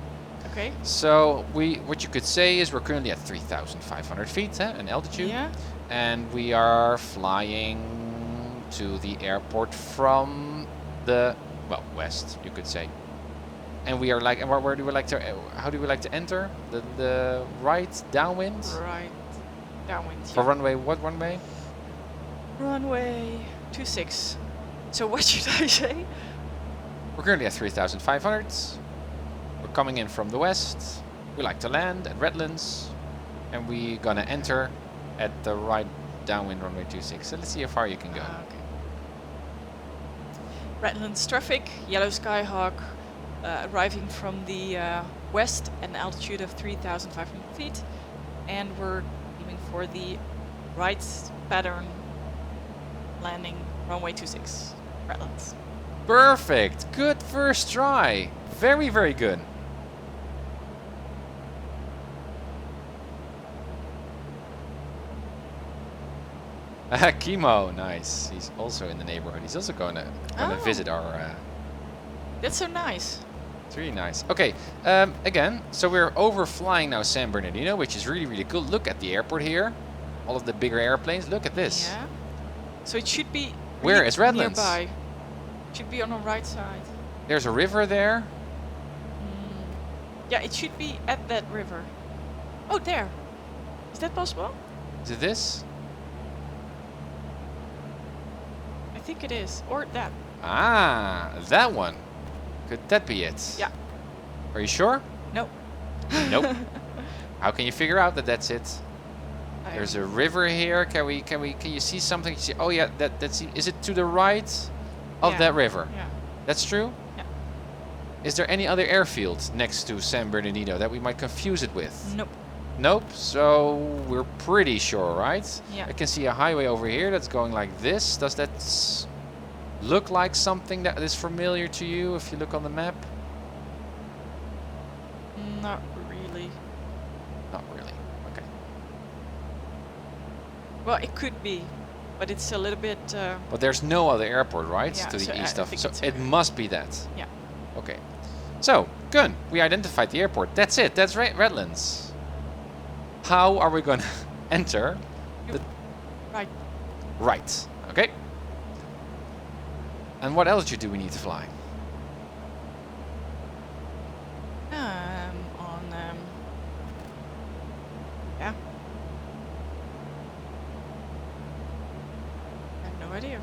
[SPEAKER 12] Okay.
[SPEAKER 11] So what you could say is we're currently at 3,500 feet in altitude.
[SPEAKER 12] Yeah.
[SPEAKER 11] And we are flying to the airport from the, well, west, you could say. And we are like, and where do we like to, how do we like to enter? The right downwind?
[SPEAKER 12] Right. Downwind.
[SPEAKER 11] For runway, what runway?
[SPEAKER 12] Runway 26. So what should I say?
[SPEAKER 11] We're currently at 3,500. We're coming in from the west. We like to land at Redlands. And we're gonna enter at the right downwind runway 26. So let's see how far you can go.
[SPEAKER 12] Okay. Redlands traffic, yellow Skyhawk, arriving from the west at an altitude of 3,500 feet. And we're aiming for the right pattern landing runway 26, Redlands.
[SPEAKER 11] Perfect. Good first try. Very, very good. Chemo, nice. He's also in the neighborhood. He's also gonna visit our.
[SPEAKER 12] That's so nice.
[SPEAKER 11] It's really nice. Okay, again, so we're overflying now San Bernardino, which is really, really cool. Look at the airport here. All of the bigger airplanes. Look at this.
[SPEAKER 12] Yeah. So it should be.
[SPEAKER 11] Where
[SPEAKER 12] really
[SPEAKER 11] is Redlands?
[SPEAKER 12] Nearby. Should be on the right side.
[SPEAKER 11] There's a river there.
[SPEAKER 12] Yeah, it should be at that river. Oh, there. Is that possible?
[SPEAKER 11] Is it this?
[SPEAKER 12] I think it is. Or that.
[SPEAKER 11] Ah, that one. Could that be it?
[SPEAKER 12] Yeah.
[SPEAKER 11] Are you sure?
[SPEAKER 12] Nope.
[SPEAKER 11] Nope. How can you figure out that that's it? There's a river here. Can you see something? Oh yeah, that's. Is it to the right of that river?
[SPEAKER 12] Yeah.
[SPEAKER 11] That's true?
[SPEAKER 12] Yeah.
[SPEAKER 11] Is there any other airfield next to San Bernardino that we might confuse it with?
[SPEAKER 12] Nope.
[SPEAKER 11] Nope. So we're pretty sure, right?
[SPEAKER 12] Yeah.
[SPEAKER 11] I can see a highway over here that's going like this. Does that look like something that is familiar to you if you look on the map?
[SPEAKER 12] Not really.
[SPEAKER 11] Not really. Okay.
[SPEAKER 12] Well, it could be, but it's a little bit.
[SPEAKER 11] But there's no other airport, right?
[SPEAKER 12] Yeah,
[SPEAKER 11] To the
[SPEAKER 12] so
[SPEAKER 11] east
[SPEAKER 12] I
[SPEAKER 11] of.
[SPEAKER 12] think
[SPEAKER 11] So
[SPEAKER 12] it's
[SPEAKER 11] it
[SPEAKER 12] here.
[SPEAKER 11] must be that.
[SPEAKER 12] Yeah.
[SPEAKER 11] Okay. So, good. We identified the airport. That's it. That's Redlands. How are we going to enter?
[SPEAKER 12] Right.
[SPEAKER 11] Right. Okay. And what altitude do we need to fly?
[SPEAKER 12] Yeah. I have no idea.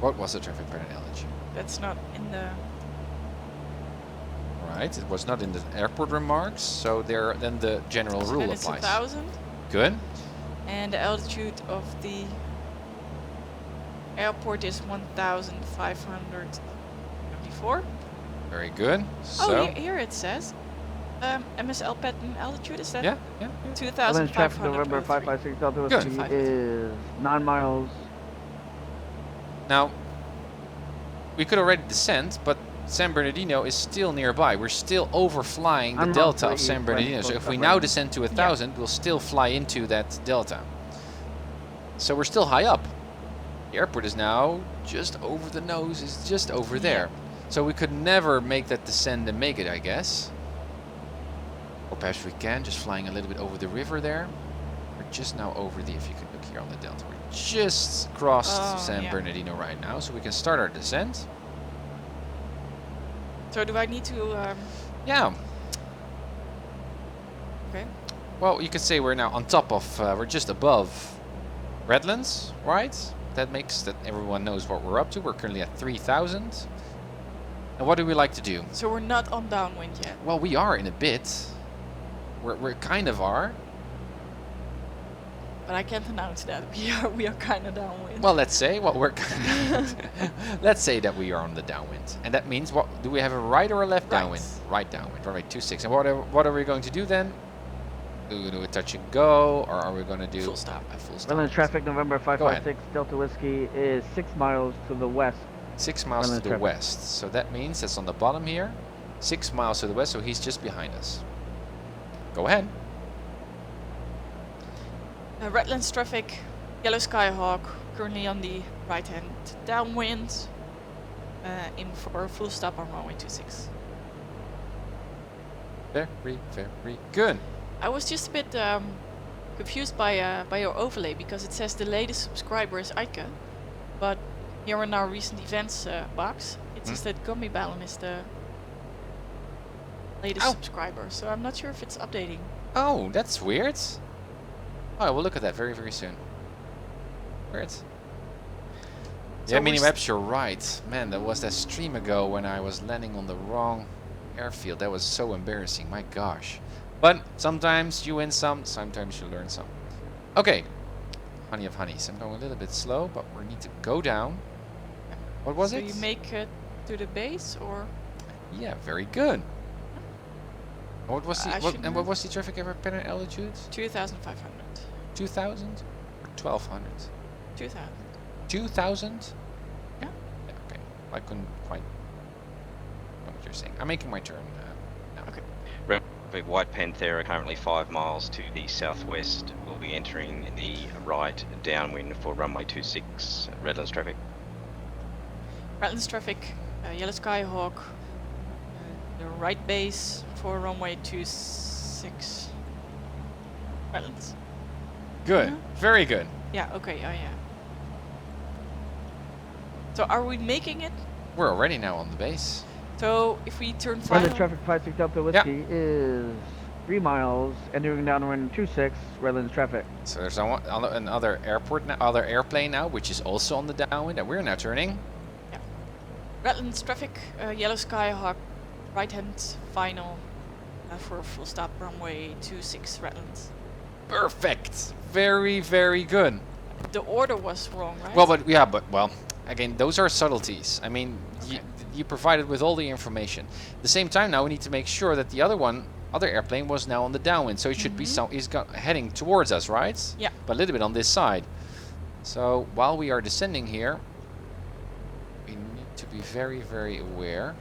[SPEAKER 11] What was the traffic pattern altitude?
[SPEAKER 12] That's not in the.
[SPEAKER 11] Right, it was not in the airport remarks, so there then the general
[SPEAKER 12] So
[SPEAKER 11] rule
[SPEAKER 12] then it's
[SPEAKER 11] applies.
[SPEAKER 12] 1,000.
[SPEAKER 11] Good.
[SPEAKER 12] And the altitude of the airport is 1,574.
[SPEAKER 11] Very good.
[SPEAKER 12] Oh,
[SPEAKER 11] So
[SPEAKER 12] here it says MSL pattern altitude, is that?
[SPEAKER 11] yeah, yeah.
[SPEAKER 12] 2,500.
[SPEAKER 2] November 556 Delta Whiskey
[SPEAKER 11] Good.
[SPEAKER 2] is 9 miles.
[SPEAKER 11] Now we could already descend, but San Bernardino is still nearby. We're still overflying the
[SPEAKER 2] I'm
[SPEAKER 11] delta of
[SPEAKER 2] roughly
[SPEAKER 11] San Bernardino. So if we now descend to 1,000, we'll still fly into that delta. So we're still high up. The airport is now just over the nose, is just over there. So we could never make that descend and make it, I guess. Or perhaps we can, just flying a little bit over the river there. We're just now over the, if you can look here on the delta, we're just crossed San Bernardino right now, so we can start our descent.
[SPEAKER 12] So do I need to...
[SPEAKER 11] Yeah.
[SPEAKER 12] Okay.
[SPEAKER 11] Well, you could say we're now on top of, we're just above Redlands, right? That makes that everyone knows what we're up to. We're currently at 3,000. And what do we like to do?
[SPEAKER 12] So we're not on downwind yet.
[SPEAKER 11] Well, we are in a bit. We're kind of are.
[SPEAKER 12] But I can't announce that. We are kind of downwind.
[SPEAKER 11] Well, let's say we're let's say that we are on the downwind, and that means what? Do we have a right or a left downwind? Right downwind. Right, 26. And what are we going to do then? Do we do a touch and go, or are we going to do
[SPEAKER 12] full stop?
[SPEAKER 11] A full stop.
[SPEAKER 2] Running traffic November 556 Delta Whiskey is 6 miles to the west.
[SPEAKER 11] 6 miles to the west. So that means that's on the bottom here. 6 miles to the west, so he's just behind us. Go ahead.
[SPEAKER 12] Redlands traffic, Yellow Skyhawk, currently on the right hand downwind, in for a full stop on runway 26.
[SPEAKER 11] Very, very good.
[SPEAKER 12] I was just a bit confused by your overlay, because it says the latest subscriber is Ike, but here in our recent events box, it says that gunmetal is the latest subscriber, so I'm not sure if it's updating.
[SPEAKER 11] Oh, that's weird. Oh, we'll look at that very, very soon. Weird.
[SPEAKER 12] So
[SPEAKER 11] yeah, Minimaps, you're right. Man, that was that stream ago when I was landing on the wrong airfield. That was so embarrassing, my gosh. But sometimes you win some, sometimes you learn some. Okay, honey of honeys. I'm going a little bit slow, but we need to go down. What was it?
[SPEAKER 12] So you make it to the base, or?
[SPEAKER 11] Yeah, very good. What was the what was the traffic pattern altitude?
[SPEAKER 12] 2,500.
[SPEAKER 11] 2,000 or 1,200?
[SPEAKER 12] 2,000.
[SPEAKER 11] 2,000?
[SPEAKER 12] Yeah.
[SPEAKER 11] Okay. I couldn't quite know what you're saying. I'm making my turn now.
[SPEAKER 12] Okay.
[SPEAKER 14] Big White Panthera currently 5 miles to the southwest. We'll be entering the right downwind for runway 26. Redlands traffic.
[SPEAKER 12] Redlands traffic, Yellow Skyhawk, the right base for runway 26. Redlands.
[SPEAKER 11] Good. Very good.
[SPEAKER 12] Yeah, okay, oh yeah. So are we making it?
[SPEAKER 11] We're already now on the base.
[SPEAKER 12] So if we turn
[SPEAKER 2] Running
[SPEAKER 12] final...
[SPEAKER 2] traffic 56 Delta Whiskey is 3 miles, entering downwind 26, Redlands traffic.
[SPEAKER 11] So there's another airport now, other airplane now, which is also on the downwind, and we're now turning.
[SPEAKER 12] Yeah. Redlands traffic, Yellow Skyhawk, right hand final for a full stop runway 26 Redlands.
[SPEAKER 11] Perfect. Very, very good.
[SPEAKER 12] The order was wrong, right?
[SPEAKER 11] Well, but again, those are subtleties. I mean, you provided with all the information. At the same time, now we need to make sure that the other airplane was now on the downwind, so it should be heading towards us, right?
[SPEAKER 12] Yeah.
[SPEAKER 11] But a little bit on this side. So while we are descending here, we need to be very, very aware.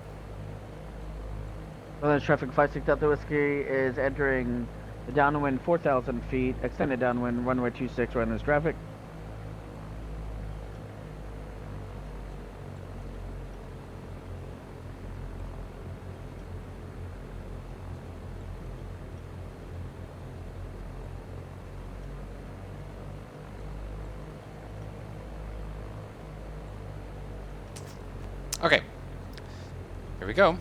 [SPEAKER 2] Redlands traffic 56 Delta Whiskey is entering the downwind 4,000 feet, extended downwind, runway 26, Redlands traffic.
[SPEAKER 11] Okay, here we go.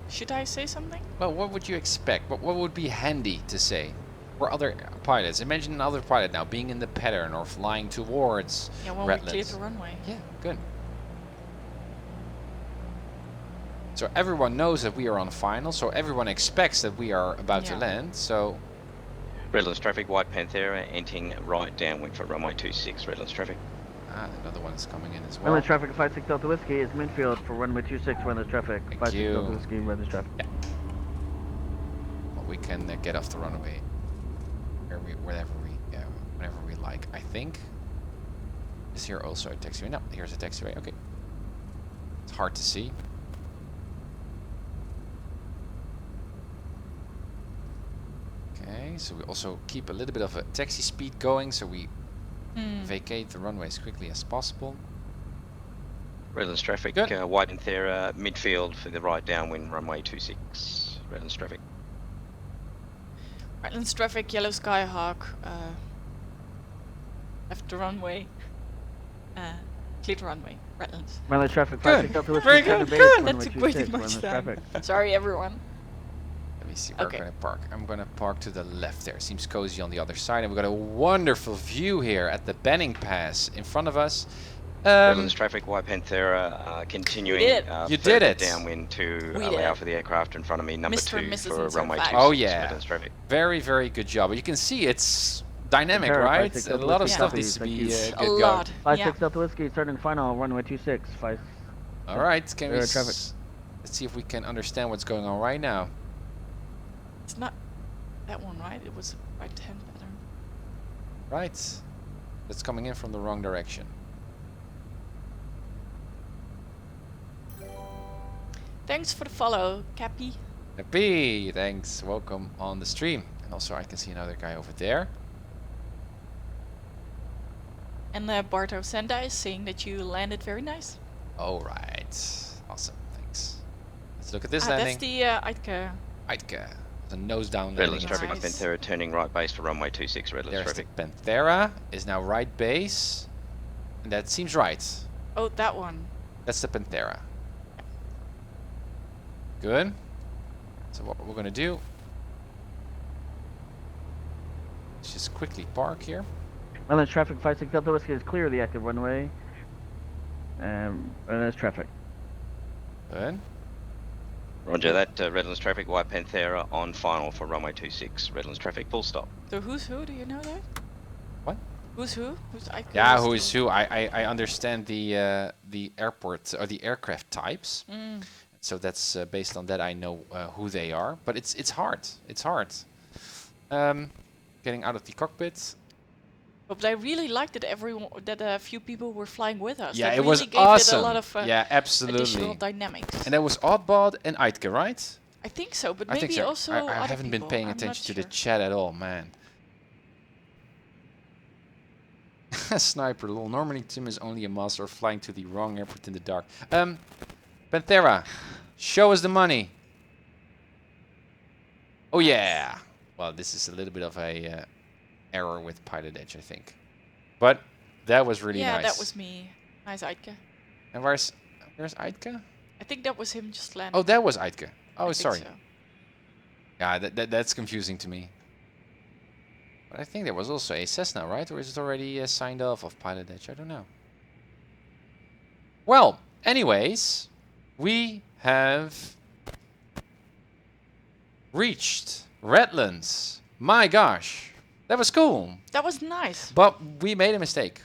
[SPEAKER 12] Should I say something?
[SPEAKER 11] Well, what would you expect? What would be handy to say? Or other pilots. Imagine another pilot now being in the pattern or flying towards
[SPEAKER 12] Yeah, well,
[SPEAKER 11] Redlands.
[SPEAKER 12] we cleared the runway.
[SPEAKER 11] Yeah, good. So everyone knows that we are on final, so everyone expects that we are about to land, so...
[SPEAKER 14] Redlands traffic, White Panthera, entering right downwind for runway 26, Redlands traffic.
[SPEAKER 11] Ah, another one is coming in as well.
[SPEAKER 2] Redlands traffic, 56 Delta Whiskey is Minfield for runway 26, Redlands traffic. 56 Delta Whiskey, Redlands traffic.
[SPEAKER 11] Yeah. Well, we can get off the runway whenever we like, I think. Is here also a taxiway? No, here's a taxiway, okay. It's hard to see. Okay, so we also keep a little bit of a taxi speed going, so we vacate the runway as quickly as possible.
[SPEAKER 14] Redlands traffic, White Panthera, midfield for the right downwind, runway 26, Redlands traffic.
[SPEAKER 12] Redlands traffic, Yellow Skyhawk, left the runway, clear the runway, Redlands.
[SPEAKER 2] Redlands traffic, 56 Delta Whiskey,
[SPEAKER 12] very good,
[SPEAKER 2] good,
[SPEAKER 12] that took way too much time. Sorry everyone.
[SPEAKER 11] Let me see where I'm gonna park. I'm gonna park to the left there. Seems cozy on the other side, and we've got a wonderful view here at the Benning Pass in front of us.
[SPEAKER 14] Redlands traffic, White Panthera, continuing
[SPEAKER 11] you did it.
[SPEAKER 14] downwind to allow for the aircraft in front of me, number 2 for runway 26.
[SPEAKER 11] Oh yeah,
[SPEAKER 14] Redlands traffic.
[SPEAKER 11] very, very good job. But you can see it's dynamic, right? A lot of stuff needs to be good going.
[SPEAKER 2] 56 Delta Whiskey, starting final, runway 26, 5.
[SPEAKER 11] All right, can we let's see if we can understand what's going on right now.
[SPEAKER 12] It's not that one, right? It was right hand pattern.
[SPEAKER 11] Right, that's coming in from the wrong direction.
[SPEAKER 12] Thanks for the follow, Cappy.
[SPEAKER 11] Cappy, thanks. Welcome on the stream. And also I can see another guy over there.
[SPEAKER 12] And Barto Senda is saying that you landed very nice.
[SPEAKER 11] All right. Awesome. Thanks. Let's look at this landing.
[SPEAKER 12] That's the Aitke.
[SPEAKER 11] Aitke. The nose down
[SPEAKER 14] Redlands
[SPEAKER 11] landing.
[SPEAKER 14] traffic, Panthera turning right base for runway 26, Redlands
[SPEAKER 11] There's
[SPEAKER 14] traffic.
[SPEAKER 11] the Panthera is now right base. And that seems right.
[SPEAKER 12] Oh, that one.
[SPEAKER 11] That's the Panthera. Good. So what we're gonna do, let's just quickly park here.
[SPEAKER 2] Redlands traffic, 56 Delta Whiskey is clear of the active runway. Redlands traffic.
[SPEAKER 11] Good.
[SPEAKER 14] Roger that, Redlands traffic, White Panthera on final for runway 26, Redlands traffic, full stop.
[SPEAKER 12] So who's who? Do you know that?
[SPEAKER 11] What?
[SPEAKER 12] Who's who? Who's Aitke?
[SPEAKER 11] Yeah, who is who? I understand the airport or the aircraft types. So that's based on that I know who they are, but it's hard. It's hard. Getting out of the cockpit.
[SPEAKER 12] But I really liked that a few people were flying with us.
[SPEAKER 11] Yeah,
[SPEAKER 12] that
[SPEAKER 11] it
[SPEAKER 12] really
[SPEAKER 11] was
[SPEAKER 12] gave
[SPEAKER 11] awesome.
[SPEAKER 12] It a lot of
[SPEAKER 11] yeah, absolutely.
[SPEAKER 12] additional dynamics.
[SPEAKER 11] And that was Oddbod and Aitke, right?
[SPEAKER 12] I think so, but
[SPEAKER 11] I
[SPEAKER 12] maybe
[SPEAKER 11] think so.
[SPEAKER 12] also
[SPEAKER 11] I
[SPEAKER 12] other
[SPEAKER 11] haven't been
[SPEAKER 12] people.
[SPEAKER 11] paying
[SPEAKER 12] I'm
[SPEAKER 11] attention to
[SPEAKER 12] not
[SPEAKER 11] the chat at all, man. Sniper, lol. Normally Tim is only a master of flying to the wrong airport in the dark. Panthera, show us the money. Oh yeah. Well, this is a little bit of a error with PilotEdge, I think. But that was really nice.
[SPEAKER 12] Yeah, that was me. Nice Aitke.
[SPEAKER 11] And where's Aitke?
[SPEAKER 12] I think that was him just landing.
[SPEAKER 11] Oh, that was Aitke. Oh,
[SPEAKER 12] I
[SPEAKER 11] sorry.
[SPEAKER 12] think so.
[SPEAKER 11] Yeah, that's confusing to me. But I think there was also a Cessna, right? Or is it already signed off of PilotEdge? I don't know. Well, anyways, we have reached Redlands. My gosh, that was cool.
[SPEAKER 12] That was nice.
[SPEAKER 11] But we made a mistake.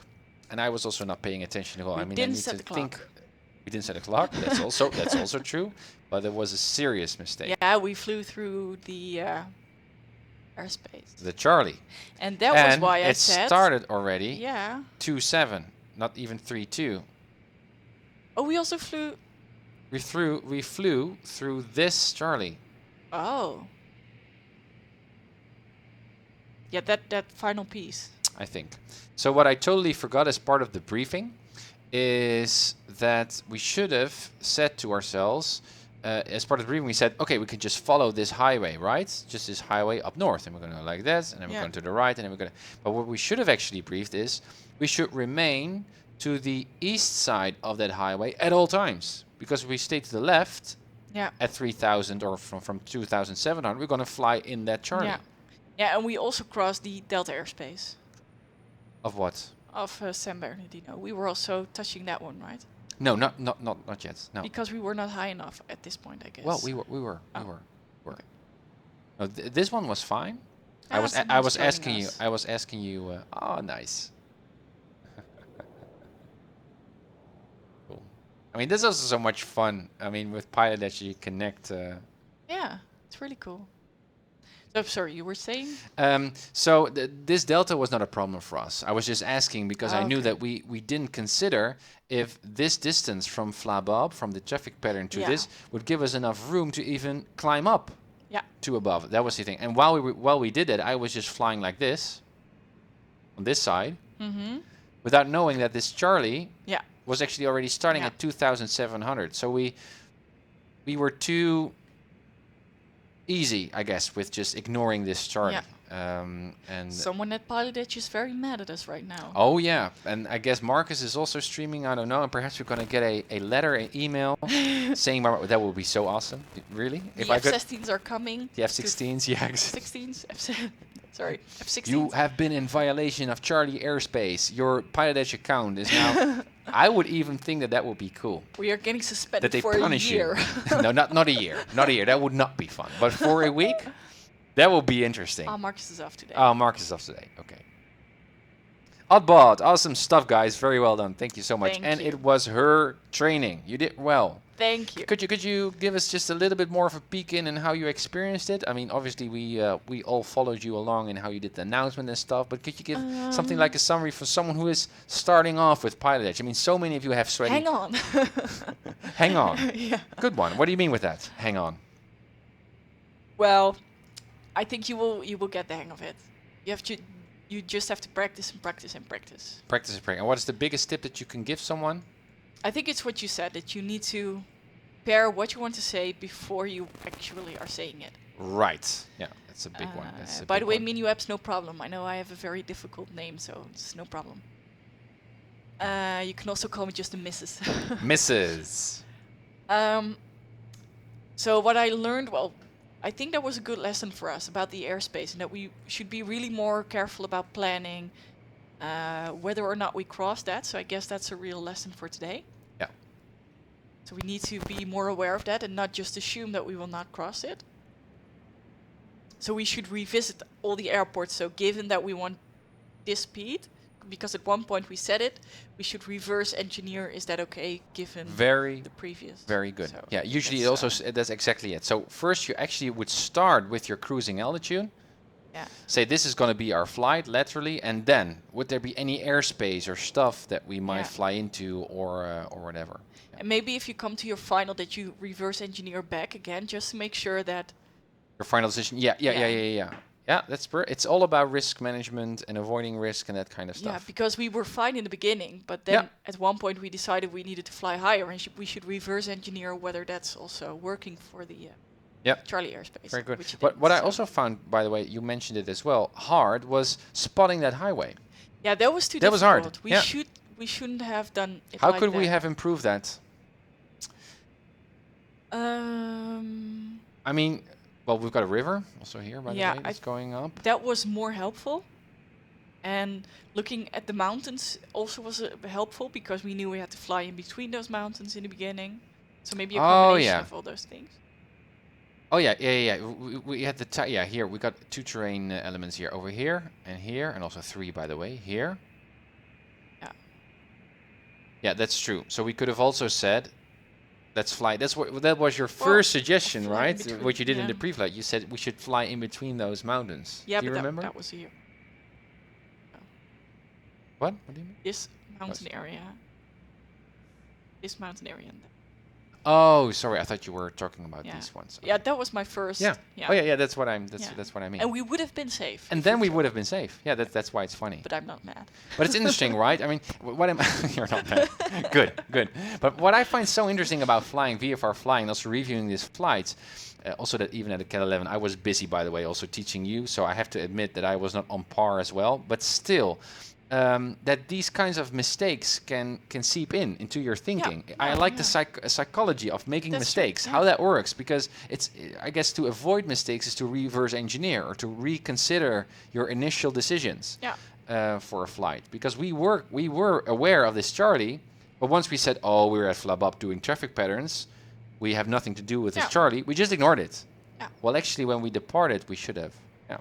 [SPEAKER 11] And I was also not paying attention at all.
[SPEAKER 12] We
[SPEAKER 11] I mean,
[SPEAKER 12] didn't
[SPEAKER 11] I need
[SPEAKER 12] set
[SPEAKER 11] to
[SPEAKER 12] the
[SPEAKER 11] think.
[SPEAKER 12] clock.
[SPEAKER 11] We didn't set a clock. That's also true. But it was a serious mistake.
[SPEAKER 12] Yeah, we flew through the airspace.
[SPEAKER 11] The Charlie.
[SPEAKER 12] And that was why I said.
[SPEAKER 11] It started already.
[SPEAKER 12] Yeah.
[SPEAKER 11] 2-7, not even 3-2.
[SPEAKER 12] Oh, we also flew.
[SPEAKER 11] We flew through this Charlie.
[SPEAKER 12] Oh. Yeah, that final piece.
[SPEAKER 11] I think. So what I totally forgot as part of the briefing is that we should have said to ourselves, as part of the briefing, we said, okay, we can just follow this highway, right? Just this highway up north, and we're going to go like this, and then we're going to the right, and then we're going to... But what we should have actually briefed is, we should remain to the east side of that highway at all times. Because if we stay to the left, at 3,000 or from 2,700, we're going to fly in that Charlie.
[SPEAKER 12] Yeah. Yeah, and we also crossed the Delta airspace.
[SPEAKER 11] Of what?
[SPEAKER 12] Of San Bernardino. We were also touching that one, right?
[SPEAKER 11] No, not yet. No.
[SPEAKER 12] Because we were not high enough at this point, I guess.
[SPEAKER 11] Well, we were.
[SPEAKER 12] Okay.
[SPEAKER 11] No, this one was fine. I was asking you. Oh, nice. Cool. I mean, this is also so much fun. I mean, with PilotEdge you connect.
[SPEAKER 12] Yeah, it's really cool. So, sorry, you were saying?
[SPEAKER 11] So this delta was not a problem for us. I was just asking because I knew
[SPEAKER 12] okay.
[SPEAKER 11] that we didn't consider if this distance from Flabab, from the traffic pattern to this, would give us enough room to even climb up to above. That was the thing. And while we did it, I was just flying like this on this side, without knowing that this Charlie was actually already starting at 2,700. So we were too easy, I guess, with just ignoring this Charlie. And
[SPEAKER 12] someone at PilotEdge is very mad at us right now.
[SPEAKER 11] Oh yeah, and I guess Marcus is also streaming. I don't know, and perhaps we're gonna get a letter, an email saying that would be so awesome. Really,
[SPEAKER 12] the F-16s are coming.
[SPEAKER 11] The F-16s, yeah.
[SPEAKER 12] F-16s, sorry, F-16s.
[SPEAKER 11] You have been in violation of Charlie airspace. Your PilotEdge account is now. I would even think that would be cool.
[SPEAKER 12] We are getting suspended
[SPEAKER 11] that they
[SPEAKER 12] for
[SPEAKER 11] punish
[SPEAKER 12] a year.
[SPEAKER 11] You. No, not a year. Not a year. That would not be fun. But for a week, that will be interesting.
[SPEAKER 12] Oh, Marcus is off today.
[SPEAKER 11] Oh, Marcus is off today. Okay. Oddbot, awesome stuff, guys. Very well done. Thank you so much.
[SPEAKER 12] Thank you.
[SPEAKER 11] It was her training. You did well.
[SPEAKER 12] Thank you.
[SPEAKER 11] Could you give us just a little bit more of a peek in and how you experienced it? I mean, obviously we all followed you along in how you did the announcement and stuff. But could you give something like a summary for someone who is starting off with PilotEdge? I mean, so many of you have sweaty.
[SPEAKER 12] Hang on.
[SPEAKER 11] Hang on.
[SPEAKER 12] Yeah.
[SPEAKER 11] Good one. What do you mean with that? Hang on.
[SPEAKER 12] Well, I think you will get the hang of it. You just have to practice and practice and practice.
[SPEAKER 11] Practice and practice. And what is the biggest tip that you can give someone?
[SPEAKER 12] I think it's what you said, that you need to pair what you want to say before you actually are saying it.
[SPEAKER 11] Right. Yeah, that's a big one.
[SPEAKER 12] By the way, Minuapps, no problem. I know I have a very difficult name, so it's no problem. You can also call me just a Mrs.
[SPEAKER 11] Mrs.
[SPEAKER 12] So what I learned, well, I think that was a good lesson for us about the airspace, and that we should be really more careful about planning whether or not we cross that. So I guess that's a real lesson for today.
[SPEAKER 11] Yeah.
[SPEAKER 12] So we need to be more aware of that and not just assume that we will not cross it. So we should revisit all the airports. So given that we want this speed, because at one point we said it, we should reverse engineer. Is that okay given the previous?
[SPEAKER 11] Very good.
[SPEAKER 12] So
[SPEAKER 11] yeah, usually it also that's exactly it. So first you actually would start with your cruising altitude.
[SPEAKER 12] Yeah.
[SPEAKER 11] Say this is going to be our flight laterally, and then would there be any airspace or stuff that we might fly into or whatever? Yeah.
[SPEAKER 12] And maybe if you come to your final, that you reverse engineer back again, just to make sure that
[SPEAKER 11] your final decision. Yeah. Yeah, it's all about risk management and avoiding risk and that kind of stuff.
[SPEAKER 12] Yeah, because we were fine in the beginning, but then at one point we decided we needed to fly higher, and we should reverse engineer whether that's also working for the Charlie airspace.
[SPEAKER 11] Very good. But what I also found, by the way, you mentioned it as well, hard was spotting that highway.
[SPEAKER 12] Yeah, that was too
[SPEAKER 11] difficult. That was hard.
[SPEAKER 12] We shouldn't have done it
[SPEAKER 11] How
[SPEAKER 12] like
[SPEAKER 11] could
[SPEAKER 12] that.
[SPEAKER 11] we have improved that? I mean, well, we've got a river also here, by the way, it's going up.
[SPEAKER 12] That was more helpful. And looking at the mountains also was helpful, because we knew we had to fly in between those mountains in the beginning. So maybe a combination of all those things.
[SPEAKER 11] Oh yeah. We had the here we got two terrain elements here, over here, and also three, by the way, here.
[SPEAKER 12] Yeah.
[SPEAKER 11] Yeah, that's true. So we could have also said, let's fly. That was your first suggestion, right? What you did in the pre-flight. You said we should fly in between those mountains.
[SPEAKER 12] Yeah,
[SPEAKER 11] do you remember?
[SPEAKER 12] That was here.
[SPEAKER 11] What? What do you mean?
[SPEAKER 12] This mountain area. This mountain area.
[SPEAKER 11] Oh, sorry. I thought you were talking about these ones.
[SPEAKER 12] Okay. Yeah, that was my first.
[SPEAKER 11] Yeah. Oh yeah. That's what I'm. That's what I mean.
[SPEAKER 12] And we would have been safe.
[SPEAKER 11] And then we would have been safe. Yeah. That's why it's funny.
[SPEAKER 12] But I'm not mad.
[SPEAKER 11] But it's interesting, right? I mean, what am you're not mad. Good. But what I find so interesting about flying VFR flying, also reviewing these flights, also that even at the Cat 11, I was busy, by the way, also teaching you. So I have to admit that I was not on par as well. But still. That these kinds of mistakes can seep into your thinking. Yeah. I like the psychology of making mistakes, how that works, because it's, I guess, to avoid mistakes is to reverse engineer or to reconsider your initial decisions for a flight. Because we were aware of this Charlie, But once we said, oh, we're at flub up doing traffic patterns, we have nothing to do with this
[SPEAKER 12] Yeah.
[SPEAKER 11] Charlie, we just ignored it.
[SPEAKER 12] Yeah.
[SPEAKER 11] Well, actually, when we departed, we should have. Yeah.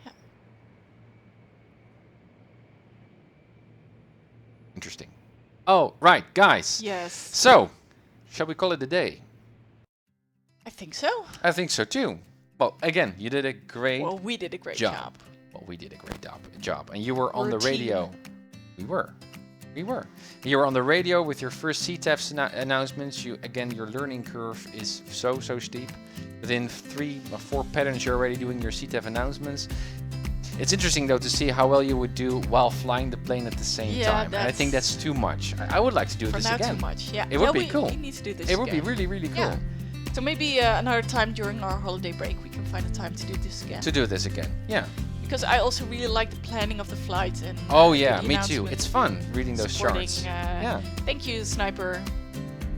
[SPEAKER 11] Interesting. Oh, right, guys.
[SPEAKER 12] Yes.
[SPEAKER 11] So, shall we call it a day?
[SPEAKER 12] I think so.
[SPEAKER 11] I think so too. Well, again, you did a great
[SPEAKER 12] Well, we did a great job.
[SPEAKER 11] Well, we did a great job. And you were on
[SPEAKER 12] We're
[SPEAKER 11] the
[SPEAKER 12] a
[SPEAKER 11] radio. We were. You were on the radio with your first CTAF announcements. Your learning curve is so steep. Within 3 or 4 patterns, you're already doing your CTAF announcements. It's interesting though to see how well you would do while flying the plane at the same time. And I think that's too much. I would like to do
[SPEAKER 12] For
[SPEAKER 11] this
[SPEAKER 12] now,
[SPEAKER 11] again.
[SPEAKER 12] too much. Yeah.
[SPEAKER 11] It would be
[SPEAKER 12] we,
[SPEAKER 11] cool.
[SPEAKER 12] We need to do this.
[SPEAKER 11] It would be
[SPEAKER 12] again.
[SPEAKER 11] really cool.
[SPEAKER 12] Yeah. So maybe another time during our holiday break, we can find a time to do this again.
[SPEAKER 11] To do this again. Yeah.
[SPEAKER 12] Because I also really like the planning of the flights and.
[SPEAKER 11] Oh yeah,
[SPEAKER 12] the
[SPEAKER 11] me too. It's fun reading those
[SPEAKER 12] supporting,
[SPEAKER 11] charts.
[SPEAKER 12] Yeah. Thank you, Sniper.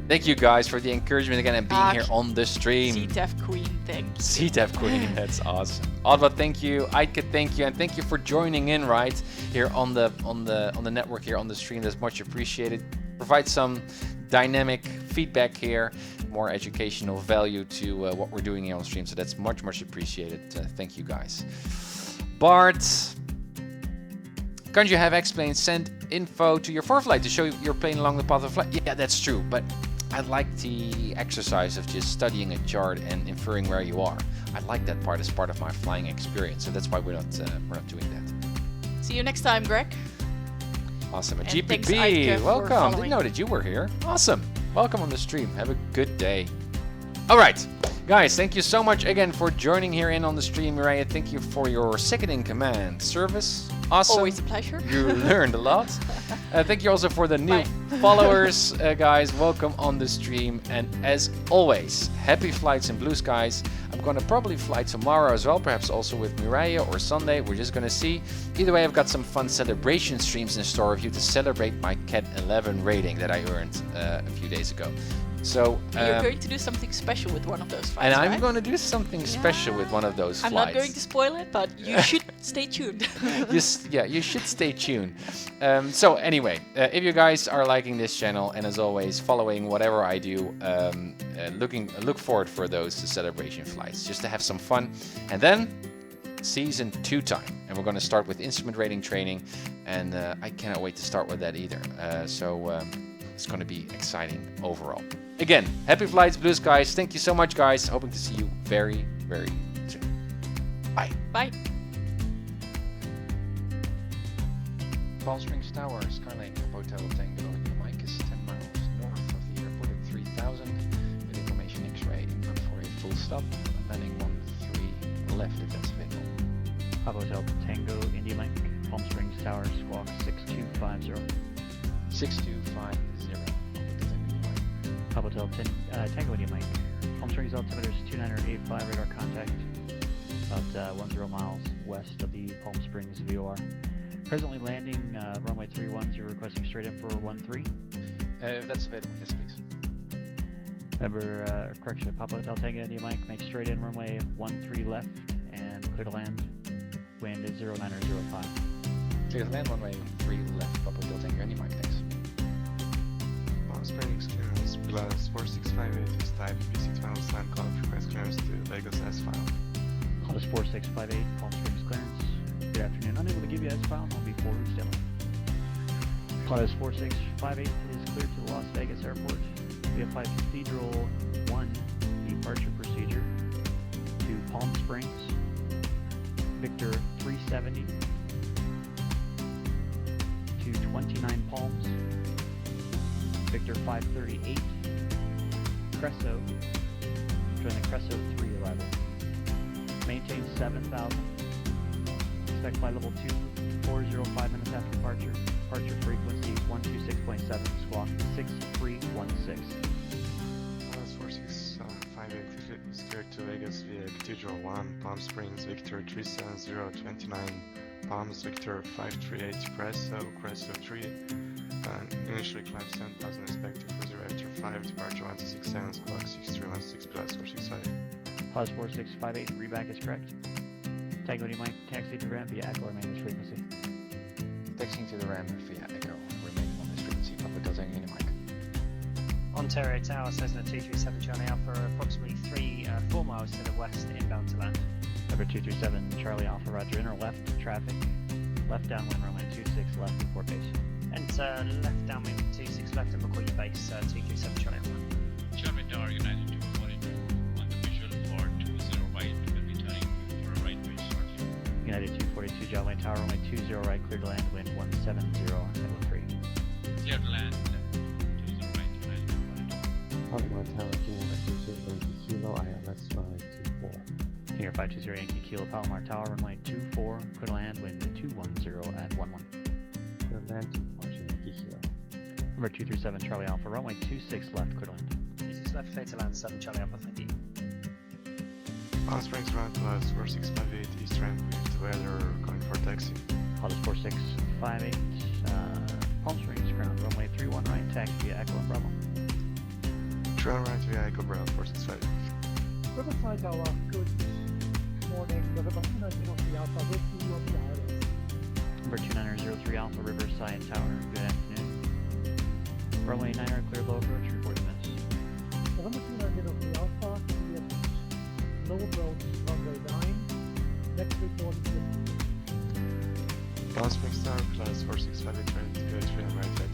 [SPEAKER 11] Thank you guys for the encouragement again and being
[SPEAKER 12] Ah,
[SPEAKER 11] here on the stream.
[SPEAKER 12] CTAF Queen, thank you.
[SPEAKER 11] CTAF Queen, that's awesome. Adva, thank you. Eike, thank you, and thank you for joining in right here on the network here on the stream. That's much appreciated. Provide some dynamic feedback here, more educational value to what we're doing here on stream. So that's much appreciated. Thank you guys. Bart, can't you have X-Plane send info to your ForeFlight to show your plane along the path of flight? Yeah, that's true, but I like the exercise of just studying a chart and inferring where you are. I like that part as part of my flying experience, so that's why we're not doing that.
[SPEAKER 12] See you next time, Greg.
[SPEAKER 11] Awesome.
[SPEAKER 12] And thanks,
[SPEAKER 11] GPP,
[SPEAKER 12] Eike, for
[SPEAKER 11] welcome.
[SPEAKER 12] following.
[SPEAKER 11] Didn't know that you were here. Awesome. Welcome on the stream. Have a good day. All right, guys, thank you so much again for joining here in on the stream. Mireia, thank you for your second in command service. Awesome.
[SPEAKER 12] Always a pleasure.
[SPEAKER 11] You learned a lot. Thank you also for the new followers, guys. Welcome on the stream. And as always, happy flights in blue skies. I'm going to probably fly tomorrow as well, perhaps also with Mireia or Sunday. We're just going to see. Either way, I've got some fun celebration streams in store for you to celebrate my Cat 11 rating that I earned a few days ago. So
[SPEAKER 12] you're going to do something special with one of those flights,
[SPEAKER 11] and I'm
[SPEAKER 12] right?
[SPEAKER 11] going to do something special with one of those
[SPEAKER 12] I'm
[SPEAKER 11] flights.
[SPEAKER 12] not going to spoil it, but you should stay tuned.
[SPEAKER 11] You should stay tuned. So anyway, if you guys are liking this channel and as always following whatever I do, look forward for those celebration flights just to have some fun. And then season 2 time, and we're going to start with instrument rating training, and I cannot wait to start with that either. It's going to be exciting overall. Again, happy flights, blue skies. Thank you so much, guys. Hoping to see you very soon. Bye.
[SPEAKER 12] Bye.
[SPEAKER 1] Palm Springs Tower, Skylink, Hotel Tango, Mike is 10 miles north of the airport at 3000 with information X-ray inbound for a full stop, landing 13 left if that's available.
[SPEAKER 2] Hotel Tango Indy Link, Palm Springs Tower, squawk 6250.
[SPEAKER 1] 6250.
[SPEAKER 2] Hotel Tango Indy Link, Palm Springs altimeter is 2985, radar contact about 10 miles west of the Palm Springs VOR. Presently landing runway 31, you're requesting straight in for 13.
[SPEAKER 1] If that's available, yes please.
[SPEAKER 2] Remember, correction, Papa Hotel Tango Indy Link, make straight in runway 13 left and clear to land. Wind is 0905.
[SPEAKER 1] Clear to land, runway 3 left, Papa Hotel Tango Indy Link, thanks.
[SPEAKER 3] Palm Springs clearance plus 4658 is type PC12 land call request clearance to Lagos S file.
[SPEAKER 2] Call 4658, Palm Springs clearance. Good afternoon. Unable to give you S file, I'll be forward still. Cloud 4658 is cleared to the Las Vegas airport. VFI Cathedral 1 departure procedure to Palm Springs. Victor 370 to 29 Palms. Victor 538. Cresso. Join the Cresso 3 arrival. Maintain 7000. Expect flight level 2405 minutes after departure. Departure frequency 126.7, squawk 6316.
[SPEAKER 3] Dallas 4658 is cleared to Vegas via Cathedral 1, Palm Springs, Victor 37029, Palms, Victor 538, Cresso 3, and initially climb 7000, expect to cruiser after 5, departure 167, squawk 6316 plus 465.
[SPEAKER 2] Pause 4658, readback is correct. Tango Indy Mike, taxi to ramp via Echo, remain this frequency.
[SPEAKER 1] Taxiing to the RAM via Echo, remaining on this frequency, Papa Hotel Tango Indy Mike.
[SPEAKER 4] Ontario Tower, Cessna 237 Charlie Alpha, approximately 4 miles to the west, inbound to land.
[SPEAKER 2] Number 237 Charlie Alpha, roger, inner left traffic, left downwind runway 26 left report base.
[SPEAKER 4] Enter left downwind 26 left and McCoy base 237 Charlie Alpha.
[SPEAKER 5] Charlie Tower, United 242 on the visual for 20 right, will be turning for a right base shortly.
[SPEAKER 2] United 242 Jolly Tower, runway 20 right, clear to land, wind 170, headwind 3.
[SPEAKER 5] Clear to land, 20 right, United 242.
[SPEAKER 6] Palomar Tower, Junior 520 Kilo, ILS runway 24.
[SPEAKER 2] Senior 520 Yankee Kilo, Palomar Tower, runway 24, clear to land, wind 210 at 11.
[SPEAKER 6] Clear land, departure Yankee Kilo.
[SPEAKER 2] Number 237 Charlie Alpha, runway 26 left, clear to land.
[SPEAKER 4] 26 left, clear to land 7 Charlie Alpha, thank you.
[SPEAKER 3] Palm Springs ground plus 4658 East ramp with weather calling for taxi.
[SPEAKER 2] Pilots 4658, Palm Springs ground, runway 31 right, taxi via Echo and Bravo.
[SPEAKER 3] Trail right via Echo Brown 465.
[SPEAKER 7] Riverside Tower, good morning, November 290 Alpha, with you on the island.
[SPEAKER 2] Number 2903 Alpha, Riverside Tower, good afternoon. Runway 9 clear low approach, report to miss.
[SPEAKER 7] November 290 Alpha, low approach, runway 9, next report is
[SPEAKER 3] Palm Springs Tower plus 4658 right at